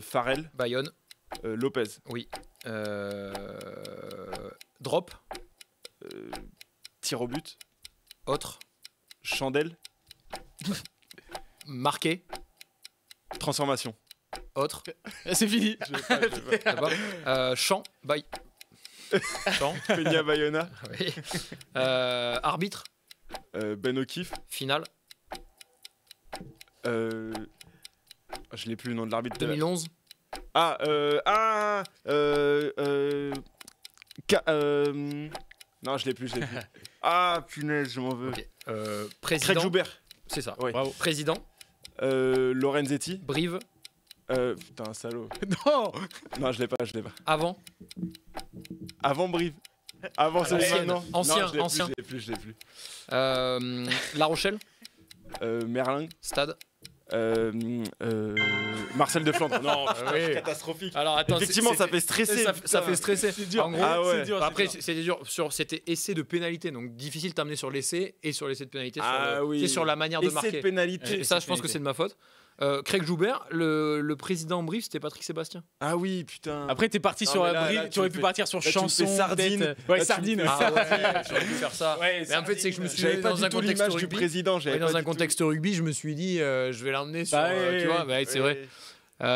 Farrell, Bayonne. Lopez, Oui. Drop. tir au but, Autre. chandelle, Marqué. transformation. Autre. C'est fini. D'abord. Chant. Bye. Chant. Peña Bayona, Oui. Arbitre. Ben O'Keefe. Finale. Je l'ai plus le nom de l'arbitre. 2011. Non, je l'ai plus. Ah, punaise, je m'en veux. Ok. Craig Président. Joubert. C'est ça. Oui. Bravo. Président. Lorenzetti. Brive. Putain, un salaud. Non. Non, je l'ai pas. Avant. Avant Brive. Avant c'est Ancienne. maintenant. Ancien, Non, je l'ai ancien. plus, je l'ai plus. La Rochelle. Merlin. Stade. Marcel de Flandre. Non, oui. catastrophique. Alors attends. Effectivement, ça fait stresser. Ça fait stresser. C'est dur. En gros, Ah ouais. c'est dur. après, c'est dur. c'était dur. C'était essai de pénalité, donc difficile de t'amener sur l'essai et sur l'essai de pénalité. Ah sur, oui. c'est sur la manière de Essai marquer. de pénalité. Et ça, je pense que c'est de ma faute. Craig Joubert, le président Brive, c'était Patrick Sébastien. Ah oui, putain. Après, t'es parti Non, sur mais là, Brive, là, tu aurais tu pu me partir sur là, tu me chanson, fais Sardine. tête. Là, Ouais, tu me Sardine. fais Ah ouais, j'aurais pu faire ça. Ouais, Mais en fait, c'est que je me suis J'avais mis pas dans du un tout contexte l'image du rugby. président. Ouais, dans un contexte rugby, je me suis dit, je vais l'emmener sur. Bah ouais, tu vois, ouais. bah ouais, c'est vrai.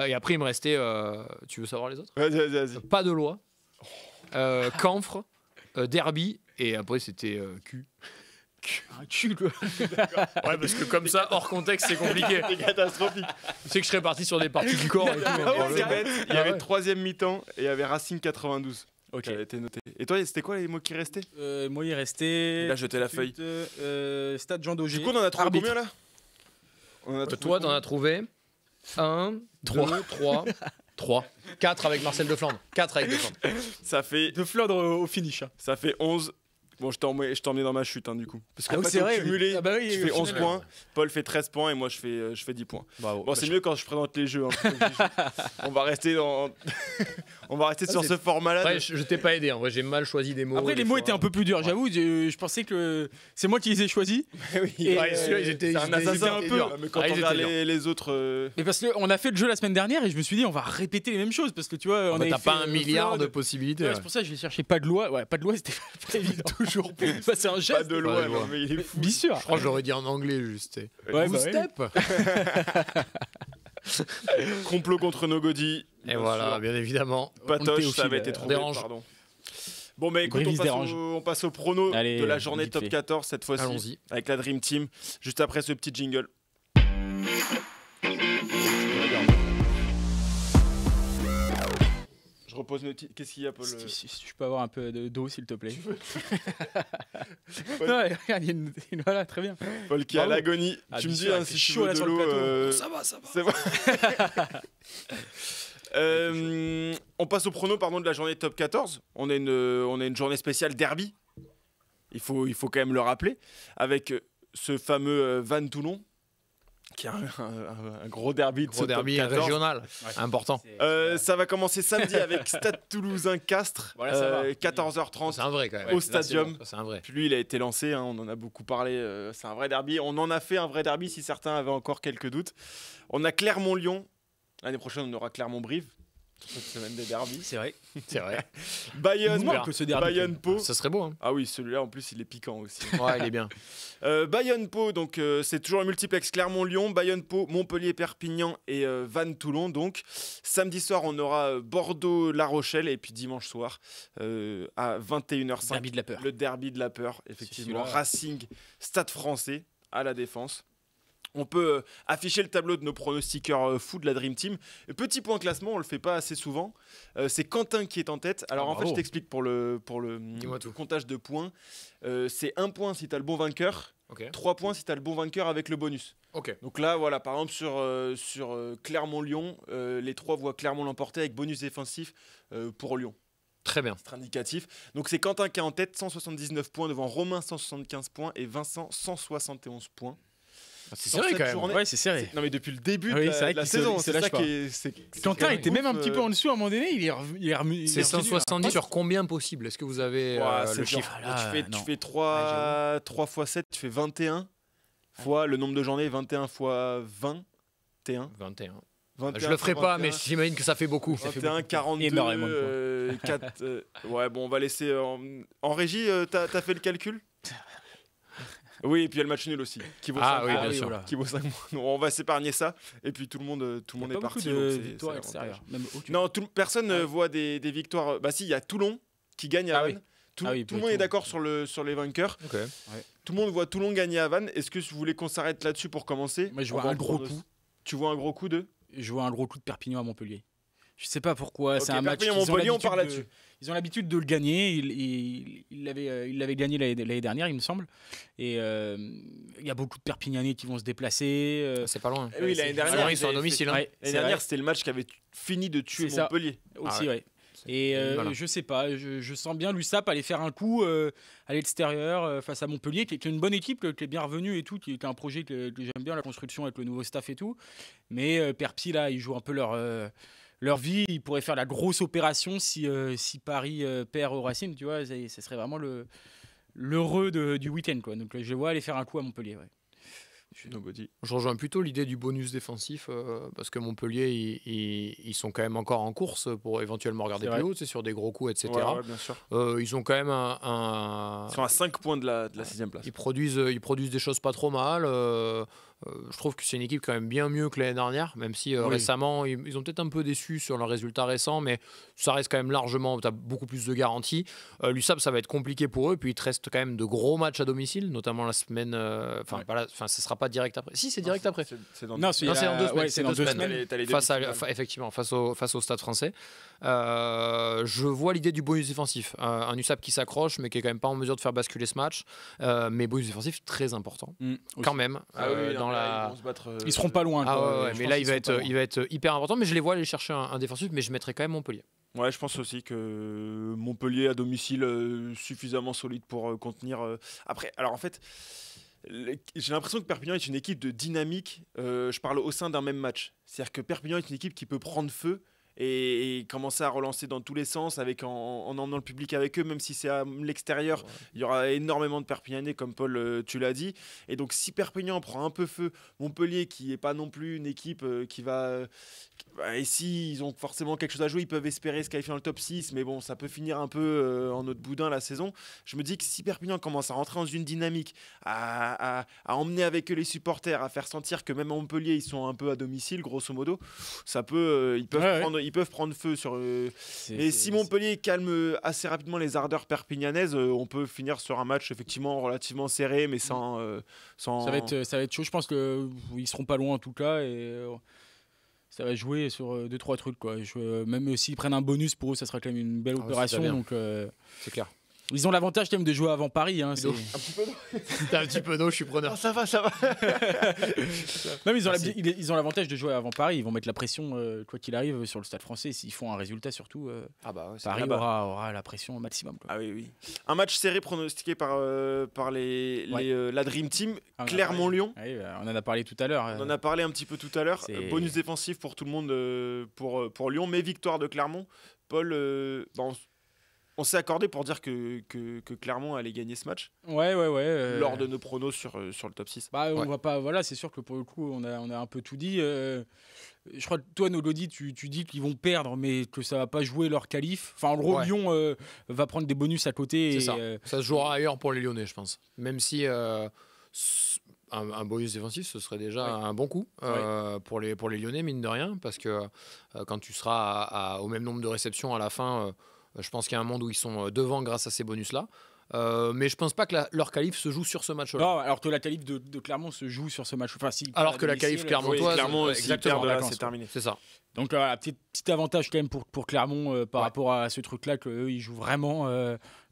Et après, il me restait. Tu veux savoir les autres? Vas-y. Pas de loi. Camphre. Derby. Et après, c'était Q. Un cul, quoi. Ouais, parce que comme ça, hors contexte, c'est compliqué. C'est catastrophique. Tu sais que je serais parti sur des parties du corps et tout. Ah ouais, c'est bête. Il y Ah avait ouais. troisième mi-temps et il y avait Racing 92. Ok. Qui avait été noté. Et toi, c'était quoi les mots qui restaient? Moi, il restait. Il a jeté la feuille. Stade Jean Daugé. Du coup, on en a trouvé Arbitre. combien là? On en a trouvé Toi, t'en combien as trouvé 1, 2, 3. 4 avec Marcel de Flandre. 4 avec de Flandre. Ça fait De Flandre au finish. hein. 11. Bon, je t'ai emmené dans ma chute, hein, du coup. Parce Ah qu'en oui, fait, c'est au vrai. cumulé, Ah bah oui, je fais au 11 final, points. Paul fait 13 points et moi, je fais 10 points. Bravo. Bon, c'est mieux quand je présente les jeux. Hein, on va rester dans. On va rester sur ce format-là. Après, je t'ai pas aidé. En vrai, j'ai mal choisi des mots. Après, les des mots fois. étaient un peu plus durs, j'avoue. Je pensais que c'est moi qui les ai choisis. Oui, Et, Ouais, celui-là, ils étaient- c'est un ils étaient assassin un un peu. peu. Mais quand Ah, on ils regarde étaient les autres. Mais parce qu'on a fait le jeu la semaine dernière et je me suis dit, on va répéter les mêmes choses. Parce que tu vois, on Bah, avait t'as fait, pas un milliard Flandre. de possibilités. Ouais, ouais. c'est pour ça que je vais chercher pas de loi. Ouais, pas de loi, c'était pas évident. Toujours. Bah, c'est un Pas geste. de loi, de non, loi. mais il est fou. Bien sûr. Je crois que j'aurais dit en anglais juste. Ouais, Vous bah ouais. step. Complot contre Nogodi. Et voilà, bien évidemment. Patoche, On ça avait était été au trouvé. dérange. Pardon. Bon, mais écoute, Brive, il se dérange. on passe au prono Allez, de la journée vite top fait. 14 cette fois-ci. Allons-y. Avec la Dream Team, juste après ce petit jingle. Je repose nos titres. Qu'est-ce qu'il y a, Paul? Si je peux avoir un peu d'eau, s'il te plaît. Paul, Non, regarde, il y a voilà, très bien. Paul qui est à Bravo. l'agonie. Ah, Tu me bien dis sûr, hein, il si fait tu chaud, veux là, de sur le l'eau. plateau. Ça va. C'est bon. On passe au prono de la journée top 14. On a une journée spéciale derby. Il faut quand même le rappeler. Avec ce fameux Vannes-Toulon, qui est un gros derby de ce Gros derby top 14. régional, important. Ça va commencer samedi avec Stade Toulousain Castres, Voilà, ça va. 14h30 C'est un vrai quand même. au là, c'est Stadium. Ça, c'est un vrai. Puis lui, il a été lancé, hein, on en a beaucoup parlé. C'est un vrai derby. On en a fait un vrai derby si certains avaient encore quelques doutes. On a Clermont-Lyon. L'année prochaine, on aura Clermont-Brive. Cette semaine des derbies. C'est vrai. C'est vrai. Bayonne, Il manque ce derby. Bayonne-Pau. Ça serait beau. Hein. Ah oui, celui-là, en plus, il est piquant aussi. Ouais, il est bien. Bayonne-Pau, donc c'est toujours le multiplex Clermont-Lyon, Bayonne-Pau, Montpellier-Perpignan et Vannes-Toulon. Donc samedi soir, on aura Bordeaux-La Rochelle et puis dimanche soir à 21h05. Derby de la peur. Le derby de la peur, effectivement. celui-là. Racing, Stade Français à la Défense. On peut afficher le tableau de nos pronostiqueurs fous de la Dream Team. Et petit point classement, on le fait pas assez souvent. C'est Quentin qui est en tête. Alors en fait, bravo. je t'explique pour le Dis-moi tout. comptage de points. C'est 1 point si tu as le bon vainqueur, Ok. 3 points si tu as le bon vainqueur avec le bonus. Ok. Donc là, voilà, par exemple, sur Clermont-Lyon, les 3 voient Clermont l'emporter avec bonus défensif pour Lyon. Très bien. C'est indicatif. Donc c'est Quentin qui est en tête, 179 points devant Romain, 175 points et Vincent, 171 points. C'est Sur serré cette quand même. journée- Ouais, c'est serré. Non mais depuis le début Ah oui, de c'est vrai la qu'il se- saison, il se c'est lâche ça pas. qui est... Quentin quand était même un petit peu en dessous à un moment donné. Il est revenu. C'est 170 sur combien possible? Est-ce que vous avez le chiffre? tu fais, non. 3 x 7, tu fais 21 fois le nombre de journées, 21 fois 21. 21. 21 Je le ferai fois pas, 21, mais j'imagine que ça fait beaucoup. 21, 42, Énormément de 4... ouais, bon, on va laisser... en régie, t'as fait le calcul? Oui, et puis il y a le match nul aussi, qui vaut Ah 5 oui, points. bien sûr. voilà. Qui vaut 5 points. Donc, on va s'épargner ça, et puis tout le monde est Pas beaucoup parti. de donc c'est victoires l'avantage. extérieures. Même au-dessus. Non, personne ne voit des victoires. Bah si, il y a Toulon qui gagne à Ah Vannes. oui. Tout, Ah oui, tout le pour monde est tout. d'accord sur les vainqueurs. Ok. Tout le monde voit Toulon gagner à Vannes. Est-ce que vous voulez qu'on s'arrête là-dessus pour commencer? Moi, je On vois va un en gros prendre- coup. Tu vois un gros coup de Je vois un gros coup de Perpignan à Montpellier. Je sais pas pourquoi. Ok, C'est un match. qu'ils ont Perpignan-Montpellier, on l'habitude part de- là-dessus. Ils ont l'habitude de le gagner. Ils l'avaient gagné l'année dernière, il me semble. Et il y a beaucoup de Perpignanais qui vont se déplacer. C'est pas loin. Eh oui, l'année dernière, Souvent, ils sont à domicile. Hein. Ouais, L'année c'est dernière, vrai. c'était le match qui avait fini de tuer C'est ça. Montpellier. Aussi, Ah ouais. ouais. Et Voilà. je sais pas, je sens bien l'USAP aller faire un coup à l'extérieur face à Montpellier, qui est une bonne équipe, qui est bien revenue et tout, qui est un projet que j'aime bien, la construction avec le nouveau staff et tout. Mais Perpi, là, ils jouent un peu leur vie. Ils pourraient faire la grosse opération si Paris perd au Racing, tu vois. Ce serait vraiment l'heureux du week-end, quoi. Donc je vois aller faire un coup à Montpellier, ouais. Nobody. Je rejoins plutôt l'idée du bonus défensif parce que Montpellier, ils sont quand même encore en course pour éventuellement regarder C'est plus vrai. haut, c'est sur des gros coups, etc. Ouais, bien sûr. Ils ont quand même un Ils sont à 5 points de la 6ème place. ils produisent des choses pas trop mal. Je trouve que c'est une équipe quand même bien mieux que l'année dernière, même si Oui. récemment, ils ont peut-être un peu déçu sur leurs résultats récents, mais ça reste quand même largement, tu as beaucoup plus de garanties. L'USAP, ça va être compliqué pour eux, puis il te reste quand même de gros matchs à domicile, notamment la semaine... Enfin, Ouais. ce sera pas direct après. Si, c'est direct après. C'est dans Non, Non, c'est dans 2 semaines. ouais, c'est dans 2 T'as semaines. les deux Face finales. effectivement, face au Stade français. Je vois l'idée du bonus défensif. Un USAP qui s'accroche, mais qui est quand même pas en mesure de faire basculer ce match. Mais bonus défensif, très important. Aussi. Quand même. Ah oui, dans non, là, la... ils vont se battre, Ils seront pas loin. Ah quoi. ouais, Je mais pense là, qu'ils il va seront pas loin. être hyper important. Mais je les vois aller chercher un défensif, mais je mettrai quand même Montpellier. Ouais, je pense aussi que Montpellier à domicile suffisamment solide pour contenir. Après, alors en fait, j'ai l'impression que Perpignan est une équipe de dynamique. Je parle au sein d'un même match. C'est-à-dire que Perpignan est une équipe qui peut prendre feu et commencer à relancer dans tous les sens en emmenant le public avec eux, même si c'est à l'extérieur. Il y aura énormément de Perpignanais, comme Paul, tu l'as dit. Et donc, si Perpignan prend un peu feu, Montpellier, qui n'est pas non plus une équipe qui va... Et si ils ont forcément quelque chose à jouer, ils peuvent espérer se qualifier dans le top 6, mais bon, ça peut finir un peu en autre boudin la saison. Je me dis que si Perpignan commence à rentrer dans une dynamique, à emmener avec eux les supporters, à faire sentir que même à Montpellier, ils sont un peu à domicile, grosso modo, ça peut, ils ils peuvent prendre feu sur. Et si Montpellier calme assez rapidement les ardeurs perpignanaises, on peut finir sur un match effectivement relativement serré, mais sans. Ça va être chaud. Je pense qu'ils seront pas loin en tout cas et ça va jouer sur 2-3 trucs quoi. Même s'ils prennent un bonus pour eux, ça sera quand même une belle opération. Donc c'est clair. Ils ont l'avantage quand même de jouer avant Paris. Hein, un petit peu d'eau. T'as un petit peu d'eau, je suis preneur. Non, ça va. Non, mais ils ont l'avantage de jouer avant Paris. Ils vont mettre la pression, quoi qu'il arrive, sur le Stade français. S'ils font un résultat, surtout, Paris aura la pression au maximum. Quoi. Ah oui. Un match serré pronostiqué par la Dream Team. Clermont-Lyon. Oui, on en a parlé tout à l'heure. On en a parlé un petit peu tout à l'heure. Bonus défensif pour tout le monde pour Lyon, mais victoire de Clermont. Paul, on s'est accordé pour dire que Clermont allait gagner ce match. Ouais. Lors de nos pronos sur le top 6. On va pas. Voilà, c'est sûr que pour le coup, on a un peu tout dit. Je crois que toi, Nolodi, tu dis qu'ils vont perdre, mais que ça va pas jouer leur qualif. Enfin, en gros, Lyon va prendre des bonus à côté. C'est ça. Ça se jouera ailleurs pour les Lyonnais, je pense. Même si un bonus défensif, ce serait déjà un bon coup pour les Lyonnais, mine de rien, parce que quand tu seras au même nombre de réceptions à la fin. Je pense qu'il y a un monde où ils sont devant grâce à ces bonus-là. Mais je pense pas que leur qualif se joue sur ce match-là. Non, alors que la qualif de Clermont se joue sur ce match. Enfin, alors que la qualif clermontoise, Clermont, exactement, c'est terminé. C'est ça. Donc voilà, petit avantage quand même pour Clermont par rapport à ce truc-là, qu'eux, ils jouent vraiment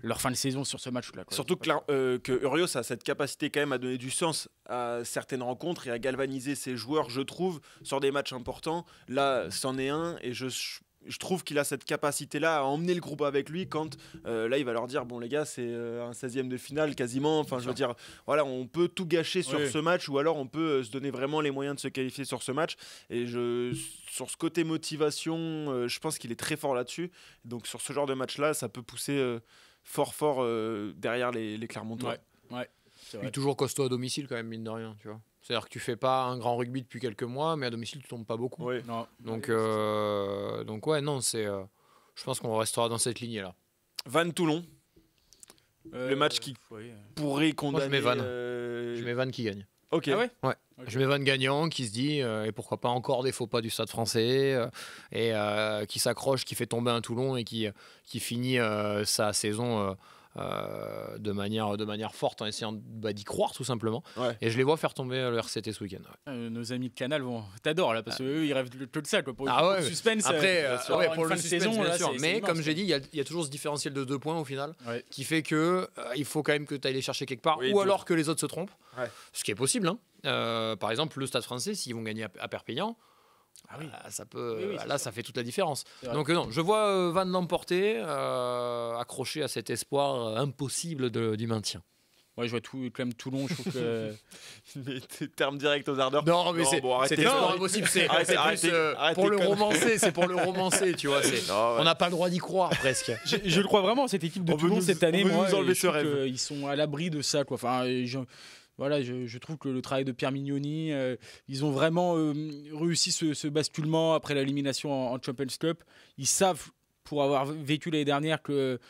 leur fin de saison sur ce match-là. Quoi. Surtout que Urios a cette capacité quand même à donner du sens à certaines rencontres et à galvaniser ses joueurs, je trouve, sur des matchs importants. Là, c'en est un et je trouve qu'il a cette capacité-là à emmener le groupe avec lui quand là il va leur dire bon les gars c'est un 16e de finale quasiment, enfin je veux dire voilà on peut tout gâcher sur ce match ou alors on peut se donner vraiment les moyens de se qualifier sur ce match et sur ce côté motivation je pense qu'il est très fort là-dessus, donc sur ce genre de match-là ça peut pousser fort derrière les Clermontois. Ouais. Il est toujours costaud à domicile quand même, mine de rien, tu vois. C'est-à-dire que tu fais pas un grand rugby depuis quelques mois, mais à domicile tu tombes pas beaucoup. Oui. Non. Donc je pense qu'on restera dans cette lignée-là. Vannes-Toulon. Le match qui pourrait condamner. Moi, je mets Vannes qui gagne. Ok. Ah ouais. Okay. Je mets Vannes gagnant qui se dit et pourquoi pas encore des faux pas du Stade français et qui s'accroche, qui fait tomber un Toulon et qui finit sa saison. De manière forte en essayant d'y croire tout simplement et je les vois faire tomber le RCT ce week-end. Nos amis de Canal t'adorent là parce qu'eux ils rêvent que de ça quoi, pour le suspense après pour le fin de saison bien là, sûr. Mais immense, comme j'ai dit il y a toujours ce différentiel de 2 points au final qui fait que il faut quand même que tu ailles les chercher quelque part ou alors que les autres se trompent ce qui est possible hein. Par exemple le Stade français s'ils vont gagner à Perpignan ça peut là ça fait toute la différence. Donc non, je vois Vannes l'emporter accroché à cet espoir impossible du maintien. Ouais, je vois quand même Toulon, je trouve que terme direct aux ardeurs. Non, mais c'est impossible, c'est pour le romancer, c'est pour le romancer, tu vois, on n'a pas le droit d'y croire presque. Je le crois vraiment cette équipe de Toulon cette année, moi, nous enlever ce rêve. Ils sont à l'abri de ça quoi. Enfin, je trouve que le travail de Pierre Mignoni, ils ont vraiment réussi ce basculement après l'élimination en Champions Cup. Ils savent, pour avoir vécu l'année dernière, que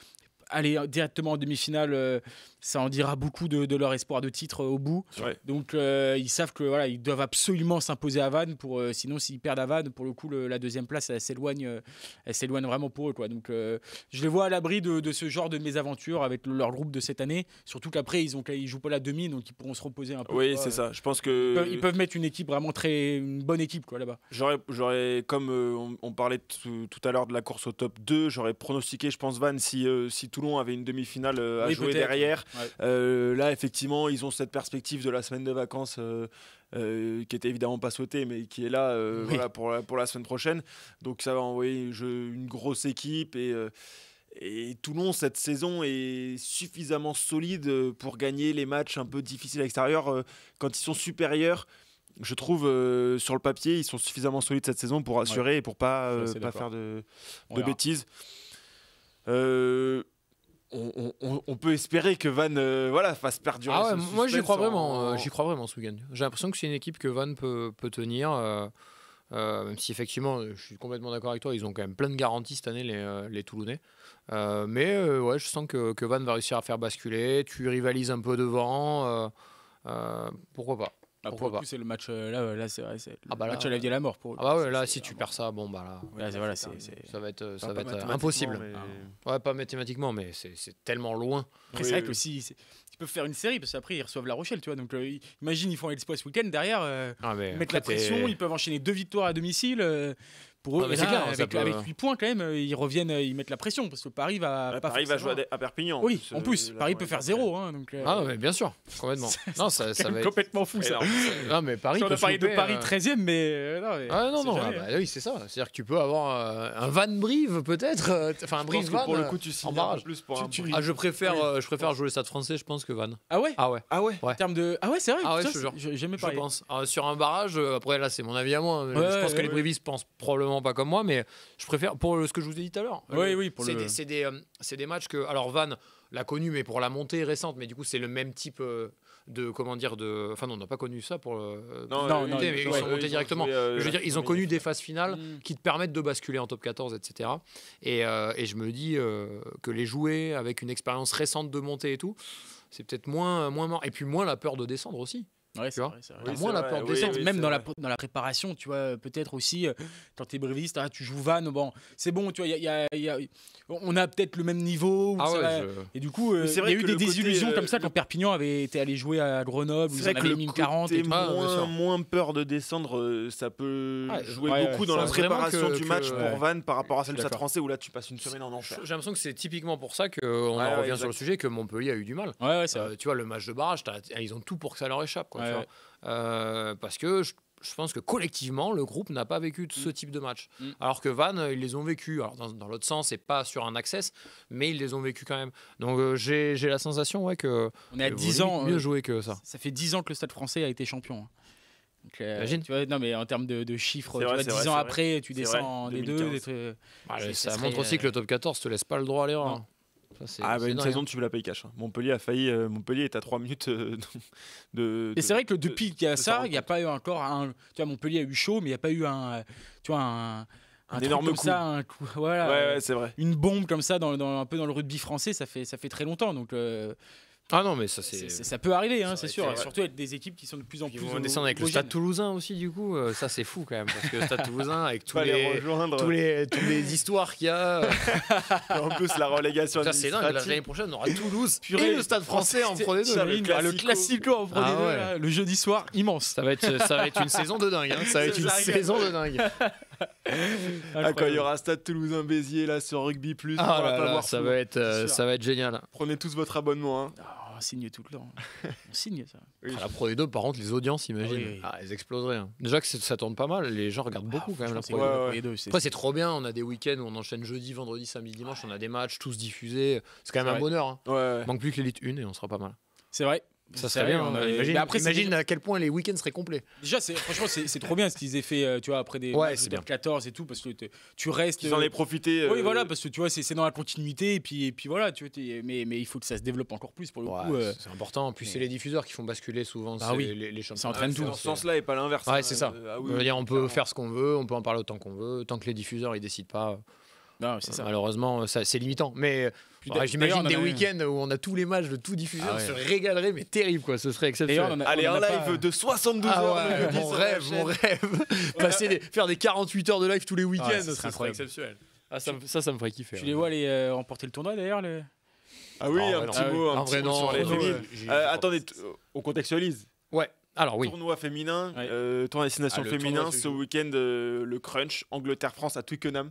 aller directement en demi-finale, ça en dira beaucoup de leur espoir de titre au bout. Donc ils savent que ils doivent absolument s'imposer à Vannes sinon s'ils perdent à Vannes pour le coup la deuxième place elle s'éloigne vraiment pour eux quoi. Donc je les vois à l'abri de ce genre de mésaventures avec leur groupe de cette année, surtout qu'après ils jouent pas la demi donc ils pourront se reposer un peu. Oui, c'est ça. Je pense que ils peuvent mettre une équipe vraiment une bonne équipe quoi là-bas. J'aurais comme on parlait tout à l'heure de la course au top 2, j'aurais pronostiqué je pense Vannes si Toulon avait une demi-finale à jouer derrière. Là, effectivement, ils ont cette perspective de la semaine de vacances qui était évidemment pas souhaitée, mais qui est là pour la semaine prochaine. Donc, ça va envoyer une grosse équipe et Toulon, cette saison, est suffisamment solide pour gagner les matchs un peu difficiles à l'extérieur. Quand ils sont supérieurs, je trouve, sur le papier, ils sont suffisamment solides cette saison pour assurer et pour pas faire de bêtises. On peut espérer que Vannes fasse perdurer. Moi j'y crois vraiment. J'y crois vraiment ce week-end. J'ai l'impression que c'est une équipe que Vannes peut tenir. Même si effectivement, je suis complètement d'accord avec toi, ils ont quand même plein de garanties cette année les Toulonnais. Mais je sens que Vannes va réussir à faire basculer. Tu rivalises un peu devant. Pourquoi pas. Pour pourquoi le coup, pas. c'est le match là, c'est vrai, c'est le Ah bah là, match à la vie et à la mort. Pour Ah bah ouais, là, c'est si tu vraiment- perds ça, bon bah là, Ouais, voilà, c'est. ça va être, Enfin, pas mathématiquement, impossible. mais- Ouais, pas mathématiquement, mais c'est tellement loin. Après, Oui, c'est vrai oui. que aussi, ils peuvent faire une série parce qu'après ils reçoivent La Rochelle, tu vois. Donc imagine, ils font l'exploit ce week-end derrière, Ah, mais ils mettent la après, pression, ils peuvent enchaîner 2 victoires à domicile. Pour eux, Ah, mais et c'est là, clair, ça avec, peut- avec 8 points quand même, ils reviennent, ils mettent la pression parce que Paris va pas Paris va forcément- jouer à Perpignan. Oui, en plus, là, Paris dans peut les faire après. 0. Hein, donc, Ah ouais, bien sûr, complètement. Non, ça c'est va être. complètement fou ça. Énorme. Ah, mais Paris On peut a parlé de louper, Paris 13e, mais non. Mais Ah non, c'est non, jamais, ah hein. bah oui, c'est ça. C'est-à-dire que tu peux avoir un Van Brive peut-être, enfin un Je pense Brive que Van. pour le coup, tu signes un barrage. peu plus pour un Tu- prix. Ah, je préfère jouer le Stade Français, je pense, que Van. Ah ouais. Ah ouais, Ah ouais. Ouais. En termes de. Ah ouais, c'est vrai. Ah ouais, putain, je te jure. j'ai jamais je parlé. pense. Sur un barrage, après là, c'est mon avis à moi. Mais Ouais, je pense ouais, que les ouais. Brivistes pensent probablement pas comme moi, mais je préfère pour ce que je vous ai dit tout à l'heure. Oui, pour C'est le. c'est des matchs que. Alors, Van l'a connu, mais pour la montée récente, mais du coup, c'est le même type de. Comment dire de. Enfin, non, on n'a pas connu ça pour le. Non, mais ils sont montés directement. Je veux dire, ils ont connu des phases finales Mm. qui te permettent de basculer en top 14, etc. Et je me dis que les jouer avec une expérience récente de montée et tout, c'est peut-être moins mort. Et puis moins la peur de descendre aussi. Ouais, c'est vois. vrai, c'est vrai. T'as Oui, moins c'est la vrai, peur de oui, descendre. oui, Même c'est dans la, vrai. dans la préparation, tu vois, peut-être aussi, quand t'es bréviste, tu joues Van, bon, c'est bon, tu vois, on a peut-être le même niveau. ou Ah ça ouais, va- je- Et du coup, Mais il c'est y vrai a eu que des le côté, désillusions comme ça le- quand Perpignan avait été allé jouer à Grenoble, où C'est ils vrai en que avaient le mis une 40 et côté tout. Ah, bien sûr. moins peur de descendre, ça peut Ouais, jouer ouais, beaucoup ouais, dans ça la vraiment préparation que- du match que- pour ouais. Van par rapport à celle Je du suis Stade d'accord. français où là tu passes une semaine en enfer. J'ai l'impression que c'est typiquement pour ça qu'on en Ouais, revient exact. sur le sujet que Montpellier a eu du mal. Ouais, c'est vrai. Tu vois, le match de barrage, ils ont tout pour que ça leur échappe. Quoi, tu Ouais, vois. Parce que je pense que collectivement, le groupe n'a pas vécu ce type de match. Mm. Alors que Van, ils les ont vécus. Alors, dans l'autre sens, c'est pas sur un access, mais ils les ont vécus quand même. Donc j'ai la sensation que On est à que 10 vaut ans. limite mieux jouer que ça. Ça fait 10 ans que le Stade français a été champion. Hein. Donc, Imagine. tu vois, non, mais en termes de chiffres, C'est tu vrai, vois, c'est 10 vrai, ans c'est après, tu C'est descends vrai, en D2. 2015. Ça Ça serait, montre aussi que le top 14 te laisse pas le droit à l'erreur. Non. Ça, c'est- Ah bah c'est une dingue, saison hein. tu la payes cash. Montpellier a failli. Montpellier est à 3 minutes de. Et c'est vrai que depuis qu'il y a de ça, s'en il n'y a pas eu encore un. Tu vois, Montpellier a eu chaud, mais il n'y a pas eu tu vois, un truc énorme comme coup. ça, un coup, voilà, Ouais, c'est vrai. une bombe comme ça, un peu dans le rugby français, ça fait très longtemps. Donc Ah non, mais ça c'est. ça peut arriver, hein, ça c'est va sûr. être- Surtout avec des équipes qui sont de plus en Ils plus. vont descendre avec le homogènes. Stade Toulousain aussi, du coup. Ça, c'est fou quand même. Parce que le Stade Toulousain, avec tous Pas les les, rejoindre. tous les histoires qu'il y a. En plus la relégation Ça, c'est dingue. L'année administrative. prochaine, on aura Toulouse Purée. et le Stade français en Pro D2. T'imagines, le le classico. classico en Pro Ah D2, ouais. là, le jeudi soir, immense. Ça va être une saison de dingue. Hein. Ça va être une Ça rigole. saison de dingue. Ah, quand il y aura Stade Toulousain Béziers là sur Rugby Plus, Ah on va là pas là, voir ça flou. va être, C'est sûr. ça va être génial. Prenez tous votre abonnement. Hein. On signe tout le temps. On signe ça. À la Pro D2, par contre, les audiences, imagine. Oui, oui. Ah, elles exploseraient. Hein. Déjà que ça tourne pas mal. Les gens regardent beaucoup quand même la Pro franchement, D2. ouais, ouais. Après, c'est trop bien. On a des week-ends où on enchaîne jeudi, vendredi, samedi, dimanche. On a des matchs tous diffusés. C'est quand même C'est un vrai. bonheur. Hein. Ouais. Manque plus que l'élite 1 et on sera pas mal. C'est vrai. Ça C'est serait vrai, bien. on hein. a- Imagine, Mais après, c'est imagine à quel point les week-ends seraient complets. Déjà, franchement, c'est trop bien ce qu'ils aient fait, tu vois, après des Ouais, matchs c'est de top 14 et tout, parce que tu restes. Qu'ils en aient profité. Oui, voilà, parce que tu vois, c'est dans la continuité, et puis voilà, tu vois, mais il faut que ça se développe encore plus pour le coup. c'est important. Puis c'est les diffuseurs qui font basculer souvent Bah c'est oui. les Ça championnats. entraîne C'est tout. dans ce sens-là et pas l'inverse. Ouais, hein. c'est ça. Ah oui, Je veux dire, on peut clairement. faire ce qu'on veut, on peut en parler autant qu'on veut, tant que les diffuseurs ils décident pas. Non, c'est ça. Malheureusement, c'est limitant. Mais j'imagine d'ailleurs, des on en a eu- week-ends où on a tous les matchs de tout diffusé, Ah on ouais. se régalerait, mais terrible quoi. Ce serait D'ailleurs, exceptionnel. Allez, on un en a pas- live de 72 Ah heures. ouais, le jeudi mon sur la rêve, chaîne. mon rêve. Faire des 48 heures de live tous les week-ends, Ouais, ce ça serait serait incroyable. exceptionnel. Ah, ça me ferait kiffer. Tu les vois aller remporter le tournoi d'ailleurs Ah oui, Ah un ouais, petit non. mot, En un vrai, petit mot non, sur les non, féminines. ouais. Attendez, on contextualise. Ouais. Alors oui. Tournoi féminin, Ouais. tournoi destination Ah, le féminin, tournoi ce féminin. week-end, le crunch, Angleterre-France à Twickenham.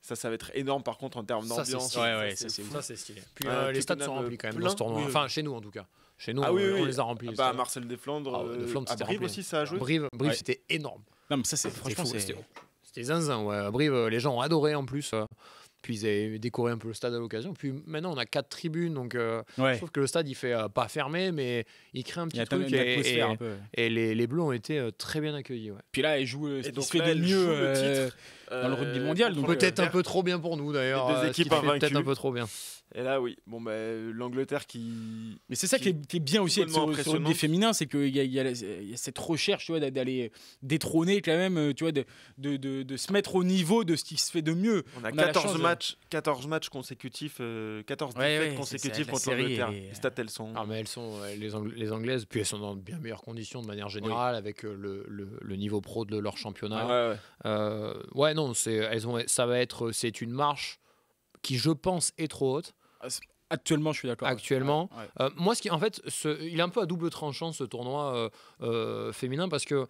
Ça va être énorme par contre en termes Ça, c'est d'ambiance. stylé. Ouais, ça, c'est Ça c'est stylé. Puis Ouais, les stades sont Twickenham, remplis quand même plein. dans ce tournoi. Oui, oui. Enfin chez nous en tout cas. Chez nous Ah oui, on oui. les a remplis. les Bah, stades. Marcel Desflandres, Ah, de Flandre, à c'était Brive rempli. aussi, ça a joué. Brive Ouais. c'était énorme. Non, mais ça, c'est C'était franchement, fou, c'est. c'était zinzin. Ouais. À Brive, les gens ont adoré en plus. Puis ils avaient décoré un peu le stade à l'occasion. Puis maintenant, on a 4 tribunes. Donc, je Ouais. trouve que le stade, il fait pas fermé, mais il crée un Il y petit a truc. une atmosphère un peu. Et les Bleus ont été très bien accueillis. Ouais. Puis là, ils jouent ce Et qui donc se fait là, de elle mieux. joue le titre. dans le rugby mondial. Donc, Peut-être un peu trop bien pour nous d'ailleurs. Les deux ce qui équipes fait invaincues. peut-être un peu trop bien. Et là, oui. Bon, l'Angleterre qui. Mais c'est ça qui est bien aussi avec complètement ce rugby impressionnante. féminin, c'est qu'il y a cette recherche, tu vois, d'aller détrôner quand même, tu vois, de se mettre au niveau de ce qui se fait de mieux. On a la 14 chance de- matchs, 14 matchs consécutifs, 14 Ouais, défaites ouais, consécutives c'est la contre série l'Angleterre. est- Les stats, elles sont. Ah, mais elles sont les Anglaises, puis elles sont dans de bien meilleures conditions de manière générale avec le niveau pro de leur championnat. Ouais. Non, c'est une marche qui, je pense, est trop haute. Actuellement, je suis d'accord. Actuellement. Ouais. Moi, en fait, il est un peu à double tranchant ce tournoi féminin parce que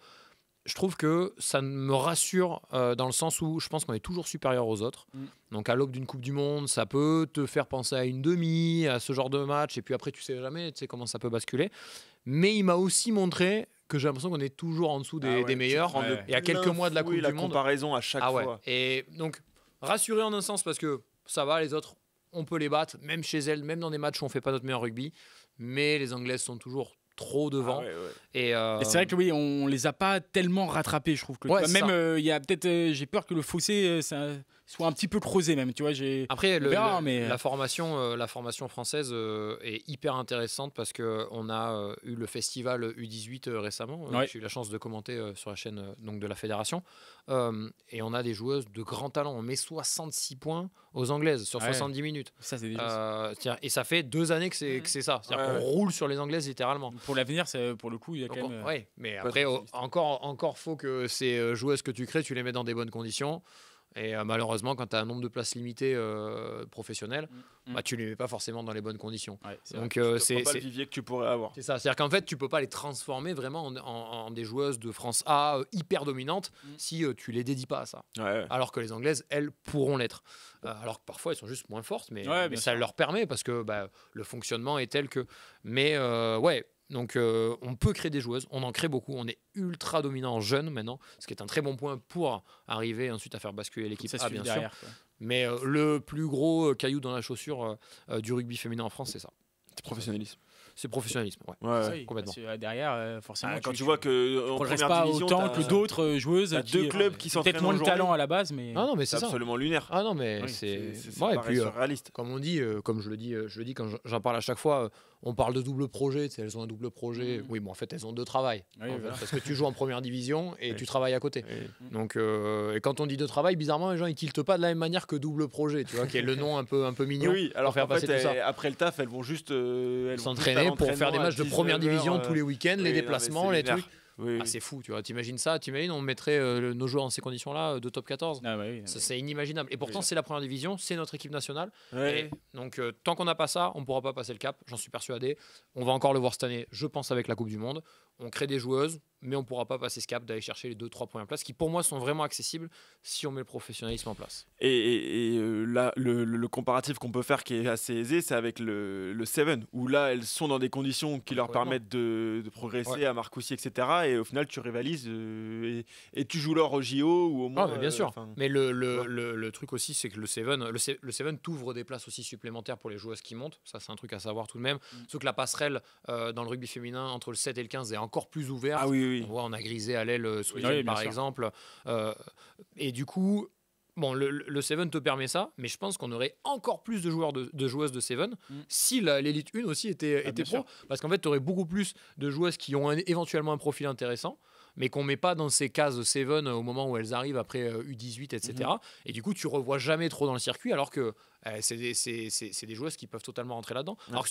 je trouve que ça me rassure dans le sens où je pense qu'on est toujours supérieur aux autres. Donc à l'aube d'une Coupe du Monde, ça peut te faire penser à une demi, à ce genre de match, et puis après tu sais jamais, tu sais comment ça peut basculer. Mais il m'a aussi montré que j'ai l'impression qu'on est toujours en dessous des meilleurs. Et à quelques mois de la Coupe du la Monde. comparaison à chaque fois. Et donc rassuré en un sens parce que ça va, les autres on peut les battre, même chez elles, même dans des matchs où on fait pas notre meilleur rugby. Mais les Anglaises sont toujours trop devant. Et c'est vrai que oui, on les a pas tellement rattrapés, je trouve que même il y a peut-être j'ai peur que le fossé ça soit un petit peu creusé même, tu vois, après mais la formation française est hyper intéressante parce que on a eu le festival U18 récemment, j'ai eu la chance de commenter sur la chaîne donc de la fédération et on a des joueuses de grand talent, on met 66 points aux Anglaises sur 70 minutes. Ça c'est déjà et ça fait 2 années que c'est ça, c'est-à-dire qu'on roule sur les Anglaises littéralement. Pour l'avenir, pour le coup, il y a quand même mais après encore faut que ces joueuses que tu crées, tu les mets dans des bonnes conditions. Et malheureusement, quand tu as un nombre de places limitées professionnelles, tu ne les mets pas forcément dans les bonnes conditions. Donc c'est pas le vivier que tu pourrais avoir. C'est ça. C'est-à-dire qu'en fait, tu peux pas les transformer vraiment en des joueuses de France A hyper dominantes si tu les dédies pas à ça. Alors que les Anglaises, elles, pourront l'être. Alors que parfois, elles sont juste moins fortes, mais ça leur permet parce que le fonctionnement est tel que... Mais donc on peut créer des joueuses, on en crée beaucoup, on est ultra dominant en jeunes maintenant, ce qui est un très bon point pour arriver ensuite à faire basculer l'équipe A bien sûr. Mais le plus gros caillou dans la chaussure du rugby féminin en France, c'est ça. C'est professionnalisme. C'est professionnalisme, complètement. Derrière, forcément, quand tu vois que en progresses première pas division, autant que d'autres joueuses. Deux clubs qui s'entraînent peut-être moins de talent à la base, mais c'est absolument lunaire. Ah non, mais c'est surréaliste. Comme on dit, comme je le dis quand j'en parle à chaque fois, on parle de double projet. Elles ont un double projet. Oui, mais en fait, elles ont 2 travails. Parce que tu joues en première division et tu travailles à côté. Donc, et quand on dit 2 travails, bizarrement, les gens ils tiltent pas de la même manière que double projet, tu vois, qui est le nom un peu mignon. Oui, alors faire passer tout ça. Après le taf, elles vont juste s'entraîner pour faire des matchs de première division tous les week-ends, les déplacements, les trucs. Oui. C'est fou, tu vois. T'imagines on mettrait nos joueurs dans ces conditions-là de top 14. C'est inimaginable. Et pourtant, c'est la première division, c'est notre équipe nationale. Et donc, tant qu'on n'a pas ça, on ne pourra pas passer le cap. J'en suis persuadé. On va encore le voir cette année, je pense, avec la Coupe du Monde. On crée des joueuses, mais on ne pourra pas passer ce cap d'aller chercher les 2-3 premières places qui, pour moi, sont vraiment accessibles si on met le professionnalisme en place. Et là, le comparatif qu'on peut faire qui est assez aisé, c'est avec le Seven, où là, elles sont dans des conditions qui leur permettent de progresser à Marcoussis, etc. Et au final, tu rivalises et tu joues l'or au JO ou au moins. Bien sûr. Mais le truc aussi, c'est que le Seven t'ouvre des places aussi supplémentaires pour les joueuses qui montent. Ça, c'est un truc à savoir tout de même. Sauf que la passerelle dans le rugby féminin entre le 7 et le 15 est encore plus ouverte. Ah oui. On voit, on a grisé à l'aile Sweden, par exemple. Et du coup, le Seven te permet ça, mais je pense qu'on aurait encore plus de joueuses de Seven si l'élite 1 aussi était pro. sûr. Parce qu'en fait, tu aurais beaucoup plus de joueuses qui ont éventuellement un profil intéressant, mais qu'on met pas dans ces cases Seven au moment où elles arrivent après U18, etc. Et du coup, tu revois jamais trop dans le circuit, alors que c'est des joueuses qui peuvent totalement rentrer là-dedans. Alors que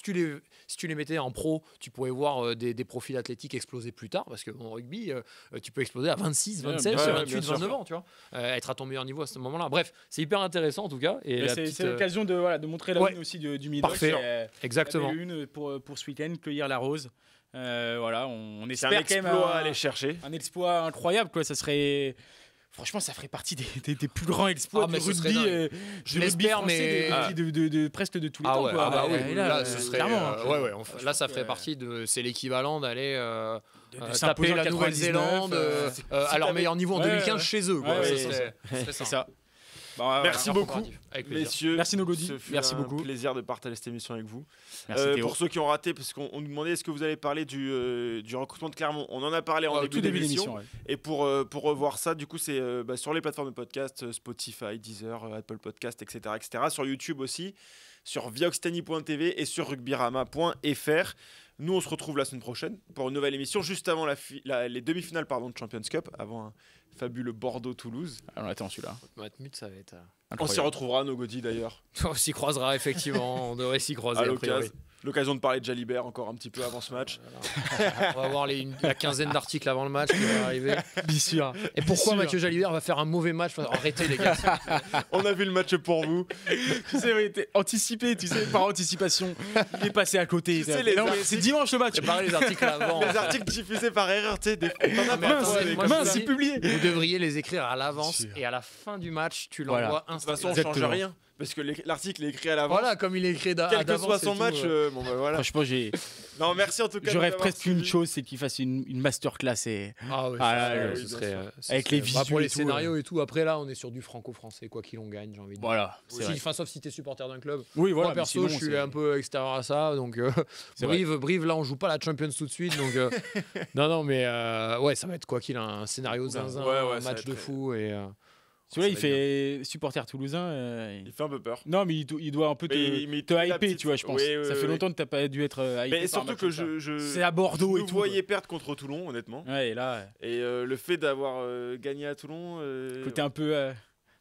si tu les mettais en pro, tu pourrais voir des profils athlétiques exploser plus tard, parce qu'en rugby, tu peux exploser à 26, 27, 28, 29 ans, tu vois. Être à ton meilleur niveau à ce moment-là. Bref, c'est hyper intéressant en tout cas. Et c'est l'occasion de montrer la une aussi du Midoc. Parfait, exactement. Une pour ce week-end, cueillir la rose. On espère un exploit quand même à aller chercher. Un exploit incroyable, quoi. Ça serait... Franchement, ça ferait partie des plus grands exploits du rugby. Je l'espère, mais presque de tous les temps. Là, ce serait là, ça ferait partie de. C'est l'équivalent d'aller taper la Nouvelle-Zélande à leur meilleur niveau en 2015 chez eux. C'est ça. Bah, Merci beaucoup, Avec plaisir. messieurs. Merci Nogody, Ce fut merci un beaucoup. plaisir de partager cette émission avec vous. Merci Théo. Pour ceux qui ont raté, parce qu'on nous demandait est-ce que vous allez parler du recrutement de Clermont. On en a parlé en Tout début d'émission. Ouais. Et pour revoir ça, du coup, c'est sur les plateformes de podcast, Spotify, Deezer, Apple Podcast, etc., etc. Sur YouTube aussi, sur viaoccitanie.tv et sur rugbyrama.fr. Nous, on se retrouve la semaine prochaine pour une nouvelle émission, juste avant les demi-finales de Champions Cup, avant un fabuleux Bordeaux-Toulouse. Alors attends, celui-là. Matmut, ça va être. On s'y retrouvera, Nogody d'ailleurs. On s'y croisera effectivement. On devrait s'y croiser. À a priori. l'occasion de parler de Jalibert encore un petit peu avant ce match. Voilà. On va voir la quinzaine d'articles avant le match qui va arriver. Bien sûr. Et pourquoi Mathieu Jalibert va faire un mauvais match? Arrêtez les gars. On a vu le match pour vous. Tu sais, oui, t'es anticipé, tu sais, par anticipation. Il est passé à côté. Tu sais, les Non, mais articles- c'est dimanche le match. Préparez les articles avant. Les articles diffusés par erreur, tu sais, t'en as mais pas attends, toi, c'est- des moi, comme je ça. dis- c'est publié. Vous devriez les écrire à l'avance Sûr. et à la fin du match, tu Voilà. l'envoies De toute façon, on instantanément. change Exactement. rien. Parce que l'article est écrit à l'avance. Voilà, comme il est écrit Quel que d'avance, soit son c'est match, tout, bon bah voilà. Franchement, Non, merci en tout cas. je de rêve nous presque avoir une suivis. chose, c'est qu'il fasse une masterclass et Ah ouais, Ah, ça, là, ce oui, serait, bien ce avec serait- les bah, visuels pour les et tout, scénarios et tout. Après là, on est sur du franco-français, quoi qu'il en gagne, j'ai envie de dire. voilà. c'est Si, vrai. enfin, sauf si t'es supporter d'un club. Oui, voilà. Moi mais perso, sinon, je suis c'est- un peu extérieur à ça, donc C'est Brive, là, on joue pas la Champions tout de suite, donc non, mais ouais, ça va être quoi qu'il a un scénario zinzin, Ouais, un ça va match être de très- fou et Celui-là, il va fait supporter toulousain. Il fait un peu peur. Non, mais il doit un peu Mais te la hyper, petite- tu vois, je pense. Oui, oui, Ça fait oui. longtemps que t'as pas dû être hypé Mais par un surtout match que comme ça. je C'est à Bordeaux et nous tout. voyais perdre contre Toulon, honnêtement. Ouais, et là, Et le fait d'avoir gagné à Toulon, côté un peu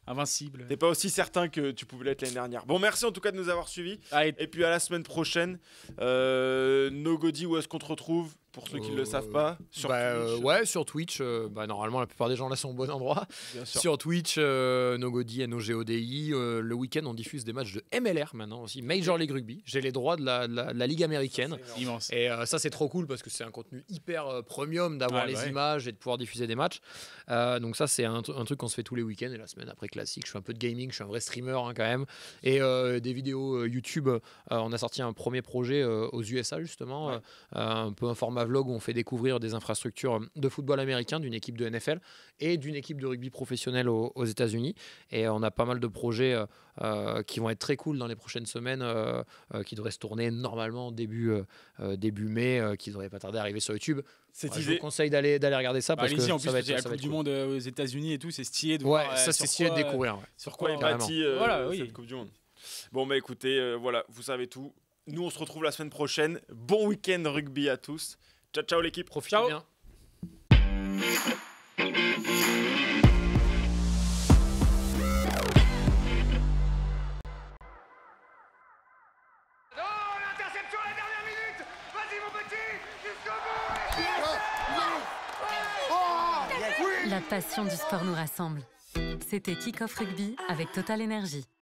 invincible. t'es pas aussi certain que tu pouvais l'être l'année dernière. Bon, merci en tout cas de nous avoir suivis. Allez, Et puis à la semaine prochaine. Nogody, où est-ce qu'on te retrouve pour ceux qui ne le savent pas? Sur Twitch, ouais, sur Twitch, normalement la plupart des gens là sont au bon endroit. bien sûr. Sur Twitch, Nogody, N-O-G-O-D-I. Le week-end, on diffuse des matchs de MLR maintenant aussi, Major League Rugby. J'ai les droits de la Ligue américaine. immense. Et ça, c'est trop cool parce que c'est un contenu hyper premium d'avoir Ouais, les ouais. images et de pouvoir diffuser des matchs. Donc, ça, c'est un truc qu'on se fait tous les week-ends. Et la semaine après classique, je fais un peu de gaming, je suis un vrai streamer hein, quand même. Et des vidéos YouTube. On a sorti un premier projet aux USA justement, Ouais. un peu un format vlog où on fait découvrir des infrastructures de football américain d'une équipe de NFL et d'une équipe de rugby professionnel aux États-Unis. Et on a pas mal de projets qui vont être très cool dans les prochaines semaines, qui devraient se tourner normalement début mai, qui devraient pas tarder à arriver sur YouTube. Cette Je vous idée. conseille d'aller regarder ça parce que Allez-y, en plus, ça va être, il y a la ça va Coupe être du cool. Monde aux États-Unis et tout, c'est stylé de Ouais, voir. ça sur c'est stylé de quoi, découvrir. Ouais. Sur quoi est carrément. bâti Voilà, oui. cette Coupe du Monde. Bon, bah écoutez, voilà, vous savez tout. Nous, on se retrouve la semaine prochaine. Bon week-end rugby à tous. Ciao, ciao l'équipe. Profitez Ciao. bien. Oh, l'interception à la dernière minute. Vas-y, mon petit, jusqu'au bout. La passion du sport nous rassemble. C'était Kick-Off Rugby avec Total Energy.